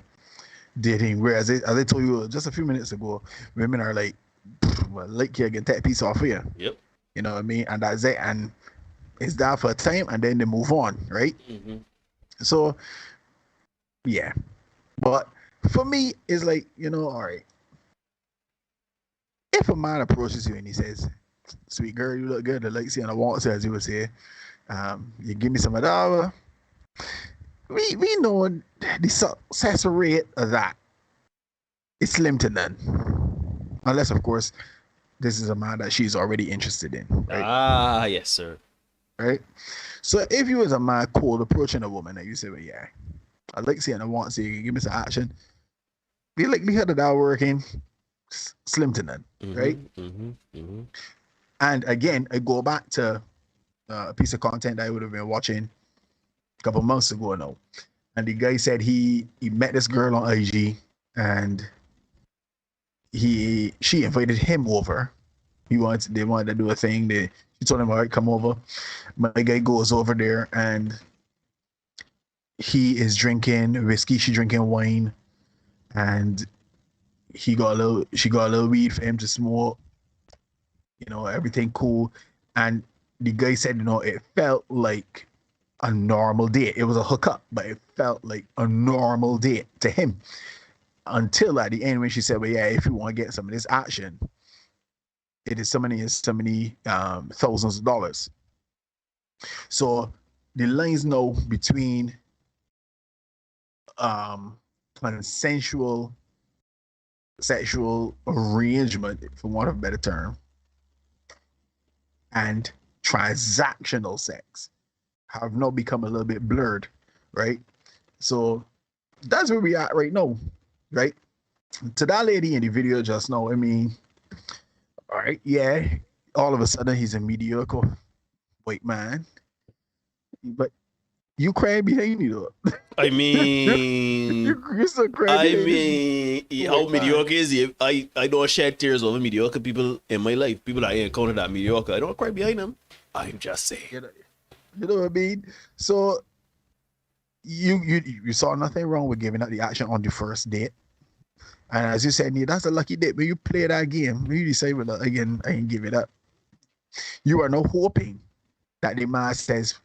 dating. Whereas, as I told you just a few minutes ago, women are like, well, like you can take a piece off here. Yep. You know what I mean? And that's it. And it's that for a time, and then they move on, right? Mm-hmm. So, yeah. But for me, it's like, all right. If a man approaches you and he says, sweet girl, you look good, Alexiana wants you, as you would say, you give me some of that. We know the success rate of that is slim to none. Unless, of course, this is a man that she's already interested in. Right? Ah, yes, sir. Right? So if you was a man cold approaching a woman and you say, well, yeah, Alexiana wants you, give me some action, the likelihood of that working, slim to none. Mm-hmm, right? Mm-hmm, mm-hmm. And again, I go back to a piece of content that I would have been watching a couple months ago now. And the guy said he met this girl on IG, and she invited him over They wanted to do a thing. She told him, all right, come over. My guy goes over there and he is drinking whiskey, she drinking wine, and she got a little weed for him to smoke, everything cool. And the guy said, it felt like a normal date. It was a hookup, but it felt like a normal date to him. Until at the end when she said, well, yeah, if you want to get some of this action, it is so many thousands of dollars. So the lines now between consensual sexual arrangement, for want of a better term, and transactional sex have now become a little bit blurred, right? So that's where we are right now, right? To that lady in the video just now, I mean, all right, yeah, all of a sudden he's a mediocre white man, but you cry behind me though. I mean, you're so crazy. I mean, how mediocre is he? I don't shed tears over mediocre people in my life. People I encounter that mediocre, I don't cry behind them. I'm just saying. You know what I mean? So you saw nothing wrong with giving up the action on the first date. And as you said, that's a lucky date. When you play that game, when you decide, well, again, I ain't give it up. You are now hoping that the man says,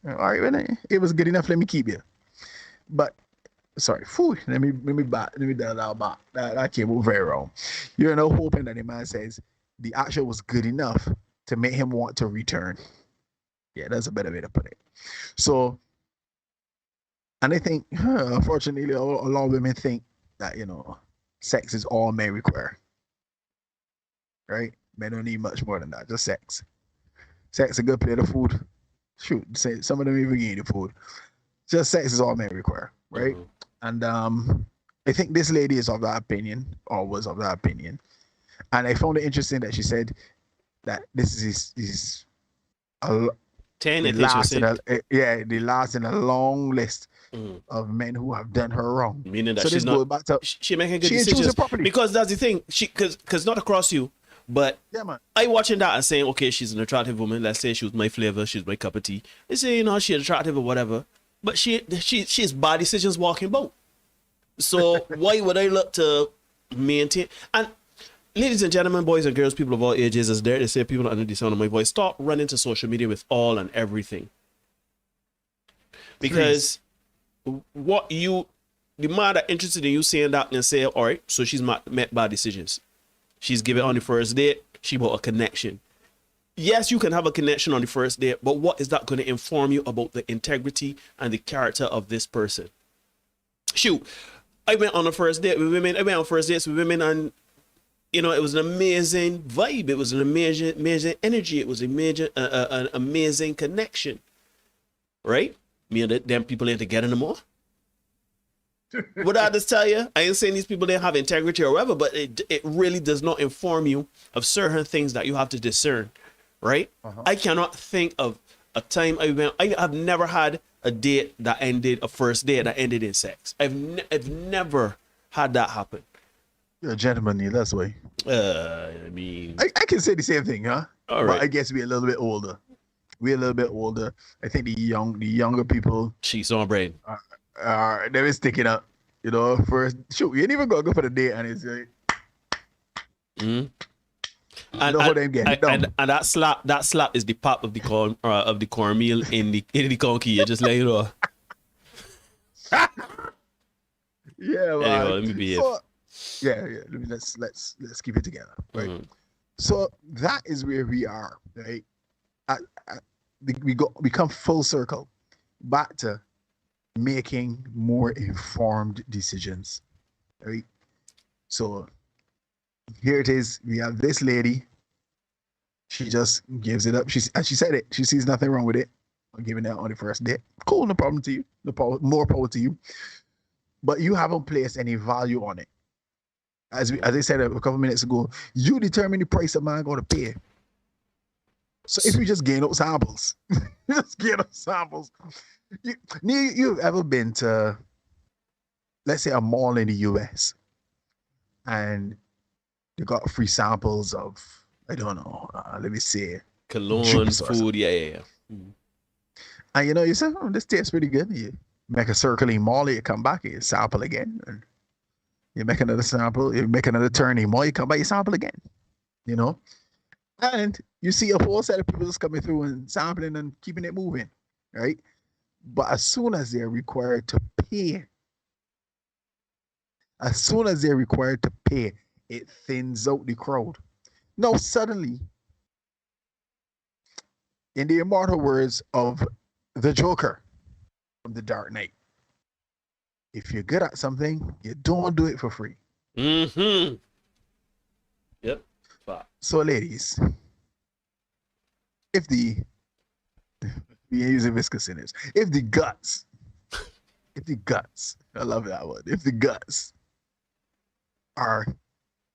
all right, well, it was good enough, let me keep you. But sorry, let me dial that back. That came out very wrong. You're now hoping that the man says the action was good enough to make him want to return. Yeah, that's a better way to put it. So, and I think, unfortunately, a lot of women think that, sex is all men require. Right? Men don't need much more than that, just sex. Sex, a good plate of food. Shoot, say some of them even eat the food. Just sex is all men require, right? Mm-hmm. And I think this lady is of that opinion, or was of that opinion. And I found it interesting that she said that this is the last in a long list of men who have done her wrong. Meaning that she making good decisions because that's the thing. Because not across you, but yeah, man. I watching that and saying, okay, she's an attractive woman. Let's say she was my flavor, she's my cup of tea. They say, she's attractive or whatever, but she's bad decisions walking about. So why would I look to maintain? And ladies and gentlemen, boys and girls, people of all ages, as there they say, people under the sound of my voice, stop running to social media with all and everything. Because the man that interested in you saying that and say, all right, so she's met bad decisions. She's given on the first date, she bought a connection. Yes, you can have a connection on the first date, but what is that going to inform you about the integrity and the character of this person? Shoot, I went on a first date with women. I went on first dates with women, and it was an amazing vibe. It was an amazing energy. It was an amazing connection. Right? Me and them people ain't together no more. What I just tell you, I ain't saying these people didn't have integrity or whatever, but it really does not inform you of certain things that you have to discern. Right? Uh-huh. I cannot think of a time I have never had a first date that ended in sex. I've never had that happen. You're a gentleman, Neil, that's why. I mean, I can say the same thing, huh? All right. But I guess we're a little bit older. I think the younger people. Cheeks on brain. They were sticking up, first. Shoot, you ain't even gonna go for the date, and it's like. Mm-hmm. And that slap is the pop of the cornmeal in the conky. You just let it off. Yeah, man. Anyway, let me be here. Let's keep it together, right? Mm-hmm. So that is where we are, right? We come full circle back to making more informed decisions, right? So here it is. We have this lady. She just gives it up. She said it. She sees nothing wrong with it. I'm giving that on the first date. Cool, no problem to you. More power to you. But you haven't placed any value on it. As I said a couple minutes ago, you determine the price a man going to pay. So if you just gain up samples, You've ever been to, let's say, a mall in the US, and they got free samples of I don't know. Let me see. Cologne, Juice or food, something. yeah. And you say, this tastes pretty good. You make a circle in mall, you come back, you sample again. And you make another sample, you make another turn in mall, you come back, you sample again. And you see a whole set of people just coming through and sampling and keeping it moving, right? But as soon as they're required to pay, it thins out the crowd. Now, suddenly, in the immortal words of the Joker from The Dark Knight, if you're good at something, you don't do it for free. Mm-hmm. Yep. So, ladies, if we ain't using viscous in this, if the guts, I love that word, if the guts are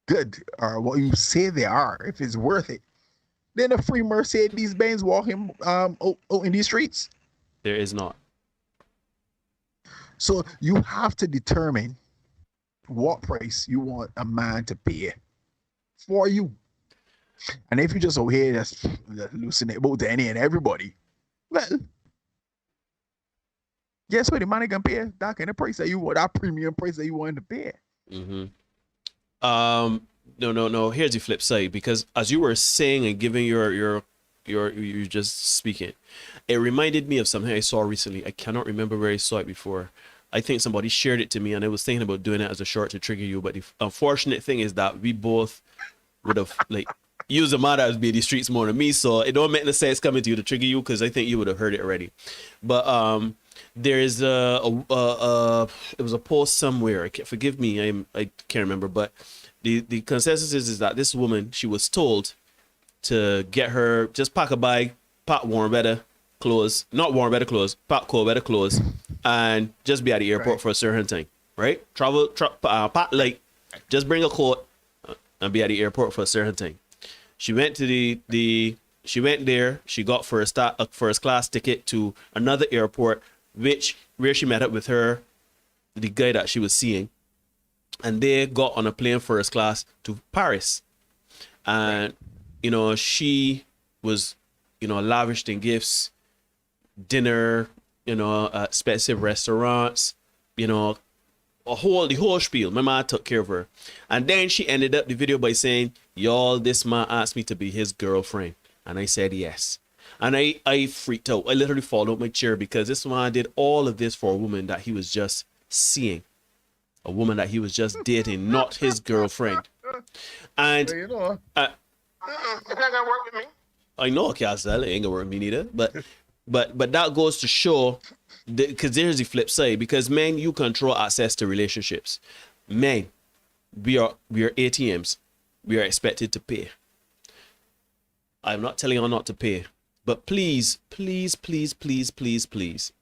good, or what you say they are, if it's worth it, then a free Mercedes-Benz walking out in these streets. There is not. So you have to determine what price you want a man to pay for you. And if you just over here just hallucinate about to any and everybody, well, guess what? The man can pay that kind of price that you want, that premium price that you want to pay. Mm-hmm. No. Here's the flip side, because as you were saying and giving your just speaking, it reminded me of something I saw recently. I cannot remember where I saw it before. I think somebody shared it to me, and I was thinking about doing it as a short to trigger you. But the unfortunate thing is that we both would have used the matter as being the streets more than me, so it don't make no sense coming to you to trigger you, because I think you would have heard it already. But there is it was a post somewhere. Forgive me, I can't remember, but the consensus is that this woman, she was told to get her, just pack a bag, pack warm weather clothes, not warm weather clothes, pack cold weather clothes, and just be at the airport for a certain time, right? Pack light, just bring a coat and be at the airport for a certain time. She went to she went there, she got a first class ticket to another airport, where she met up with the guy that she was seeing, and they got on a plane first class to Paris. And she was lavished in gifts, dinner, expensive restaurants, the whole spiel. My man took care of her. And then she ended up the video by saying, y'all, this man asked me to be his girlfriend. And I said yes. And I freaked out. I literally fell out my chair, because this man did all of this for a woman that he was just seeing, a woman that he was just dating, not his girlfriend. And it's not gonna work with me. I know, Castle, it ain't gonna work with me neither. But that goes to show, because there's the flip side. Because men, you control access to relationships. Men, we are ATMs. We are expected to pay. I'm not telling you not to pay, but please, please, please, please, please, please,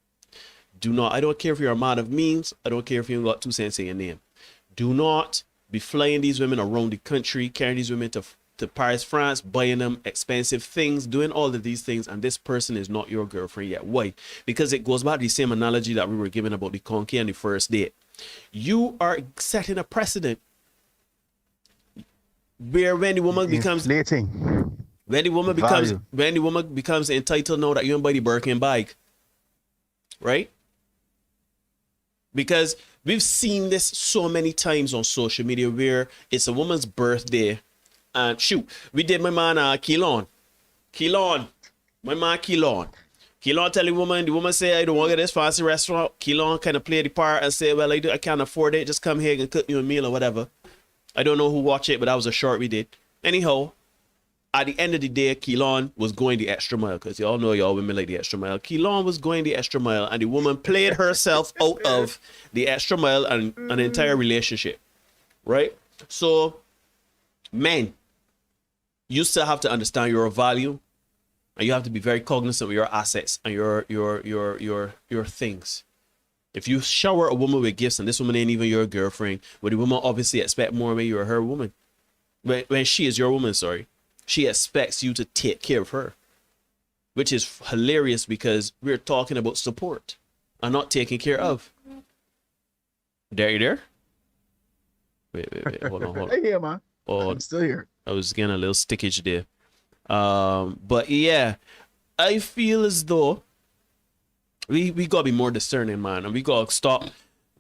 do not. I don't care if you're a man of means. I don't care if you got 2 cents in your name. Do not be flying these women around the country, carrying these women to Paris, France, buying them expensive things, doing all of these things, and this person is not your girlfriend yet. Why? Because it goes back to the same analogy that we were given about the conky and the first date. You are setting a precedent where when the woman becomes when the woman becomes entitled now that you don't buy the Birkin bag, right? Because we've seen this so many times on social media where it's a woman's birthday. And shoot, we did my man Keelan, my man Keelan tell the woman say, I don't want to get this fancy restaurant. Keelan kind of play the part and say, well, I can't afford it, just come here and cook you a meal or whatever. I don't know who watched it, but that was a short we did. Anyhow, at the end of the day, Keelan was going the extra mile, because y'all know y'all women like the extra mile. Keelan was going the extra mile, and the woman played herself out of the extra mile and an entire relationship, right? So, men, you still have to understand your value, and you have to be very cognizant of your assets and your things. If you shower a woman with gifts and this woman ain't even your girlfriend, well, the woman obviously expect more when you're her woman. When she is your woman, sorry. She expects you to take care of her, which is hilarious, because we're talking about support and not taking care of. You there? Wait. Hold on. Hey, here, man. Oh, I'm still here. I was getting a little stickage there. But yeah, I feel as though we gotta be more discerning, man, and we gotta stop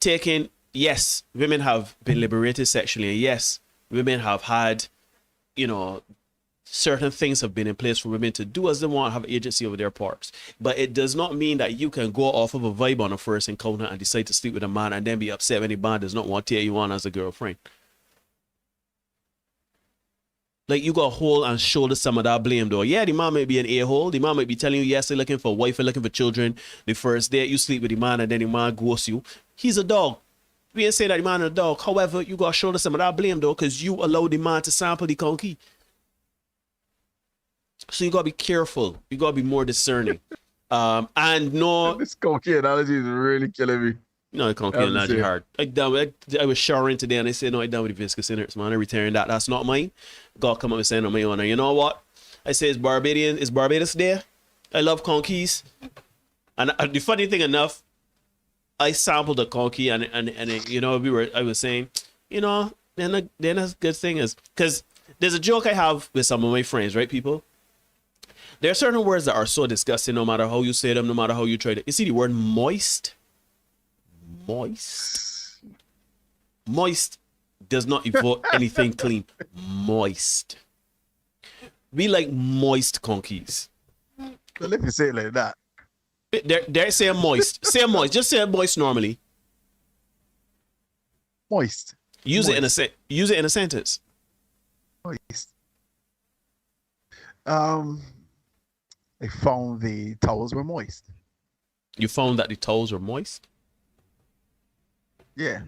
taking. Yes, women have been liberated sexually, and yes, women have had, you know, certain things have been in place for women to do as they want, have agency over their parts. But it does not mean that you can go off of a vibe on a first encounter and decide to sleep with a man and then be upset when the man does not want to take you on as a girlfriend. Like, you got to hold and shoulder some of that blame, though. Yeah, the man might be an a-hole. The man might be telling you, yes, they're looking for a wife, they're looking for children. The first day you sleep with the man and then the man ghosts you. He's a dog. We ain't saying that the man is a dog. However, you got to shoulder some of that blame, though, because you allow the man to sample the conky. So you got to be careful. You got to be more discerning. And no... This conky analogy is really killing me. No, the conky analogy hard. I was showering today and I said, no, I done with the viscous innards, man. I returned that. That's not mine. God come up and say, no, my own. And you know what? I say, it's Barbados there. I love conkies. And the funny thing enough, I sampled a conky and you know, I was saying, you know, then a good thing is, because there's a joke I have with some of my friends, right, people? There are certain words that are so disgusting no matter how you say them, no matter how you try to. You see the word moist? Moist does not evoke anything clean. Moist. We like moist conkies. Well, let me say it like that. They're saying moist. Say moist. Just say moist normally. Moist. Use it in a sentence. Moist. I found the towels were moist. You found that the towels were moist? Yeah.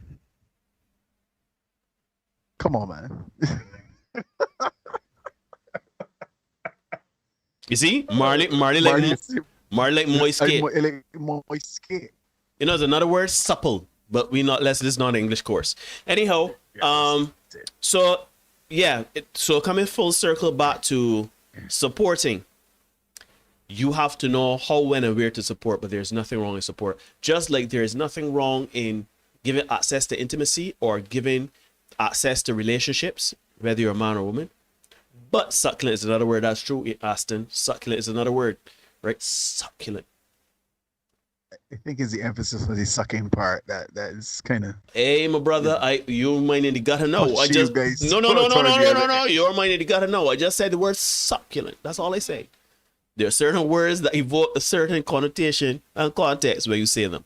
Come on, man. You see? Marley like moist skate. Like moist skate. You know, there's another word, supple, but this is not an English course. Anyhow, so yeah, so coming full circle back to supporting. You have to know how, when, and where to support, but there's nothing wrong in support. Just like there is nothing wrong in giving access to intimacy or giving access to relationships, whether you're a man or woman. But succulent is another word. That's true, Aston. Succulent is another word, right? Succulent. I think it's the emphasis on the sucking part that is kind of. Hey, my brother, you might need to gotta know. No. Your might need to gotta know. I just said the word succulent. That's all I say. There are certain words that evoke a certain connotation and context when you say them.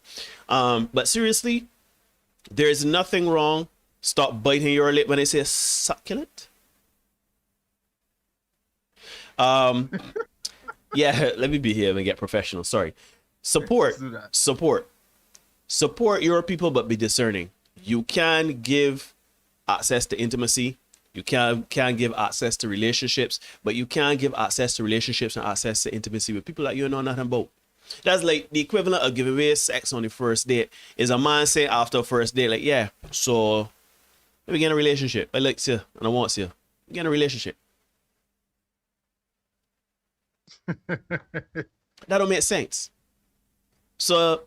But seriously, there is nothing wrong. Stop biting your lip when I say succulent. Yeah, let me be here and get professional. Sorry. Support your people, but be discerning. You can give access to intimacy. You can give access to relationships, but you can't give access to relationships and access to intimacy with people that you know nothing about. That's like the equivalent of giving away sex on the first date. Is a man saying after a first date, like, yeah, so let me get in a relationship. I like you and I want you. Get in a relationship. That don't make sense. So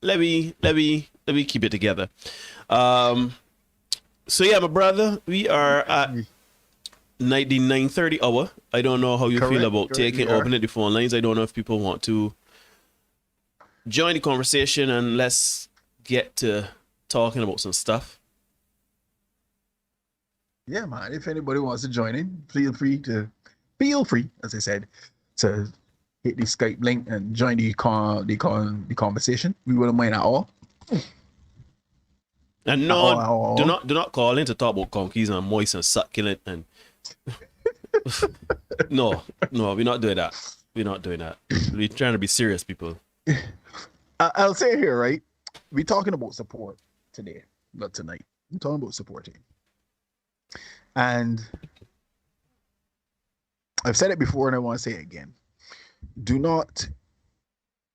let me keep it together. So yeah, my brother, we are at 9:30 hour. I don't know how you feel about opening the phone lines. I don't know if people want to join the conversation and let's get to talking about some stuff. Yeah, man. If anybody wants to join in, feel free, as I said, to hit the Skype link and join the conversation. We wouldn't mind at all. And no, do not call in to talk about conkies and moist and succulent and no, we're not doing that. We're not doing that. We're trying to be serious, people. I'll say it here, right? We're talking about support today, not tonight. We're talking about supporting. And I've said it before and I want to say it again. Do not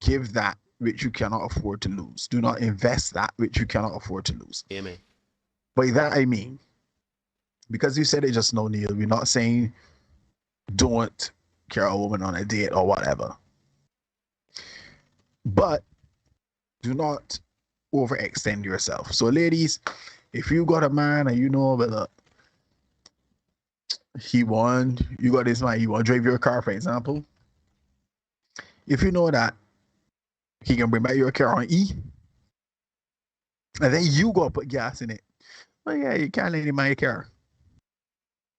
give that which you cannot afford to lose. Do not invest that which you cannot afford to lose. Amen. By that I mean, because you said it just now, Neil, we're not saying don't carry a woman on a date or whatever. But do not overextend yourself. So ladies, if you got a man and you know, but you got this man, he want to drive your car, for example. If you know that he can bring back your car on E, and then you go put gas in it. Well, yeah, you can't let him buy your car.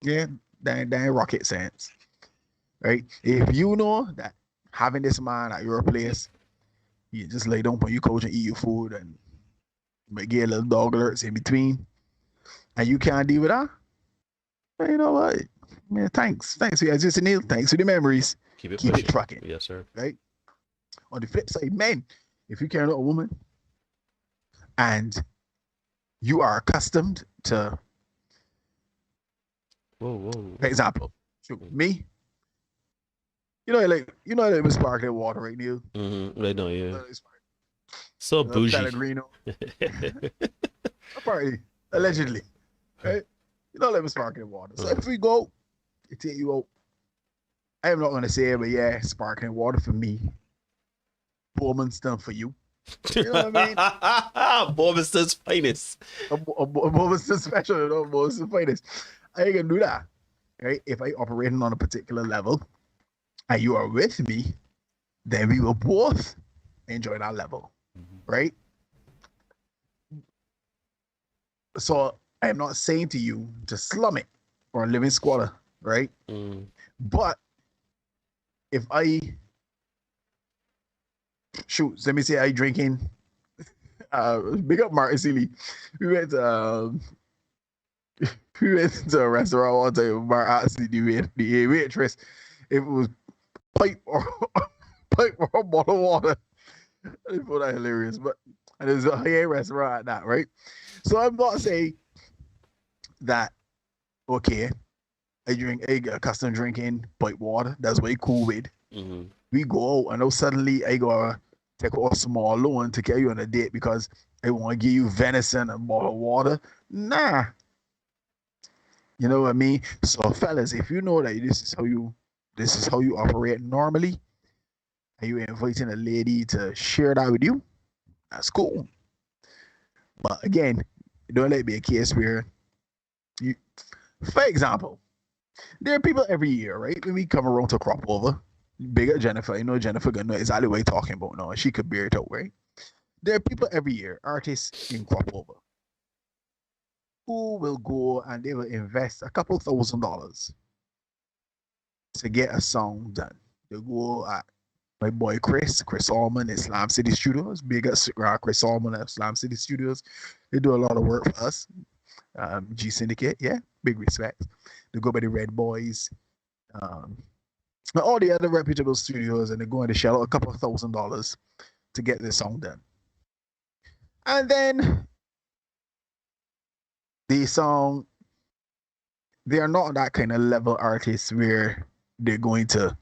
Yeah, that ain't rocket science. Right? If you know that having this man at your place, you just lay down on your couch and eat your food and might get a little dog alerts in between, and you can't deal with that, well, you know what? Man, thanks. Yeah, just Neil. Thanks for the memories. Keep it trucking. Yes, sir. Right? On the flip side, men, if you care about a woman and you are accustomed to, whoa. For example, me, you know, like sparkling water, right, Neil? Mm-hmm. I know, yeah. So bougie. Pellegrino. Apparently, allegedly, right? You know, like sparkling water. So if we go, it take you out. I am not gonna say it, but yeah, sparkling water for me. Bowmanston for you. You know what I mean? Bowmanston's finest. A Bowmanston special, you know, Bowmanston's finest. I ain't gonna do that, right? If I operating on a particular level, and you are with me, then we will both enjoy that level, right? So I am not saying to you to slum it or live in squalor, right? But if I let me say I drinking, big up Martin Seeley. We went to a restaurant one time. Mark asked the waitress if it was pipe or a bottle of water. I thought that hilarious, but and there's a high-end restaurant at that, right? So I'm not saying that okay, I accustomed drinking pipe water. That's what I cool with. We go out and now suddenly I go take a small loan to get you on a date because I want to give you venison and bottle of water. Nah. You know what I mean? So fellas, if you know that this is how you operate normally, and you're inviting a lady to share that with you, that's cool. But again, don't let it be a case where you, for example, there are people every year, right? When we come around to crop over, big up Jennifer, you know Jennifer gonna know exactly what you're talking about now, and she could bear it out, right? There are people every year, artists in crop over, who will go and they will invest a couple $1,000s to get a song done. They go at my boy Chris Allman at Slam City Studios. Big up Chris Allman at Slam City Studios. They do a lot of work for us. G-Syndicate, yeah, big respect. They go by the Red Boys. All the other reputable studios, and they're going to shell out a couple of $1,000s to get this song done. And then the song, they are not that kind of level artists where they're going to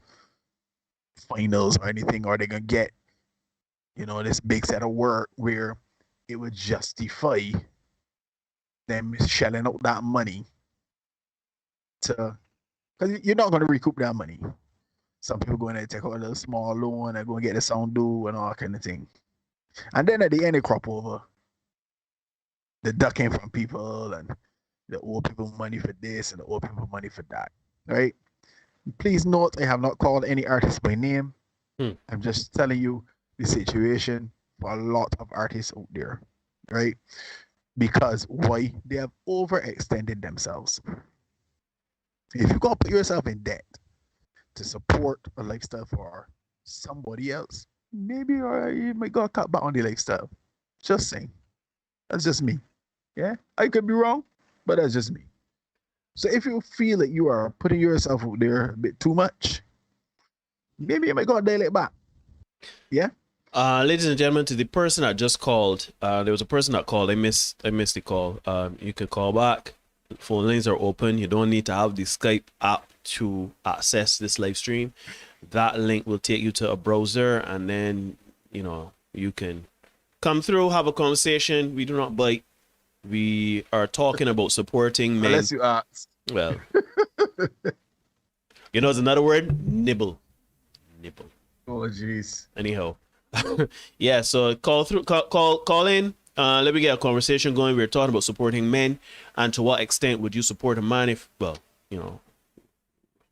finals or anything, or they're going to get, you know, this big set of work where it would justify them shelling out that money to, because you're not going to recoup that money. Some people going to take out a little small loan and go and get the sound do and all that kind of thing. And then at the end, they crop over the ducking from people and the old people money for this and the old people money for that, right? Please note, I have not called any artist by name. I'm just telling you the situation for a lot of artists out there, right? Because why? They have overextended themselves. If you go put yourself in debt to support a lifestyle for somebody else, maybe you might go cut back on the lifestyle. Just saying. That's just me. Yeah, I could be wrong, but that's just me. So if you feel that you are putting yourself out there a bit too much, maybe you might go dial it back. Yeah. Ladies and gentlemen, to the person that just called, there was a person that called. I missed the call. You can call back. Phone lines are open. You don't need to have the Skype app to access this live stream. That link will take you to a browser, and then you can come through, have a conversation. We do not bite. We are talking about supporting men. Unless you ask. Well, it's another word. Nibble. Oh jeez. Anyhow, yeah. So call in. Let me get a conversation going. We're talking about supporting men, and to what extent would you support a man if,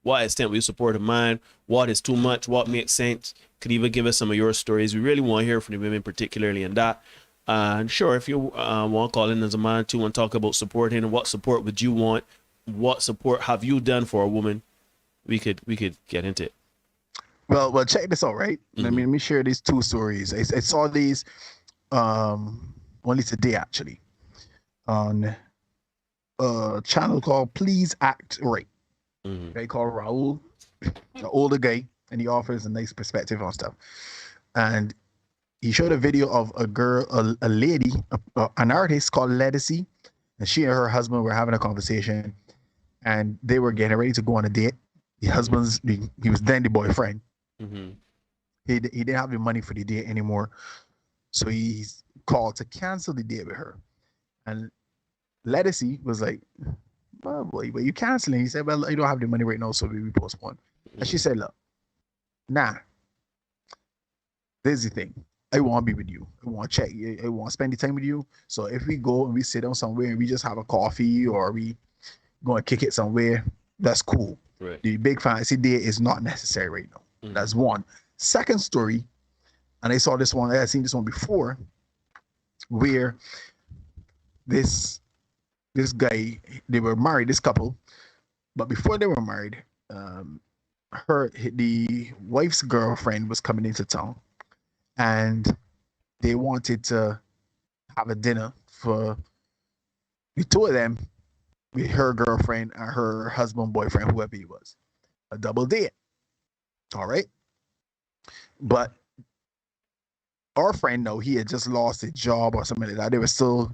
what extent will you support a man? What is too much? What makes sense? Could even give us some of your stories. We really want to hear from the women, particularly in that. And sure, if you want to call in as a man too and talk about supporting, what support would you want? What support have you done for a woman? We could get into it. Well, check this out, right? Let me share these two stories. I saw these only today actually on a channel called Please Act Right. Guy called Raul, the older guy, and he offers a nice perspective on stuff. And he showed a video of a girl, a lady, an artist called Legacy, and she and her husband were having a conversation, and they were getting ready to go on a date. The husband's, he was then the boyfriend. He didn't have the money for the date anymore, so he called to cancel the date with her. And Legacy was like, "Oh boy, but you canceling?" He said, "Well, you don't have the money right now, so we postpone." And she said, "Look, nah, this is the thing. I want to be with you. I want to check you. I want to spend the time with you. So if we go and we sit down somewhere and we just have a coffee or we go and kick it somewhere, that's cool. Right. The big fancy date is not necessary right now." That's one. Second story, and I saw this one. I had seen this one before, where this guy, they were married, this couple, but before they were married, the wife's girlfriend was coming into town, and they wanted to have a dinner for the two of them, with her girlfriend and her husband, boyfriend, whoever he was, a double date. All right, but our friend, no, he had just lost his job or something like that. They were still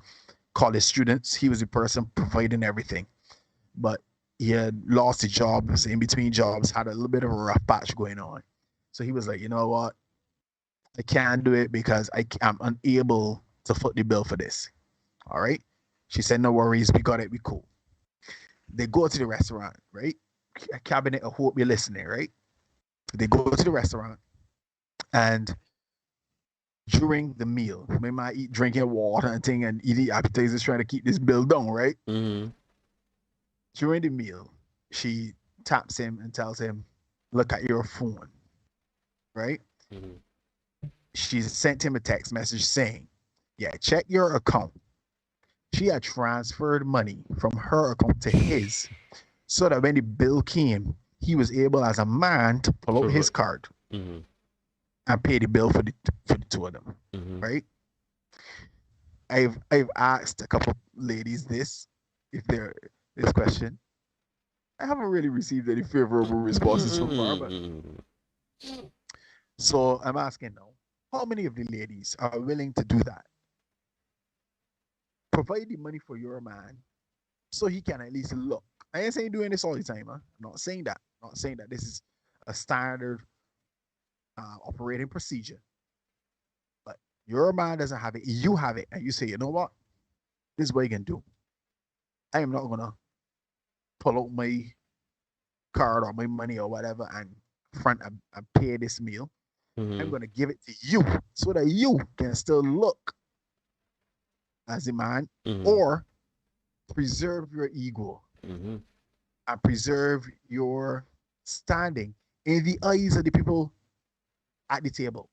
college students. He was the person providing everything, but he had lost his job, was in between jobs, had a little bit of a rough patch going on. So he was like, "You know what? I can't do it because I'm unable to foot the bill for this." All right. She said, "No worries, we got it, we cool." They go to the restaurant, right? A cabinet, I hope you're listening, right? They go to the restaurant, and during the meal, we might eat, drinking water and thing, and eating appetizers, trying to keep this bill down, right? During the meal, she taps him and tells him, "Look at your phone," right? She sent him a text message saying, "Yeah, check your account." She had transferred money from her account to his, so that when the bill came, he was able, as a man, to pull out his card and pay the bill for the two of them, right? I've asked a couple ladies this question. I haven't really received any favorable responses so far, but so I'm asking now, how many of the ladies are willing to do that? Provide the money for your man so he can at least look. I ain't saying doing this all the time. Huh? I'm not saying that. I'm not saying that this is a standard operating procedure. But your man doesn't have it. You have it. And you say, "You know what? This is what you can do. I am not going to pull out my card or my money or whatever and front and pay this meal. I'm going to give it to you so that you can still look as a man or preserve your ego and preserve your standing in the eyes of the people at the table."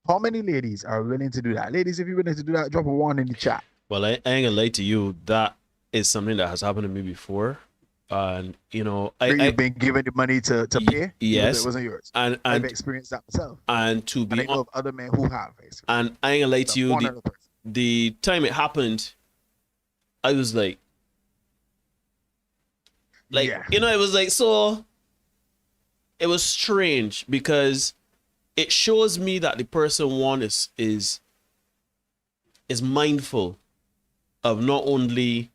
How many ladies are willing to do that? Ladies, if you're willing to do that, drop a 1 in the chat. Well, I ain't gonna lie to you. That is something that has happened to me before. And you know, You've been given the money to pay. Yes, it wasn't yours. And I've experienced that myself. And to be I know of other men who have. And I ain't gonna lie to you. The time it happened, I was like, you know, it was like, so it was strange because it shows me that the person one is mindful of not only,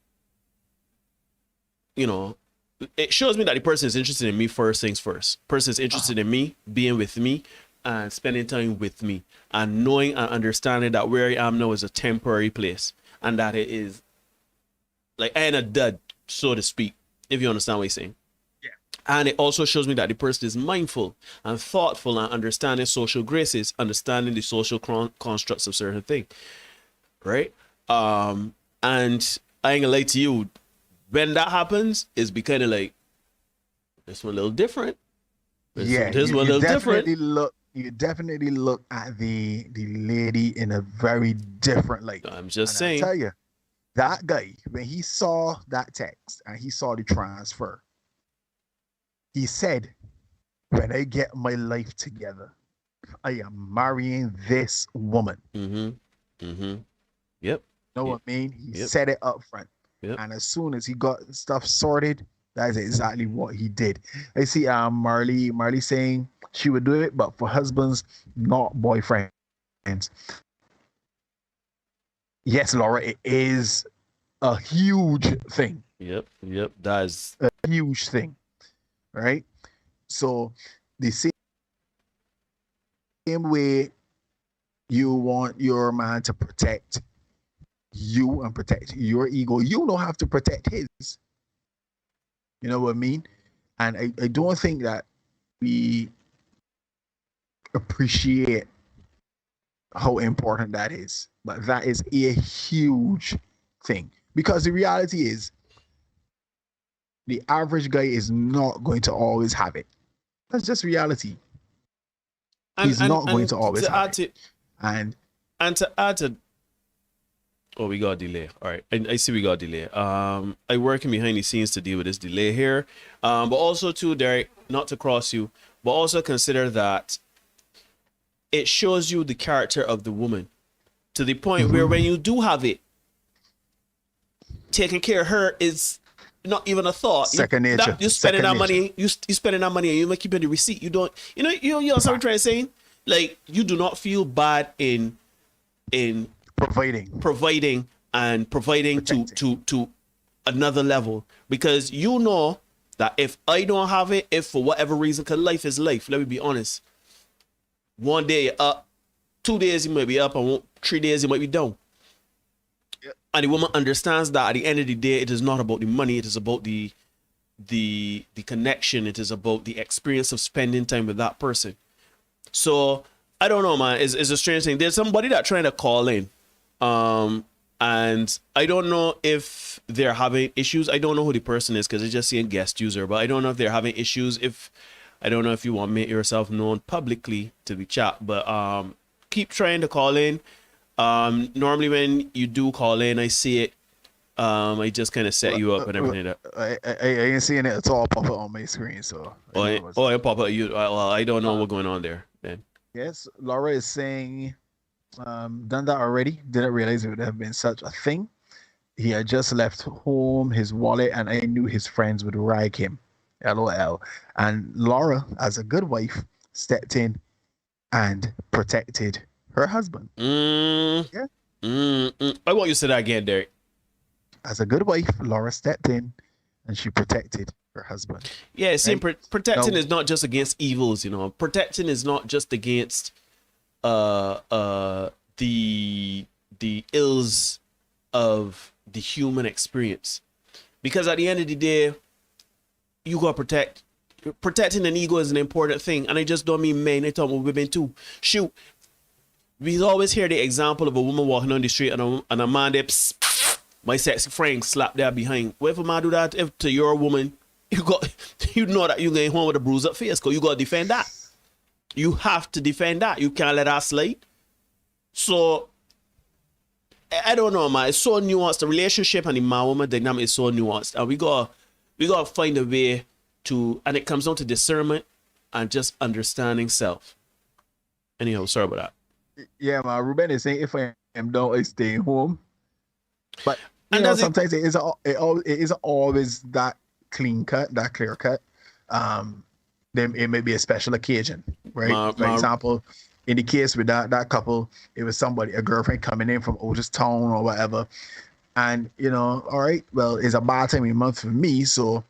you know, it shows me that the person is interested in me first things first. Person is interested in me, being with me, and spending time with me, and knowing and understanding that where I am now is a temporary place, and that it is like I ain't a dud, so to speak, if you understand what I'm saying. Yeah. And it also shows me that the person is mindful and thoughtful and understanding social graces, understanding the social constructs of certain things, right? And I ain't gonna lie to you, when that happens, it's be kind of like, This one a little different. Yeah, this one a little different. You definitely look at the lady in a very different light. I'm just and saying. I tell you, that guy, when he saw that text and he saw the transfer, he said, when I get my life together, I am marrying this woman. Yep. Know what I mean? He Yep. said it up front. Yep. And as soon as he got stuff sorted, that's exactly what he did. I see Marley saying she would do it, but for husbands, not boyfriends. Yes, Laura, it is a huge thing. Yep. That is a huge thing. Right? So the same way you want your man to protect you and protect your ego, you don't have to protect his. You know what I mean? And I don't think that we appreciate how important that is. But that is a huge thing. Because the reality is, the average guy is not going to always have it. That's just reality. He's not going to always have it. And to add to, oh, we got a delay. All right, I see we got a delay. I working behind the scenes to deal with this delay here. But also too, Derek, not to cross you, but also consider that it shows you the character of the woman to the point where when you do have it, taking care of her is not even a thought. Second nature. You're spending that money. You spending that money, and you're keeping the receipt. You don't. You know what I'm trying to say. Like, you do not feel bad in providing to another level, because you know that if I don't have it, if for whatever reason, because life is life. Let me be honest. One day you're up, 2 days you might be up, and 3 days you might be down. And the woman understands that at the end of the day, it is not about the money. It is about the connection. It is about the experience of spending time with that person. So I don't know, man. It's a strange thing. There's somebody that trying to call in, and I don't know if they're having issues. I don't know who the person is because it's just saying guest user. But I don't know if they're having issues. I don't know if you want to make yourself known publicly to the chat. But keep trying to call in. Normally when you do call in, I see it. I just kind of set you up and everything like that. I ain't seeing it at all pop up on my screen, so. It pop up. Well, I don't know what's going on there then. Yes, Laura is saying, done that already. Didn't realize it would have been such a thing. He had just left home, his wallet, and I knew his friends would rag him. LOL. And Laura, as a good wife, stepped in and protected her husband. Yeah. I want you to say that again, Derek. As a good wife, Laura stepped in and she protected her husband. Yeah, see, right? Protecting is not just against evils, you know. Protecting is not just against the ills of the human experience. Because at the end of the day, you gotta protect. Protecting an ego is an important thing. And I just don't mean men, I talk about women too. Shoot. We always hear the example of a woman walking on the street and a man there, my sexy friend, slap there behind. Well, if a man do that to your woman, you know that you're going home with a bruised up face, because you got to defend that. You have to defend that. You can't let that slide. So, I don't know, man. It's so nuanced. The relationship and the man-woman dynamic is so nuanced. And we got to find a way to, and it comes down to discernment and just understanding self. Anyhow, sorry about that. Yeah, man. Ruben is saying if I am down, I stay home. But you know, sometimes it isn't always that clean cut, that clear cut. Then it may be a special occasion, right? For example, in the case with that couple, it was a girlfriend coming in from Otis Town or whatever, and you know, all right, well, it's a bad time of the month for me, so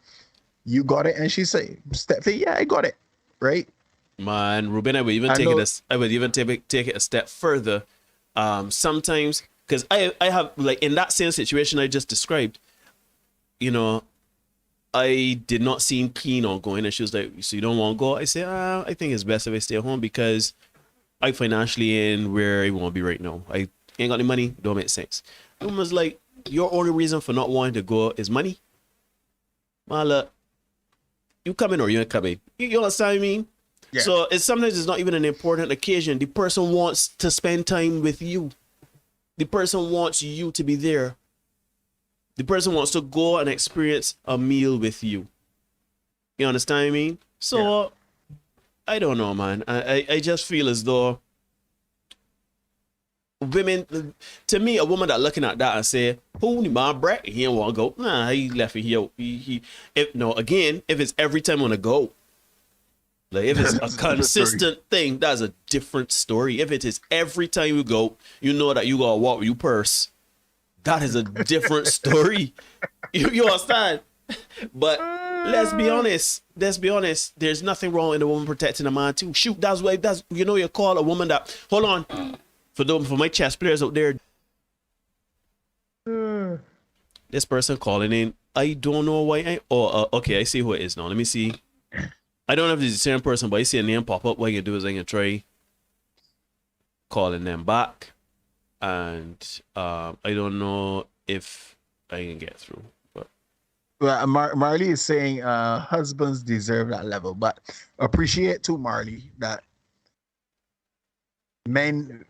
you got it, and she said, yeah, I got it, right? Man, Ruben, I would even take it a step further. Sometimes, because I have, like, in that same situation I just described, you know, I did not seem keen on going, and she was like, so you don't want to go? I said, I think it's best if I stay home because I financially in where I want to be right now. I ain't got any money, don't make sense. The woman was like, your only reason for not wanting to go is money? Man, look, you coming or you ain't coming. You understand what I mean? Yeah. So sometimes it's not even an important occasion. The person wants to spend time with you. The person wants you to be there. The person wants to go and experience a meal with you. You understand what I mean? So, I don't know, man. I just feel as though women, to me, a woman that looking at that and say, who need my brat? He don't want to go. Nah, he left it here. If it's every time I want to go. Like if it's a consistent thing, that's a different story. If it is every time you go, you know that you gotta walk with your purse. That is a different story. You understand? But let's be honest. There's nothing wrong in a woman protecting a man too. Shoot, you call a woman that. Hold on, for my chess players out there. This person calling in. I don't know why. Okay, I see who it is now. Let me see. I don't know if it's the same person, but I see a name pop up. What you do is I can try calling them back, and I don't know if I can get through. But well, Marley is saying husbands deserve that level, but appreciate too, Marley, that men,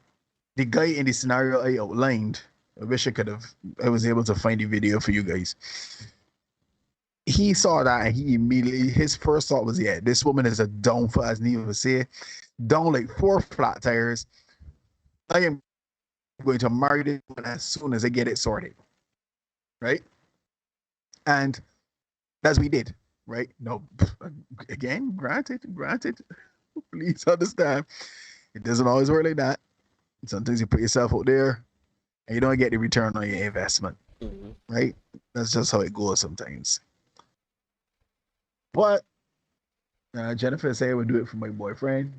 the guy in the scenario I outlined. I wish I was able to find the video for you guys. He saw that and he immediately, his first thought was, yeah, this woman is a down for, as Neva would say, down like 4 flat tires. I am going to marry this woman as soon as I get it sorted. Right? And that's what we did. Right? No, again, granted. Please understand. It doesn't always work like that. Sometimes you put yourself out there and you don't get the return on your investment. Mm-hmm. Right? That's just how it goes sometimes. But Jennifer is saying I would do it for my boyfriend.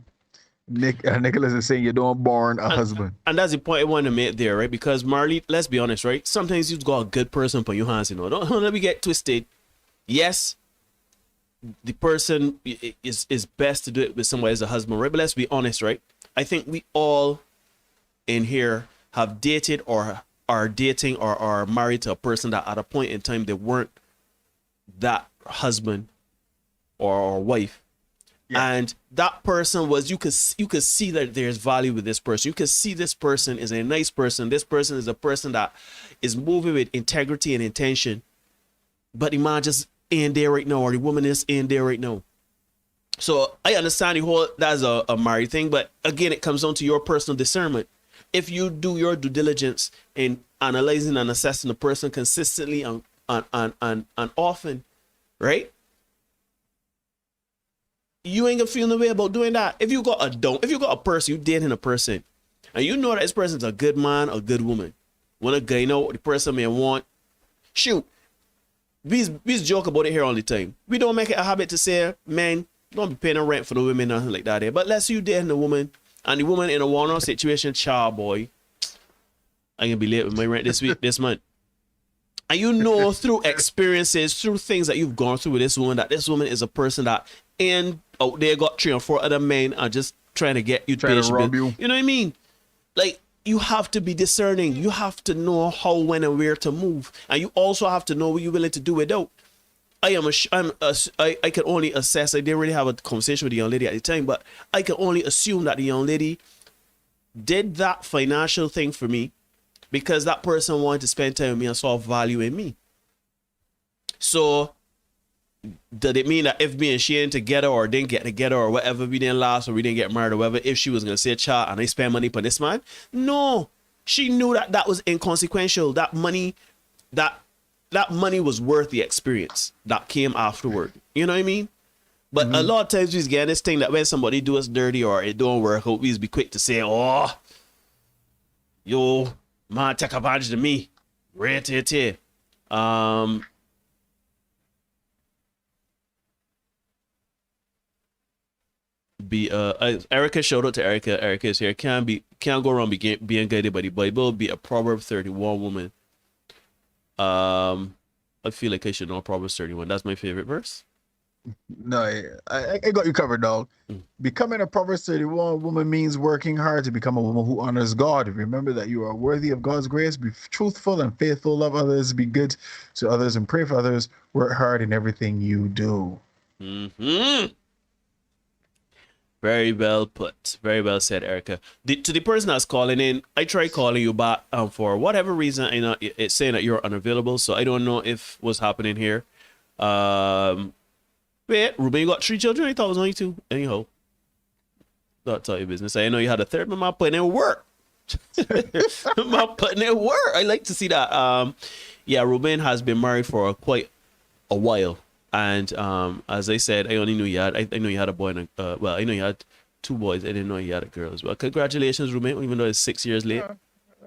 Nicholas is saying you don't born a husband. And that's the point I want to make there, right? Because Marley, let's be honest, right? Sometimes you've got a good person put your hands, Don't let me get twisted. Yes, the person is best to do it with somebody as a husband, right? But let's be honest, right? I think we all in here have dated or are dating or are married to a person that at a point in time they weren't that husband or wife, and that person was, you could see that there's value with this person. You could see this person is a nice person. This person is a person that is moving with integrity and intention, but the man just ain't there right now, or the woman is in there right now. So I understand the whole that's a married thing, but again, it comes down to your personal discernment. If you do your due diligence in analyzing and assessing the person consistently and often, right? You ain't gonna feel no way about doing that. If you got a person, you dating a person, and you know that this person's a good man, a good woman. When a guy know what the person may want, shoot. We joke about it here all the time. We don't make it a habit to say, man, don't be paying a rent for the women, nothing like that. But let's say you dating a woman, and the woman in a one-off situation, child boy, I can be late with my rent this month. And you know through experiences, through things that you've gone through with this woman, that this woman is a person that out there got 3 or 4 other men are just trying to get you to rob you. You know what I mean? Like, you have to be discerning. You have to know how, when, and where to move, and you also have to know what you're willing to do without. I can only assess. I didn't really have a conversation with the young lady at the time, but I can only assume that the young lady did that financial thing for me because that person wanted to spend time with me and saw value in me. So, did it mean that if me and she ain't together or didn't get together or whatever, we didn't last or we didn't get married or whatever, if she was going to say, child, and I spend money for this man? No. She knew that was inconsequential. That money was worth the experience that came afterward. You know what I mean? But a lot of times we get this thing that when somebody do us dirty or it don't work out, we be quick to say, oh, yo, man, take advantage of me. Right here. Erica, shout out to Erica. Erica is here. Can't go wrong being guided by the Bible. Be a Proverbs 31 woman. I feel like I should know Proverbs 31. That's my favorite verse. No, I got you covered, dog. Becoming a Proverbs 31 woman means working hard to become a woman who honors God. Remember that you are worthy of God's grace. Be truthful and faithful. Love others. Be good to others and pray for others. Work hard in everything you do. Mm-hmm. Very well put. Very well said, Erica. To the person that's calling in, I tried calling you back for whatever reason. I know it's saying that you're unavailable, so I don't know if what's happening here. Wait, Ruben, you got 3 children? I thought it was only 2. Anyhow, that's all your business. I know you had a third, but I'm putting in work. I'm putting in work. I like to see that. Yeah, Ruben has been married for quite a while. And as I said, I only knew you had. I know you had a boy and well, I know you had 2 boys. I didn't know you had a girl as well. Congratulations, Ruben, even though it's 6 years late. All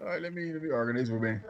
right, let me organize, Ruben.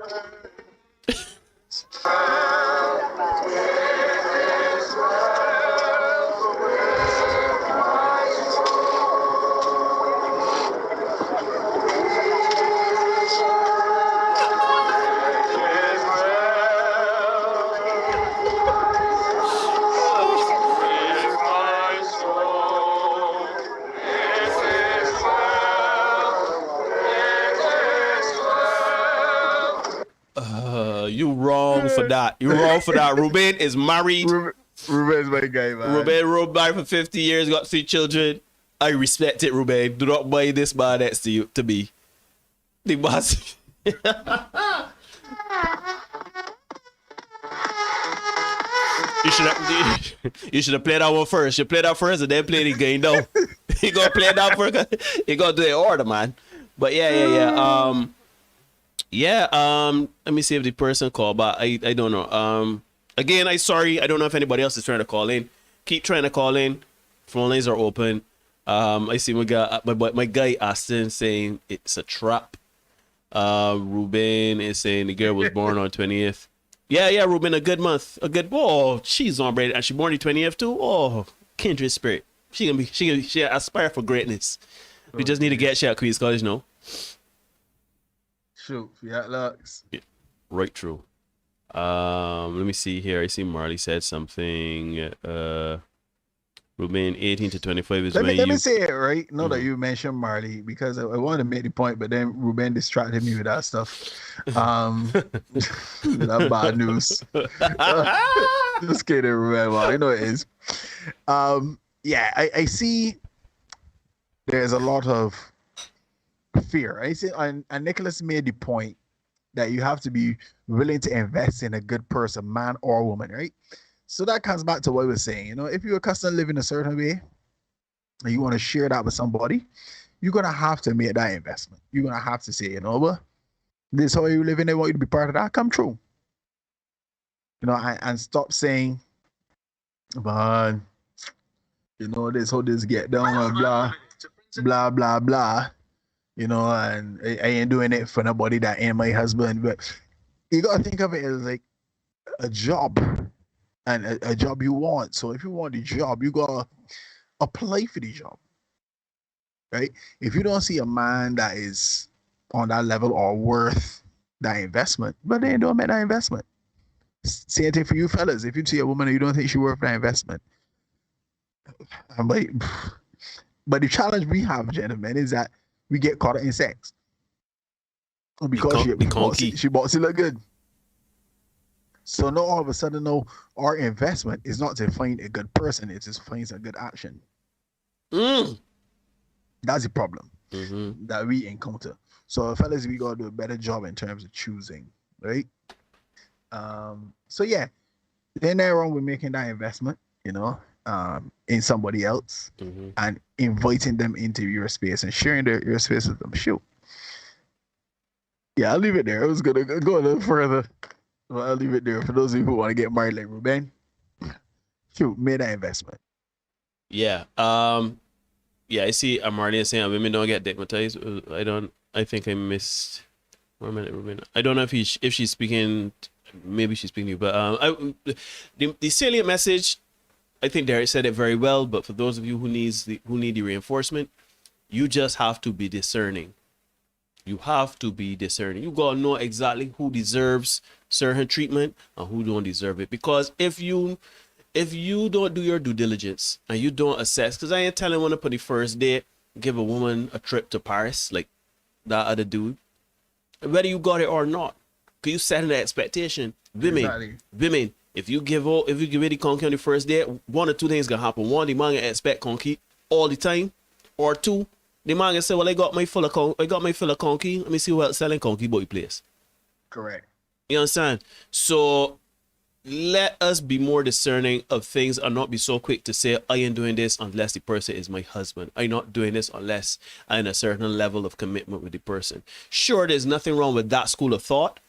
You wrong for that. You wrong for that. Ruben is married. Ruben's my guy, man. Ruben married for 50 years, got 3 children. I respect it, Ruben. Do not buy this man next to you to be the boss. You should have played that one first. You play that first and then play the game down. You gonna play that first. You gonna do it in order, man. But yeah. Let me see if the person called, but I don't know. Again, I'm sorry. I don't know if anybody else is trying to call in. Keep trying to call in. Phone lines are open. I see my guy Aston saying it's a trap. Ruben is saying the girl was born on 20th. Yeah, Ruben, a good month. She's on bread and she born the 20th too. Oh, kindred spirit. She aspire for greatness. We just need to get she at Queen's College now. Shoot, yeah, looks. Yeah, right true. Let me see here. I see Marley said something. Ruben, 18 to 25 is let me say it right. Know that you mentioned Marley because I wanted to make the point, but then Ruben distracted me with that stuff. That bad news. Just kidding, Ruben. I know it is. Yeah, I see. There's a lot of fear. I see, and Nicholas made the point that you have to be willing to invest in a good person, man or woman, right? So that comes back to what we were saying. You know, if you're accustomed to living a certain way and you want to share that with somebody, you're gonna have to make that investment. You're gonna have to say, you know what, this is how you live and they want you to be part of that. Come true. You know, and stop saying, but you know, this how this get down and blah blah blah. You know, and I ain't doing it for nobody that ain't my husband. But you gotta think of it as like a job. And a job you want. So if you want the job, you gotta apply for the job, right? If you don't see a man that is on that level or worth that investment, but then don't make that investment. Same thing for you fellas. If you see a woman and you don't think she's worth that investment, but the challenge we have, gentlemen, is that we get caught in sex because she bought it look good. So now all of a sudden, no, our investment is not to find a good person; it's to find a good action. That's the problem that we encounter. So, fellas, we gotta do a better job in terms of choosing, right? So yeah, then they're wrong with making that investment, you know, in somebody else and inviting them into your space and sharing your space with them. Shoot. Yeah, I'll leave it there. I was gonna go a little further. Well, I'll leave it there for those of you who want to get married like Ruben. Shoot, made that investment. Yeah. Yeah, I see Marley saying women don't get stigmatized. I think I missed 1 minute, Ruben. I don't know if she's speaking, maybe she's speaking to you, but the salient message, I think Derek said it very well, but for those of you who need the reinforcement, you just have to be discerning. You have to be discerning. You gotta know exactly who deserves certain treatment and who don't deserve it. Because if you don't do your due diligence and you don't assess, because I ain't telling one up on the first date, give a woman a trip to Paris like that other dude, whether you got it or not, because you setting the expectation. Women, If you give it the conky on the first day, one or two things gonna happen. One, the man gonna expect conky all the time, or two, the man gonna say, "Well, I got my full of conky. Let me see what selling conky boy place." Correct. You understand? So let us be more discerning of things and not be so quick to say, I ain't doing this unless the person is my husband. I'm not doing this unless I'm in a certain level of commitment with the person. Sure, there's nothing wrong with that school of thought.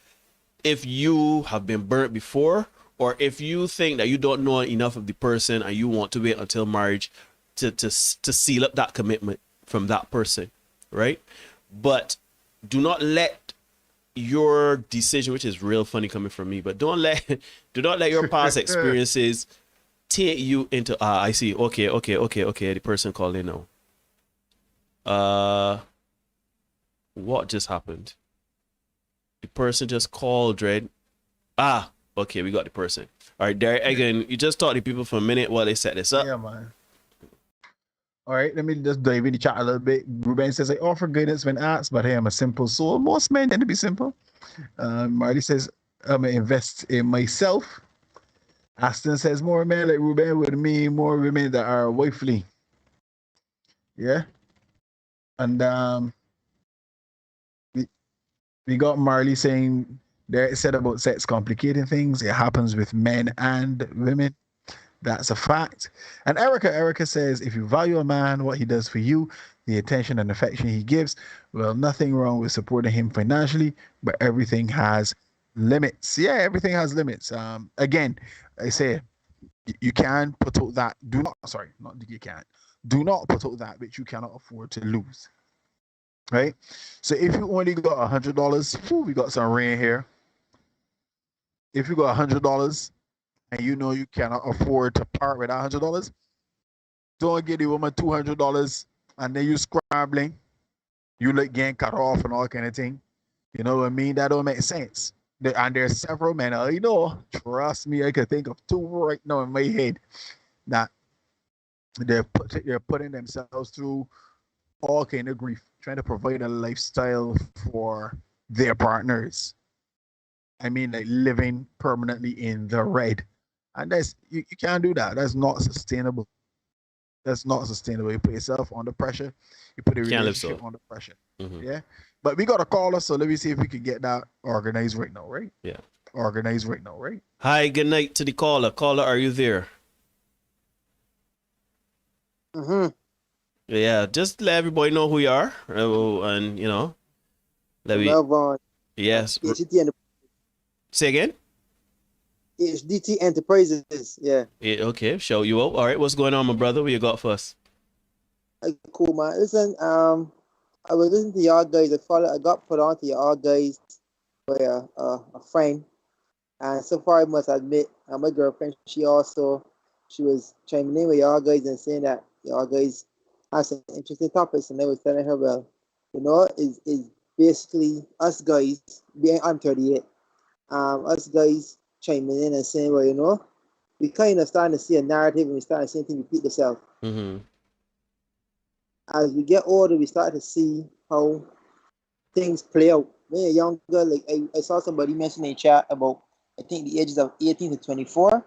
If you have been burnt before, or if you think that you don't know enough of the person and you want to wait until marriage to seal up that commitment from that person, right? But do not let your decision, which is real funny coming from me, but do not let your past experiences take you into I see. Okay. The person called in now. What just happened? The person just called, Dread. Okay, we got the person. All right, Derek, again, you just talk to people for a minute while they set this up. Yeah, man. All right, let me just dive in the chat a little bit. Ruben says, I offer guidance when asked, but hey, I'm a simple soul. Most men tend to be simple. Marty says, I'm going to invest in myself. Aston says, more men like Ruben would mean more women that are wifely. Yeah. And we got Marley saying, there said about sex complicating things. It happens with men and women. That's a fact. And Erica says, if you value a man, what he does for you, the attention and affection he gives, well, nothing wrong with supporting him financially, but everything has limits. Yeah, everything has limits. Again, I say, you can put out that, do not put out that which you cannot afford to lose. Right? So if you only got $100, we got some rain here. If you got $100, and you know you cannot afford to part with $100, don't give the woman $200 and then you scrambling, you like getting cut off and all kind of thing. You know what I mean? That don't make sense. And there's several men, trust me, I can think of two right now in my head that they're putting themselves through all kind of grief, trying to provide a lifestyle for their partners. I mean, like living permanently in the red. And that's you can't do that. That's not sustainable. That's not sustainable. You put yourself under pressure. You put a relationship under pressure. Mm-hmm. Yeah. But we got a caller, so let me see if we can get that organized right now, right? Yeah. Organized right now, right? Hi, good night to the caller. Caller, are you there? Mm-hmm. Yeah, just let everybody know who you are, and let me. Yes. Say again. HDT Enterprises, yeah. Okay, show you up. All right, what's going on, my brother? What you got for us? Cool, man. Listen, I was listening to y'all guys. I got put on to y'all guys by a friend, and so far I must admit, my girlfriend, she was chiming in with y'all guys and saying that y'all guys have some interesting topics, and I was telling her, well, is basically us guys. I'm 38. Us guys chiming in and saying, well, we kind of starting to see a narrative and we starting to see things repeat themselves. Mm-hmm. As we get older, we start to see how things play out. When you're younger, like I saw somebody mention in chat about, I think the ages of 18 to 24.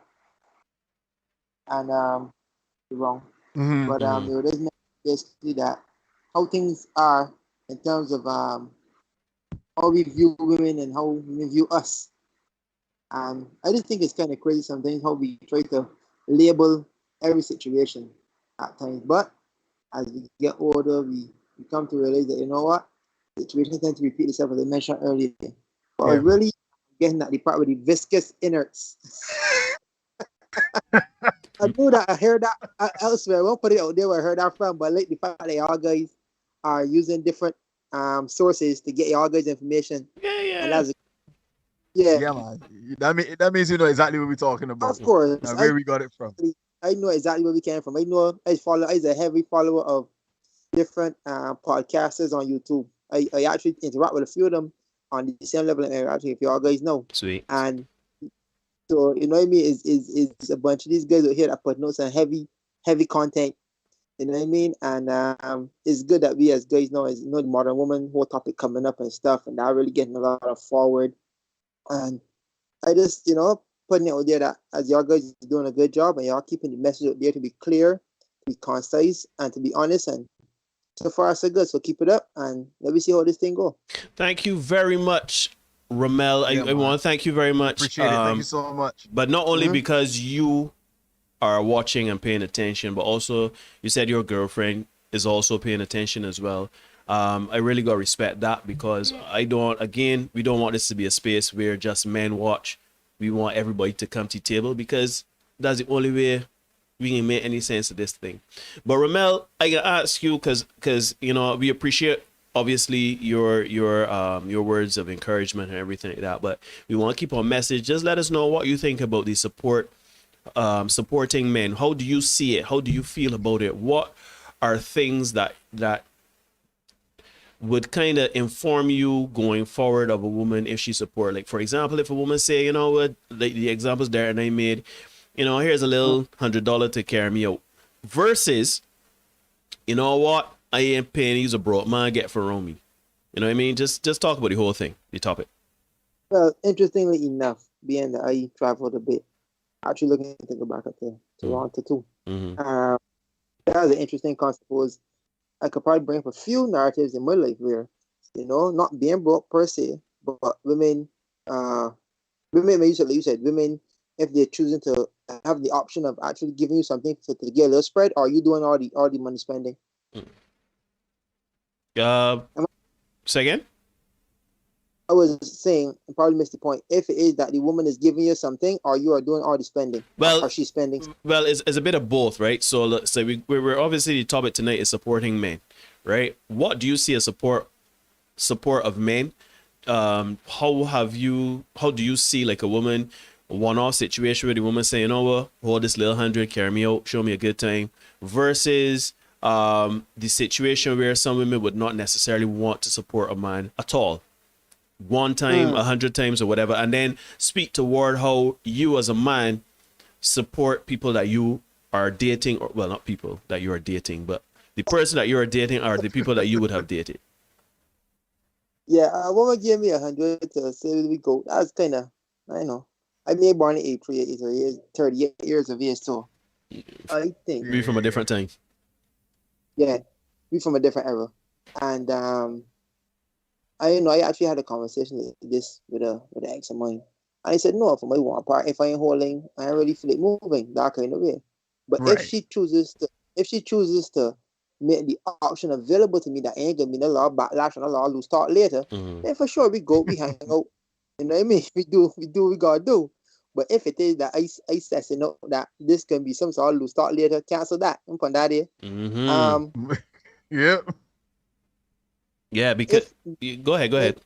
And you're wrong. Mm-hmm. But it is basically that how things are in terms of how we view women and how women view us. And I just think it's kind of crazy sometimes how we try to label every situation at times. But as we get older, we come to realize that, you know what? Situations tend to repeat itself, as I mentioned earlier. But I was really getting at the part with the viscous innards. I knew that. I heard that elsewhere. I won't put it out there where I heard that from, but like the fact that y'all guys are using different sources to get y'all guys information. Yeah. And that's Yeah, man. That means you know exactly what we're talking about. Of course. Now, where we got it from. I know exactly where we came from. I know I was a heavy follower of different podcasters on YouTube. I actually interact with a few of them on the same level of interaction, if y'all guys know. Sweet. And so, you know what I mean? Is a bunch of these guys out here that put notes on heavy content. You know what I mean? And it's good that we as guys know, as the modern woman whole topic coming up and stuff, and now really getting a lot of forward. And I just, put putting it out there that as y'all guys are doing a good job and y'all keeping the message out there to be clear, be concise, and to be honest. And so far, so good. So keep it up, and let me see how this thing go. Thank you very much, Ramel. I want to thank you very much. Appreciate it. Thank you so much. But not only because you are watching and paying attention, but also you said your girlfriend is also paying attention as well. I really got to respect that, because we don't want this to be a space where just men watch. We want everybody to come to the table, because that's the only way we can make any sense of this thing. But Ramel, I gotta ask you, because you know, we appreciate obviously your words of encouragement and everything like that, but we want to keep our message. Just let us know what you think about the supporting men. How do you see it? How do you feel about it? What are things that would kind of inform you going forward of a woman if she support? Like, for example, if a woman say, you know what, the examples there and I made, you know, here's a little $100 to carry me out, versus, you know what, I ain't paying, he's a broke man, get for me. You know what I mean? Just talk about the whole thing, the topic. Well, interestingly enough, being that I traveled a bit, actually looking to go back up to Toronto too. That was an interesting concept. Was I could probably bring up a few narratives in my life where, you know, not being broke per se, but women, you said, women, if they're choosing to have the option of actually giving you something to get a little spread, or are you doing all the money spending? Say again? I was saying, I probably missed the point. If it is that the woman is giving you something, or you are doing all the spending, or she's spending. Well, it's a bit of both, right? So we're obviously, the topic tonight is supporting men, right? What do you see as support of men? How do you see like a woman, one-off situation where the woman saying, you know what, hold this little 100, carry me out, show me a good time, versus the situation where some women would not necessarily want to support a man at all, one time, 100 times, or whatever, and then speak toward how you as a man support people that you are dating, or well, not people that you are dating, but the person that you are dating are the people that you would have dated. Yeah, a woman gave me 100 to say we go. That's kind of, I know. I may born in April, 38 years of age, so I think We from a different time. Yeah, we from a different era, and I actually had a conversation with an ex of mine, and I said no, for my one part, if I ain't holding, I ain't really feel it moving that kind of way. But if she chooses to make the option available to me that ain't gonna be no law backlash and a law lose start later, then for sure we hang out. You know what I mean? We do we gotta do. But if it is that I assessing out that this can be some sort of lose start later, cancel that. I'm putting that here. Yep. Yeah, because go ahead.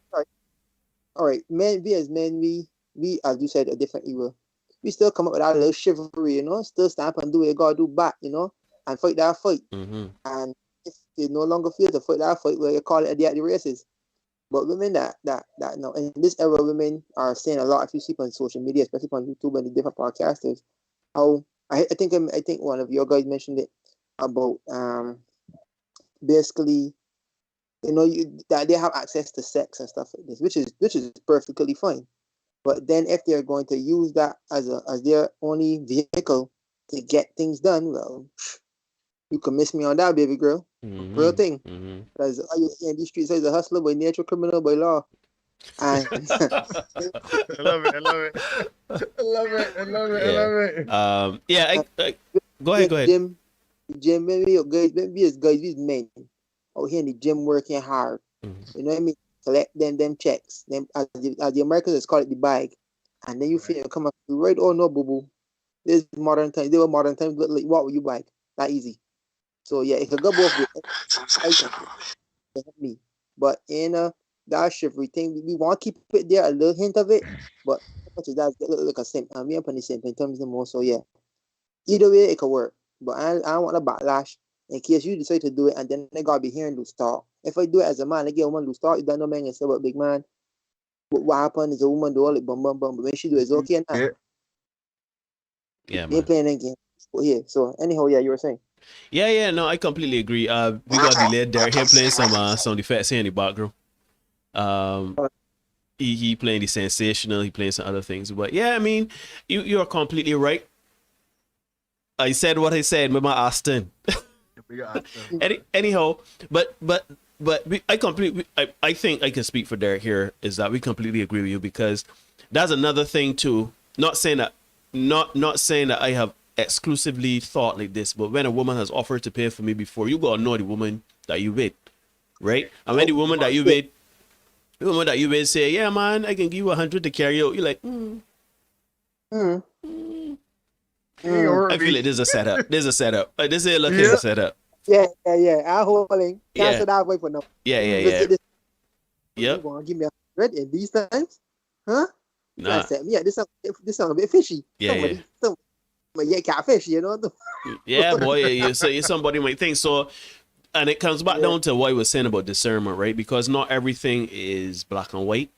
All right, men, we as as you said, a different era. We still come up with our little chivalry, you know, still stamp and do what you gotta do back, you know, and fight that fight. And if you no longer feel to fight that fight, where you call it a day at the races. But women that no, in this era, women are saying a lot. If you see on social media, especially on YouTube and the different podcasters, how I think one of your guys mentioned it about basically, you know, that they have access to sex and stuff like this, which is perfectly fine. But then if they're going to use that as their only vehicle to get things done, well, you can miss me on that, baby girl. Real thing. Because in these streets, there's a hustler by nature, criminal by law. And I love it. Go ahead. Jim, maybe as guys, these men out here in the gym working hard. You know what I mean? Collect them checks. Them as the Americans call it the bag. And then you feel you come up right, oh no, boo boo. This is modern times. They were modern times, but like, what will you buy? That easy. So yeah, it could go both ways. Me. But in that chivalry thing, we want to keep it there, a little hint of it, but much as that look like a simp. And we are putting the simp in terms of more. So yeah, either way it could work. But I don't want a backlash in case you decide to do it and then they gotta be hearing loose talk. If I do it as a man, I get a woman loose talk, you don't know man and say about big man. But what happened is a woman do all it bum. But when she do it's okay now. Yeah, man. Playing that game. But yeah. So anyhow, yeah, you were saying. Yeah, no, I completely agree. We got delayed there. Here playing some effects here in the background. he playing the sensational, he playing some other things. But yeah, I mean, you are completely right. I said what I said with my Austin. Anyhow, but I think I can speak for Derek here, is that we completely agree with you, because that's another thing too. Not saying that I have exclusively thought like this, but when a woman has offered to pay for me before, you gotta know the woman that you with, right? And when the woman that you with say, yeah man, I can give you 100 to carry out, you're like, I feel like there's a setup. Like, this is looking a setup. Yeah. I'm holding. Cancel that way for now. Yeah. Yep. You want to give me 100 in these times? Huh? Nah. Yeah, this sound a bit fishy. Yeah. Somebody catfish, you know? Yeah, boy. So somebody might think so. And it comes back down to what I was saying about discernment, right? Because not everything is black and white.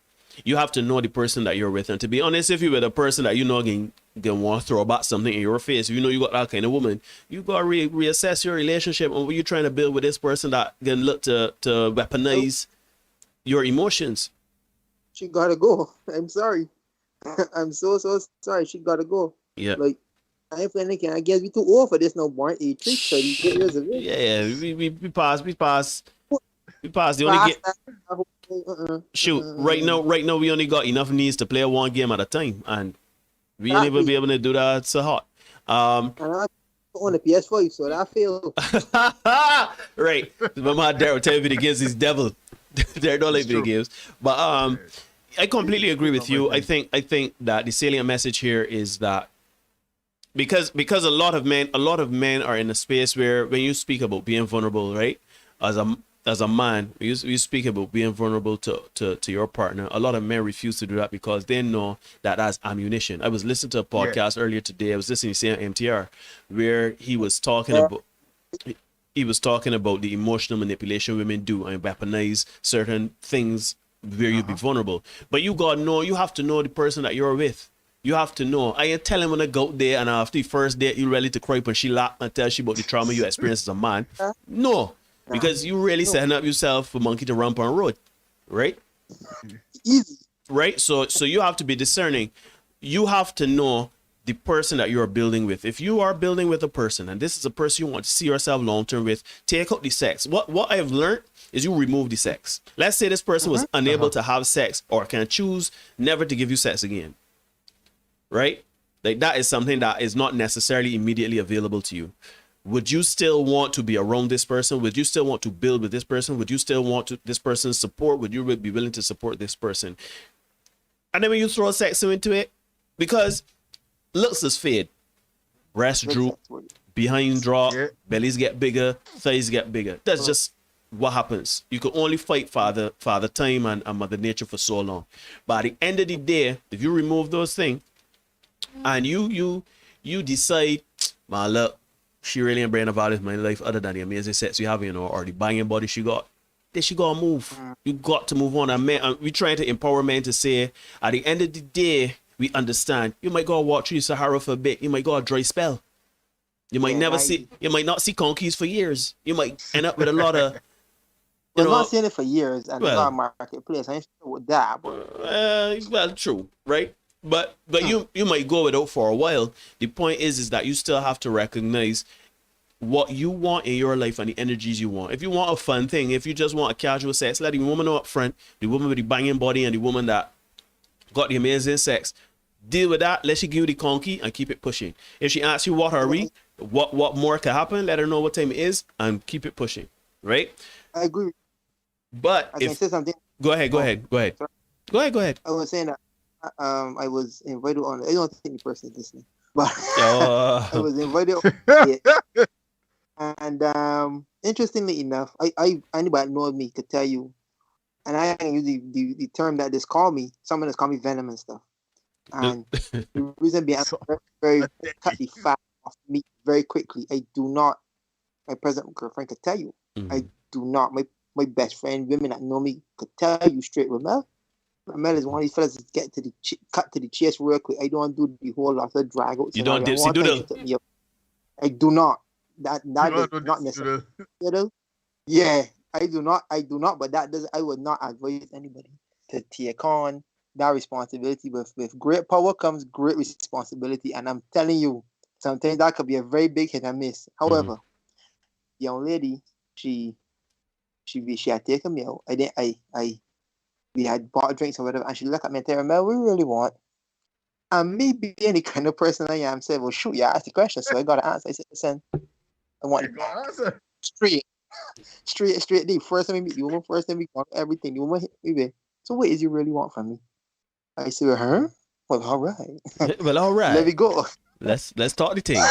You have to know the person that you're with. And to be honest, if you're with a person that you know can want to throw back something in your face, if you know you got that kind of woman, you got to reassess your relationship and what you're trying to build with this person that can look to weaponize your emotions. She got to go. I'm sorry. I'm so sorry. She got to go. Yeah. Like, I ain't playing again. I guess we too old for this no born 83, 38 years of age. Yeah. We pass. The only game. Shoot, right now we only got enough needs to play one game at a time, and we ain't even be able to do that so hot. And I on the PS5, so that feel right. But my dad will tell you video games is devil. They don't like video games. But I completely agree with you. I think that the salient message here is that because a lot of men are in a space where when you speak about being vulnerable, right? As a man, you speak about being vulnerable to your partner. A lot of men refuse to do that because they know that that's ammunition. I was listening to a podcast earlier today. I was listening to MTR, where he was talking about the emotional manipulation women do and weaponize certain things where you be vulnerable. But you have to know the person that you're with. You have to know. I ain't telling when I go out there and after the first date you ready to cry when she laugh and tell she about the trauma you experienced as a man. No. Because you really setting up yourself for monkey to rump on road, right? Easy. Right? So you have to be discerning. You have to know the person that you are building with. If you are building with a person, and this is a person you want to see yourself long-term with, take out the sex. What I have learned is you remove the sex. Let's say this person was unable to have sex or can choose never to give you sex again, right? Like that is something that is not necessarily immediately available to you. Would you still want to be around this person? Would you still want to build with this person? Would you still want this person's support? Would you be willing to support this person? And then when you throw sex into it, because looks is fade, breasts droop, behind drop, bellies get bigger, thighs get bigger. That's just what happens. You can only fight Father Time and Mother Nature for so long. But at the end of the day, if you remove those things and you decide, man, look, she really ain't bringing value in my life other than the amazing sex you have, or the banging body she got, then she gotta move. You got to move on. And men, we trying to empower men to say, at the end of the day, we understand. You might go walk through Sahara for a bit. You might go a dry spell. You might you might not see conkeys for years. You might end up with a lot of. I'm not seeing it for years and well, marketplace. I ain't sure with that. But... well, true, right? But you might go without for a while. The point is that you still have to recognize what you want in your life and the energies you want. If you want a fun thing, if you just want a casual sex, let the woman know up front, the woman with the banging body and the woman that got the amazing sex, deal with that. Let she give you the conky and keep it pushing. If she asks you what are we, what more can happen, let her know what time it is and keep it pushing. Right? I agree. But I can say something. Go ahead. Sorry. Go ahead. I was saying that I was invited on. I don't think the person is listening, but I was invited on it. And interestingly enough, anybody know me could tell you, and I can use the term that this call me. Someone has called me venom and stuff. And the reason being, I'm very cut the fat off me very quickly. I do not. My present girlfriend could tell you. I do not. My best friend, women that know me, could tell you straight. Ramel is one of these fellas that get to the cut to the chase real quick. I don't do the whole lot of drag out. You don't dipsy doodle. I do not. That is not necessary. You know? Yeah, I do not. But that doesn't. I would not advise anybody to take on that responsibility. With great power comes great responsibility, and I'm telling you, sometimes that could be a very big hit and miss. However, young lady, she had taken me out. We had bought drinks or whatever, and she looked at me and tell me, "We really want." And me being the kind of person I am, said, "Well, shoot, you asked the question, so I got to answer." I said, "Listen, I want it back. Straight. The first time we meet the woman, first time we got everything. The woman hit me with, so what is you really want from me?" I said, "Huh? Well, all right. Well, all right. Let me go. Let's talk the things.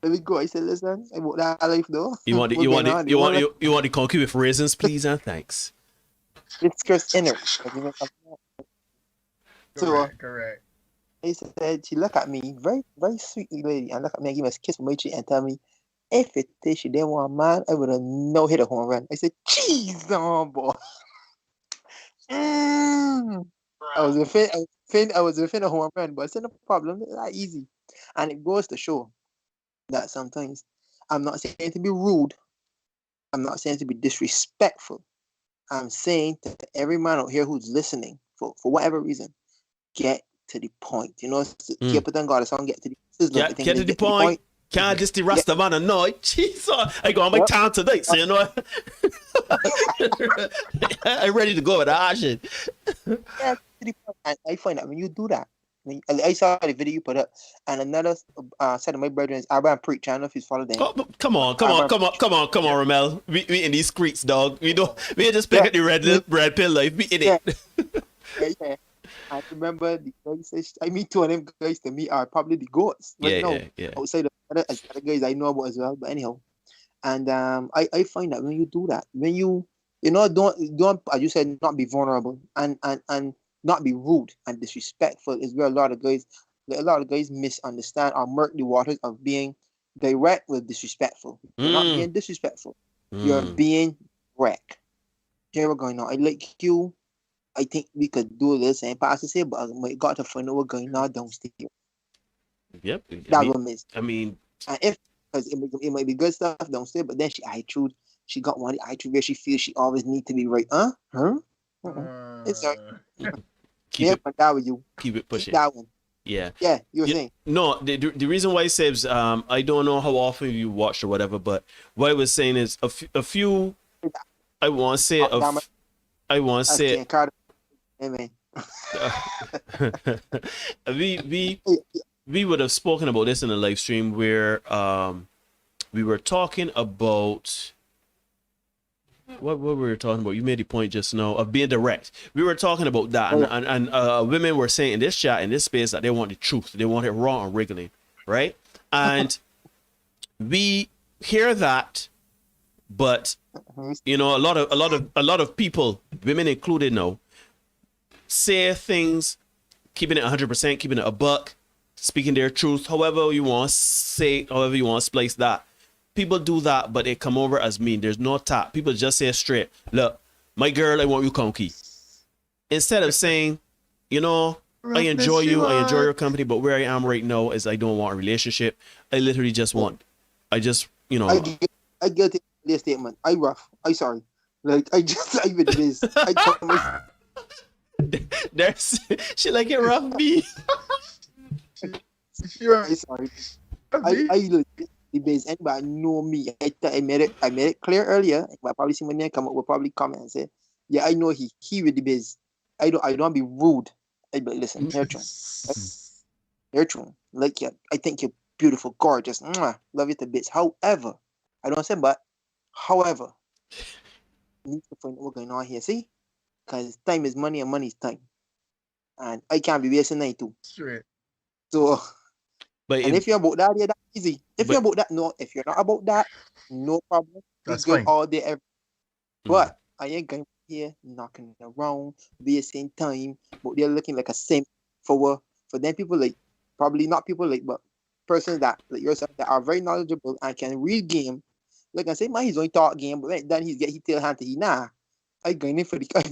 Let me go." I said, "Listen, I want that life though. You want the conky with raisins, please and thanks." It's Chris Inner. So Correct. I said, she looked at me, very, very sweet lady, and look at me and give me a kiss on my cheek and tell me, if it is she didn't want a man, I would have no hit a home run. I said, "Jeez, on boy." I was within a home run, but it's no problem. It's not easy. And it goes to show that sometimes I'm not saying to be rude. I'm not saying to be disrespectful. I'm saying to every man out here who's listening, for whatever reason, get to the point. You know, keep it on God. Song get to the get to the point. Can't just the rest of man annoy. Jesus, I go on my time today, so you know. I'm ready to go with that shit. Yeah, to the point. And I find that when you do that, I saw the video you put up, and another set of my brethren is Abraham Preach. I don't know if he's followed them. Oh, come on, Ramel. We in these streets, dog. We ain't just pick up the red pill life. We in it. Yeah. I remember the guys. I mean, two of them guys to me are probably the goats. Yeah. Outside of other guys I know about as well. But anyhow, and I find that when you do that, when you don't as you said, not be vulnerable and not be rude and disrespectful is where a lot of guys misunderstand or murk the waters of being direct with disrespectful. You're not being disrespectful. You're being direct. Here we're going on. I like you. I think we could do this and pass this here, but we got to find out what's going on downstairs. Yep. I mean, and if because it might be good stuff downstairs, but then she got one attitude where she feels she always need to be right. It's keep it pushing. Keep that one. Yeah. Yeah, you were saying. No, the reason why Sebs, I don't know how often you watched or whatever, but what I was saying is a few. I want to say Amen. we would have spoken about this in a live stream where we were talking about what we were talking about. You made the point just now of being direct. We were talking about that, and women were saying in this chat, in this space, that they want the truth, they want it raw and wriggling, right? And we hear that, but you know, a lot of people, women included, now say things, keeping it 100%, keeping it a buck, speaking their truth, however you want to say, however you want to splice that. People do that, but they come over as mean. There's no tap. People just say straight, "Look, my girl, I want you conky." Instead of saying, you know, I enjoy you, I enjoy your company, but where I am right now is I don't want a relationship. I literally just want, I get the statement. I rough. I sorry. Like I with this. I told my. There's she like it rough me. I sorry. I the base. Anybody know me? I made it clear earlier. I probably see my name come up. Will probably comment and say, "Yeah, I know he with the base. I don't be rude. I be listen, you're true. You're true. Like you, I think you're beautiful, gorgeous. Mwah, love you to bits. However, I don't say but. However, you need to find out what's going on here. See, because time is money and money is time, and I can't be wasting night too. Straight. So. But if you're about that, yeah, that's easy. If you're about that, no. If you're not about that, no problem. That's good fine. all day, every. But I ain't going here knocking around, wasting time. But they're looking like a simp for them people like probably not people like, but persons that like yourself that are very knowledgeable and can read game. Like I say, man, he's only talk game, but then he tell hand to he nah. I going in for the I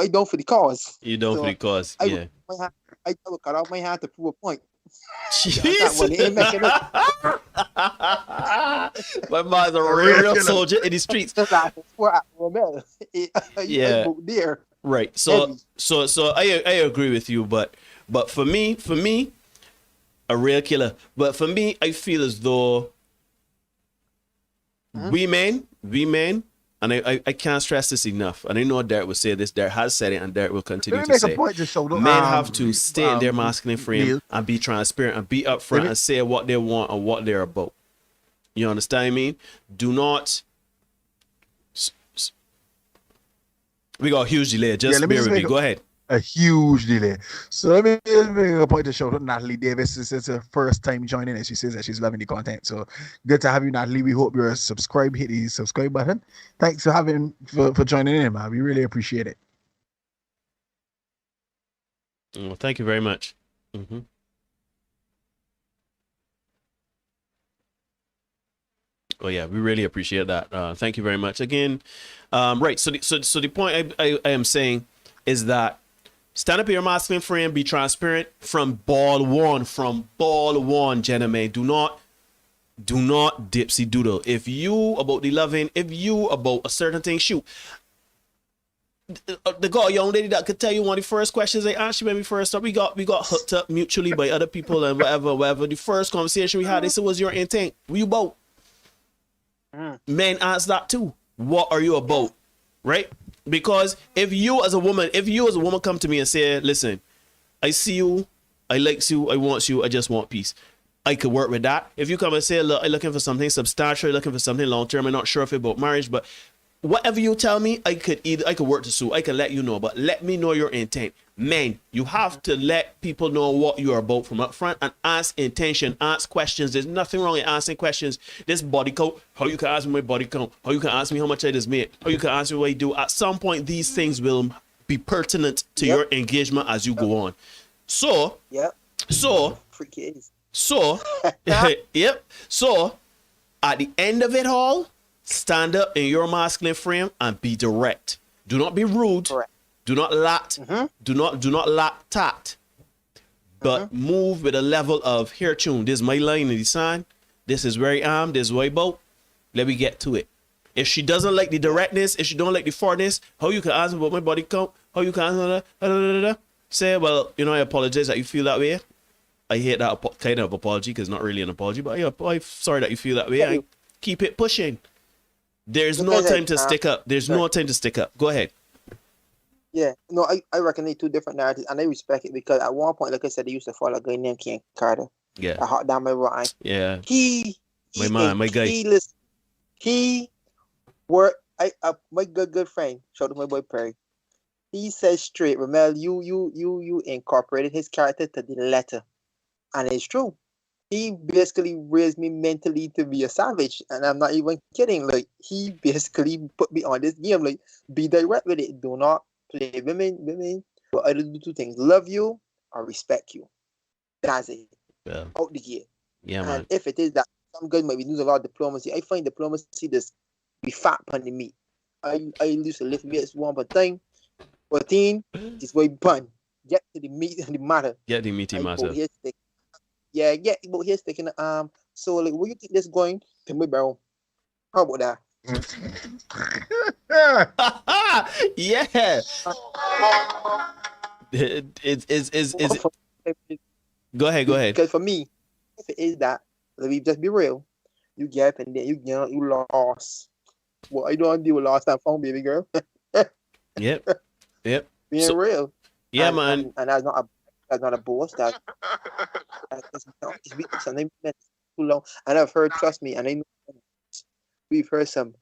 don't for the cause. You don't for the cause, yeah. I cut off my hand to prove a point. Jeez. My man's a real soldier in the streets. Yeah. Yeah. There. Right. So I agree with you, but for me, a real killer. But for me, I feel as though we men, and I can't stress this enough. And I know Derek will say this. Derek has said it, and Derek will continue to say it. Men have to stay in their masculine frame and be transparent and be upfront and say what they want and what they're about. You understand what I mean? Do not. We got a huge delay. Just bear with me. Go ahead. A huge delay. So let me just make a point to show to Natalie Davis. This is her first time joining, and she says that she's loving the content. So good to have you, Natalie. We hope you're subscribed. Hit the subscribe button. Thanks for joining in, man. We really appreciate it. Well, thank you very much. Oh yeah, we really appreciate that. Thank you very much again. Right. So the point I am saying is that stand up in your masculine frame, be transparent from ball one, gentlemen. Do not dipsy doodle. If you about the loving, if you about a certain thing, shoot. The girl, young lady that could tell you one of the first questions they asked you when we first started, we got hooked up mutually by other people and whatever. The first conversation we had, they said, "What's your intent? What you about?" Men ask that too. What are you about? Right? Because if you as a woman come to me and say, "Listen, I see you, I like you, I want you, I just want peace," I could work with that. If you come and say, "Look, I'm looking for something substantial, looking for something long term, I'm not sure if it's about marriage, but whatever you tell me, I could work to suit. I can let you know, but let me know your intent." Men, you have to let people know what you are about from up front and ask intention, ask questions. There's nothing wrong in asking questions. This body count, how you can ask me my body count, how you can ask me how much I just made, how you can ask me what I do. At some point, these things will be pertinent to your engagement as you go on. So, yep. So, at the end of it all, stand up in your masculine frame and be direct. Do not be rude. Correct. Do not lack. Do not lack tact. But move with a level of here, tune. This is my line in the sign. This is where I am. This is where I boat. Let me get to it. If she doesn't like the directness, if she don't like the forness, how you can ask me about my body count? How you can ask say, well, I apologize that you feel that way. I hate that kind of apology because it's not really an apology, but I'm sorry that you feel that way. I keep it pushing. There's no time to stick up. There's no time to stick up. Go ahead. Yeah, no, I reckon they two different narratives, and I respect it because at one point, like I said, they used to follow a guy named Ken Carter. Yeah, I hot down my Ryan. Yeah, my guy. My good friend, shout out to my boy Perry. He says straight, Ramel, you incorporated his character to the letter, and it's true. He basically raised me mentally to be a savage, and I'm not even kidding. Like, he basically put me on this game. Like, be direct with it. Do not play women. But either do two things: love you or respect you. That's it. Yeah. Out the gate. Yeah, and man. If it is that some guys might be losing a lot of diplomacy, I find diplomacy this be fat pun the meat. I used to lift weights one per time. 14 is way pun. Get to the meat and the matter. Get the meaty matter. Yeah, but here's taking the arm. So, like, will you keep this going to my barrel? How about that? Yeah. It's Go ahead. Because for me, if it is that, let me just be real. You get up and then you lost. Well, I don't deal with last time phone, baby girl. Yep. Being real. Yeah, man. And that's not a boast. That's something too long. And I've heard, trust me, and I know we've heard some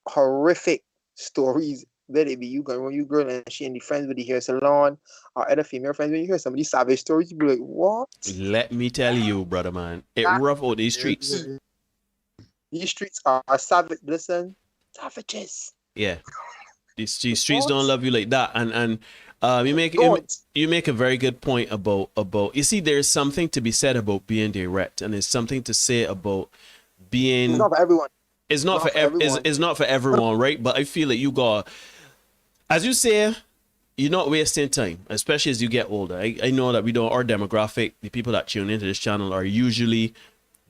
horrific stories. Let it be you girl and she and the friends with the hair salon or other female friends. When you hear some of these savage stories, you be like, what? Let me tell you, brother, man. It rough out these streets. These streets are savage. Listen, savages. Yeah. These streets don't love you like that. And you make a very good point about you see, there's something to be said about being direct, and there's something to say about being. It's not for everyone. It's not for everyone. It's not for everyone, right? But I feel like you got, as you say, you're not wasting time, especially as you get older. I know that our demographic, the people that tune into this channel are usually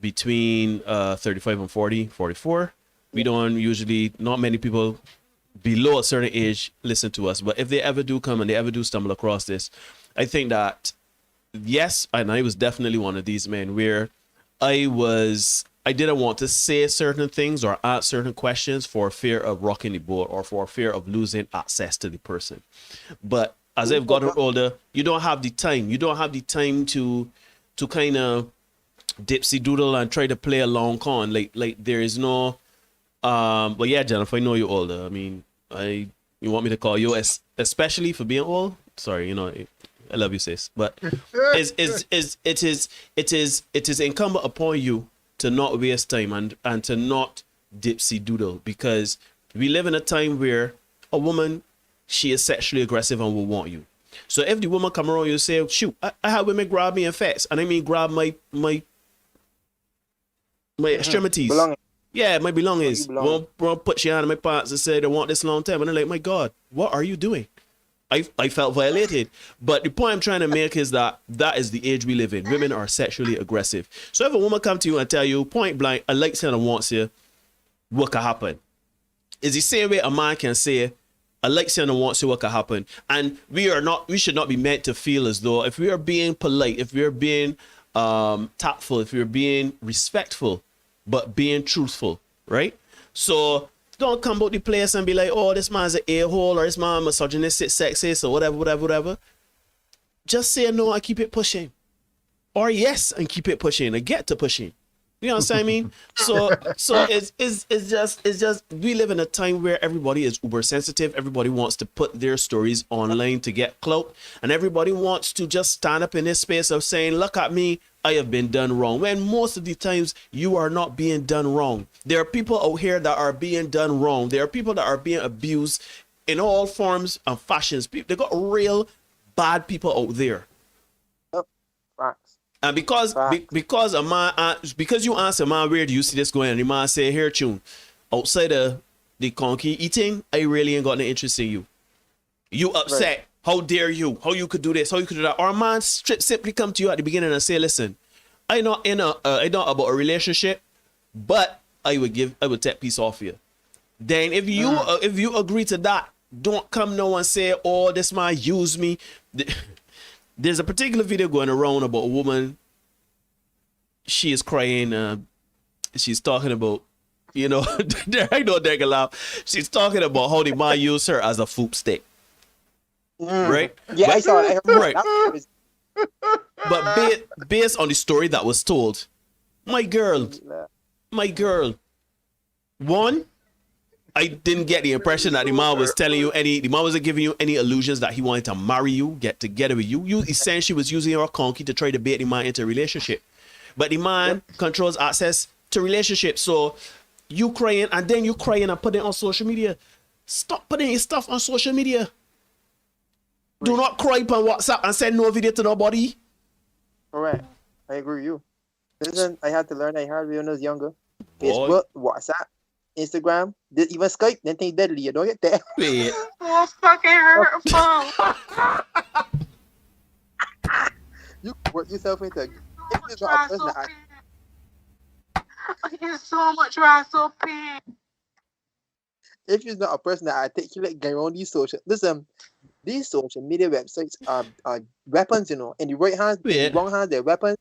between 35 and 40, 44. We don't usually, not many people below a certain age listen to us. But if they ever do come and they ever do stumble across this, I think that yes, and I was definitely one of these men where I didn't want to say certain things or ask certain questions for fear of rocking the boat or for fear of losing access to the person. But as I've gotten older, you don't have the time. You don't have the time to kind of dipsy doodle and try to play a long con. Like there is no but yeah, Jennifer, I know you're older. I mean, you want me to call you especially for being old? Sorry, I love you, sis. But it is incumbent upon you to not waste time and to not dipsy doodle, because we live in a time where a woman, she is sexually aggressive and will want you. So if the woman come around you and say, shoot, I had women grab me in facts, and I mean grab my extremities. Yeah, my belongings. Won't put you on my pants and say they want this long time. And I'm like, my God, what are you doing? I felt violated. But the point I'm trying to make is that is the age we live in. Women are sexually aggressive. So if a woman come to you and tell you point blank, I like saying I want you, what can happen? Is the same way a man can say, I like saying I want you, what can happen? And we should not be meant to feel as though if we are being polite, if we are being tactful, if we are being respectful, but being truthful, right? So don't come about the place and be like, oh, this man's an a-hole or this man misogynistic, sexist or whatever. Just say no and keep it pushing. Or yes and keep it pushing and get to pushing. You know what I mean? So it's just we live in a time where everybody is uber sensitive. Everybody wants to put their stories online to get clout, and everybody wants to just stand up in this space of saying, look at me, I have been done wrong. When most of the times you are not being done wrong. There are people out here that are being done wrong. There are people that are being abused in all forms and fashions. They got real bad people out there. And because a man, because you ask a man, where do you see this going? And the man say, here, tune, outside of the conky eating, I really ain't got no interest in you. You upset. Right. How dare you? How you could do this? How you could do that? Or a man simply come to you at the beginning and say, listen, I know about a relationship, but I would take peace off you. Then if you agree to that, don't come now and say, oh, this man used me. There's a particular video going around about a woman. She is crying. She's talking about, I know they can laugh. She's talking about how the man used her as a foop stick. Right? Yeah, I saw it. Right. But based on the story that was told, my girl, one, I didn't get the impression that the man was telling you the man wasn't giving you any illusions that he wanted to marry you, get together with you. You essentially was using your conky to try to bait the man into a relationship. But the man controls access to relationships. So you crying and then you crying and putting it on social media. Stop putting your stuff on social media. Do not cry on WhatsApp and send no video to nobody. Correct. I agree with you. Listen, I had to learn that hard when I was younger. Facebook, WhatsApp, Instagram, even Skype, then things deadly. You don't get that. Oh, fucking hurtful. You work yourself into. If you're not a person that I get so much so pain. If you're not a person that articulate going on these social media websites are weapons, In the right hand, in the wrong hand, they're weapons,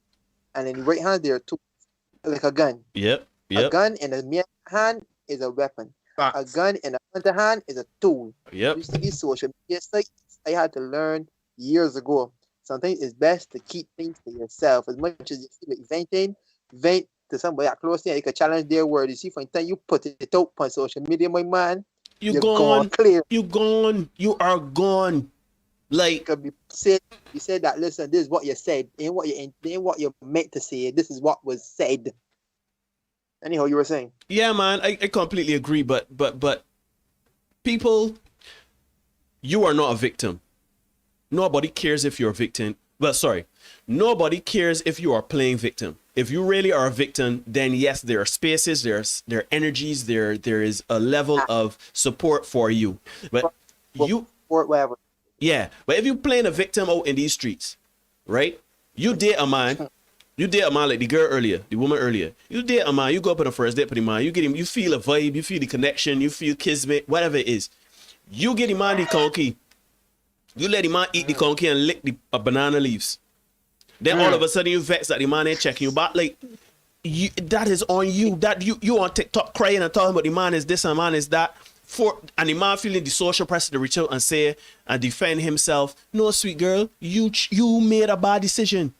and in the right hand, they're tools, like a gun. Yep. A gun in a mere hand is a weapon. A gun in a hunter hand is a tool. Yep. You see these social media sites, I had to learn years ago. Sometimes it's best to keep things to yourself. As much as you feel like vent to somebody that close to you, you can challenge their word. You see, for instance, you put it out on social media, my man, you're gone. Clear. You're gone. You are gone. Like you said that. Listen, this is what you said. Ain't what you meant to say. This is what was said. Anyhow, you were saying. Yeah, man, I completely agree. But people, you are not a victim. Nobody cares if you're a victim. Well, sorry. Nobody cares if you are playing victim. If you really are a victim, then yes, there are spaces, there are energies, there is a level of support for you. But whatever. Yeah, but if you're playing a victim out in these streets, right? You date a man like the girl earlier, the woman earlier. You date a man, you go up on a first date with the man, you get him, you feel a vibe, you feel the connection, you feel kismet, whatever it is. You get the man the conky. You let the man eat the conky and lick the banana leaves. Then all of a sudden you vex that the man ain't checking you back. Like, that is on you. That you on TikTok crying and talking about the man is this and man is that. And the man feeling the social pressure to reach out and say and defend himself. No, sweet girl, you made a bad decision.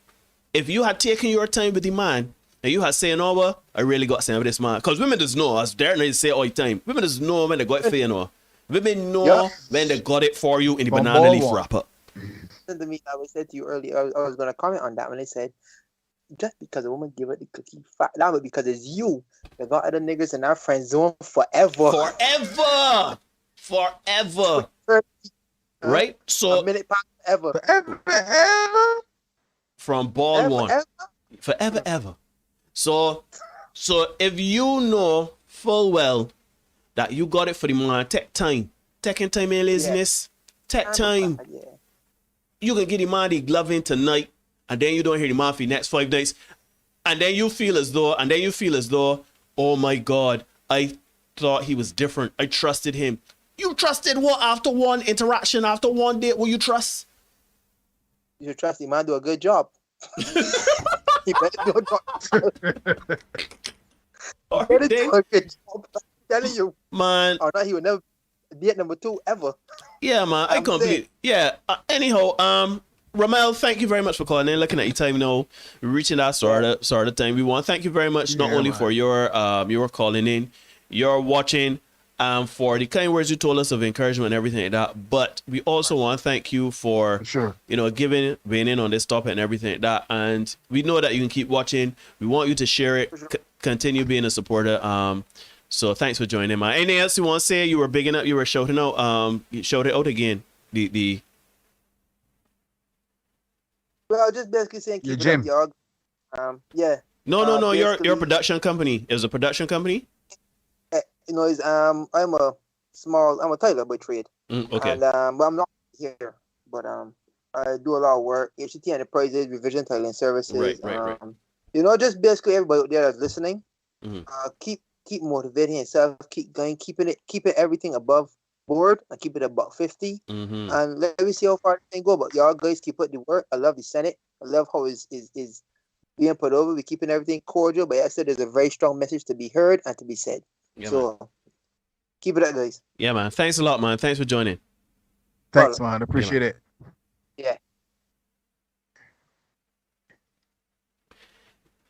If you had taken your time with the man and you had said, no, well, I really got something with this man. Because women just know, as Darren say all the time, women just know when they got it for you, know. Women know when they got it for you in the banana leaf wrapper. Listen to me, I said to you earlier, I was going to comment on that when they said, just because a woman give it the cookie fat, that was because it's you. They got other niggas in our friend zone forever. Forever. Right? So, a minute past forever. From ball one. Forever, ever. So if you know full well that you got it for the man, take time. Taking time in laziness. Take time. You can get the man the gloving tonight, and then you don't hear the man for the next 5 days. And then you feel as though, oh my God, I thought he was different. I trusted him. You trusted what after one interaction, after one date? Will you trust? You should trust the man do a good job. He better do a good job. I'm telling you. Man. Or not, he would never date number 2 ever. Yeah, man. I completely. Yeah. Anyhow, Ramel, thank you very much for calling in. Looking at your time now, reaching that sort of time we want. Thank you very much, not only for your calling in, your watching, for the kind words you told us of encouragement and everything like that. But we also want to thank you for being in on this topic and everything like that. And we know that you can keep watching. We want you to share it, continue being a supporter. So thanks for joining, man. Anything else you want to say? You were bigging up, you were shouting out. You showed it out again. Well, just basically saying keep it up, y'all. Yeah. No. Your production company. It was a production company. You know, I'm a tailor by trade. Okay. And but I'm not here. But I do a lot of work. HT Enterprises, revision tailoring services. Right. You know, just basically everybody out there that's listening. Keep motivating yourself. Keep going. Keeping everything above board and keep it about 50. And let me see how far it can go. But y'all guys keep up the work. I love the Senate. I love how is being put over. We're keeping everything cordial. But I said there's a very strong message to be heard and to be said. Yeah, so man. Keep it up, guys. Yeah, man. Thanks a lot, man. Thanks for joining. Thanks, man. Appreciate it. Yeah.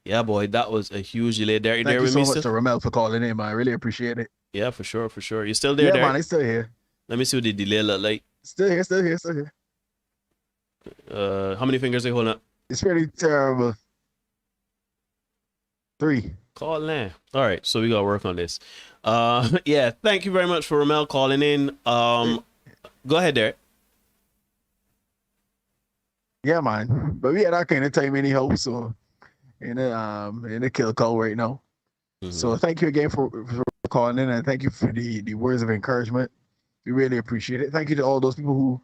Yeah, boy, that was a huge delay. Thank you so much to Ramel for calling in, man. I really appreciate it. Yeah, for sure. You still there, Yeah, Derek? man, he's still here. Let me see what the delay look like. Still here. How many fingers are you holding up? It's pretty terrible. 3. Call now. All right, so we gotta work on this. Yeah, thank you very much for Ramel calling in. Go ahead, Derek. Yeah, man. But we had that kind of time anyhow, so in a kill call right now. So thank you again for calling in, and thank you for the words of encouragement. We really appreciate it. Thank you to all those people who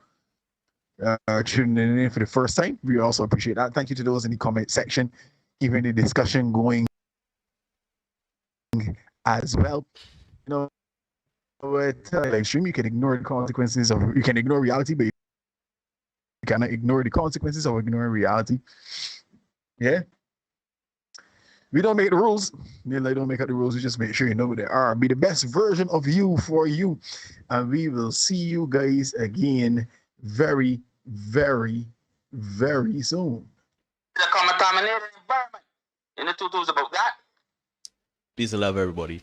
are tuning in for the first time. We also appreciate that. Thank you to those in the comment section, keeping the discussion going as well. You know, with like stream, you can ignore the consequences of, you can ignore reality, but you cannot ignore the consequences of ignoring reality. Yeah. We don't make the rules. They don't make up the rules. We just make sure you know what they are. Be the best version of you for you. And we will see you guys again very, very, very soon. The contaminated environment. And the two about that. Peace and love, everybody.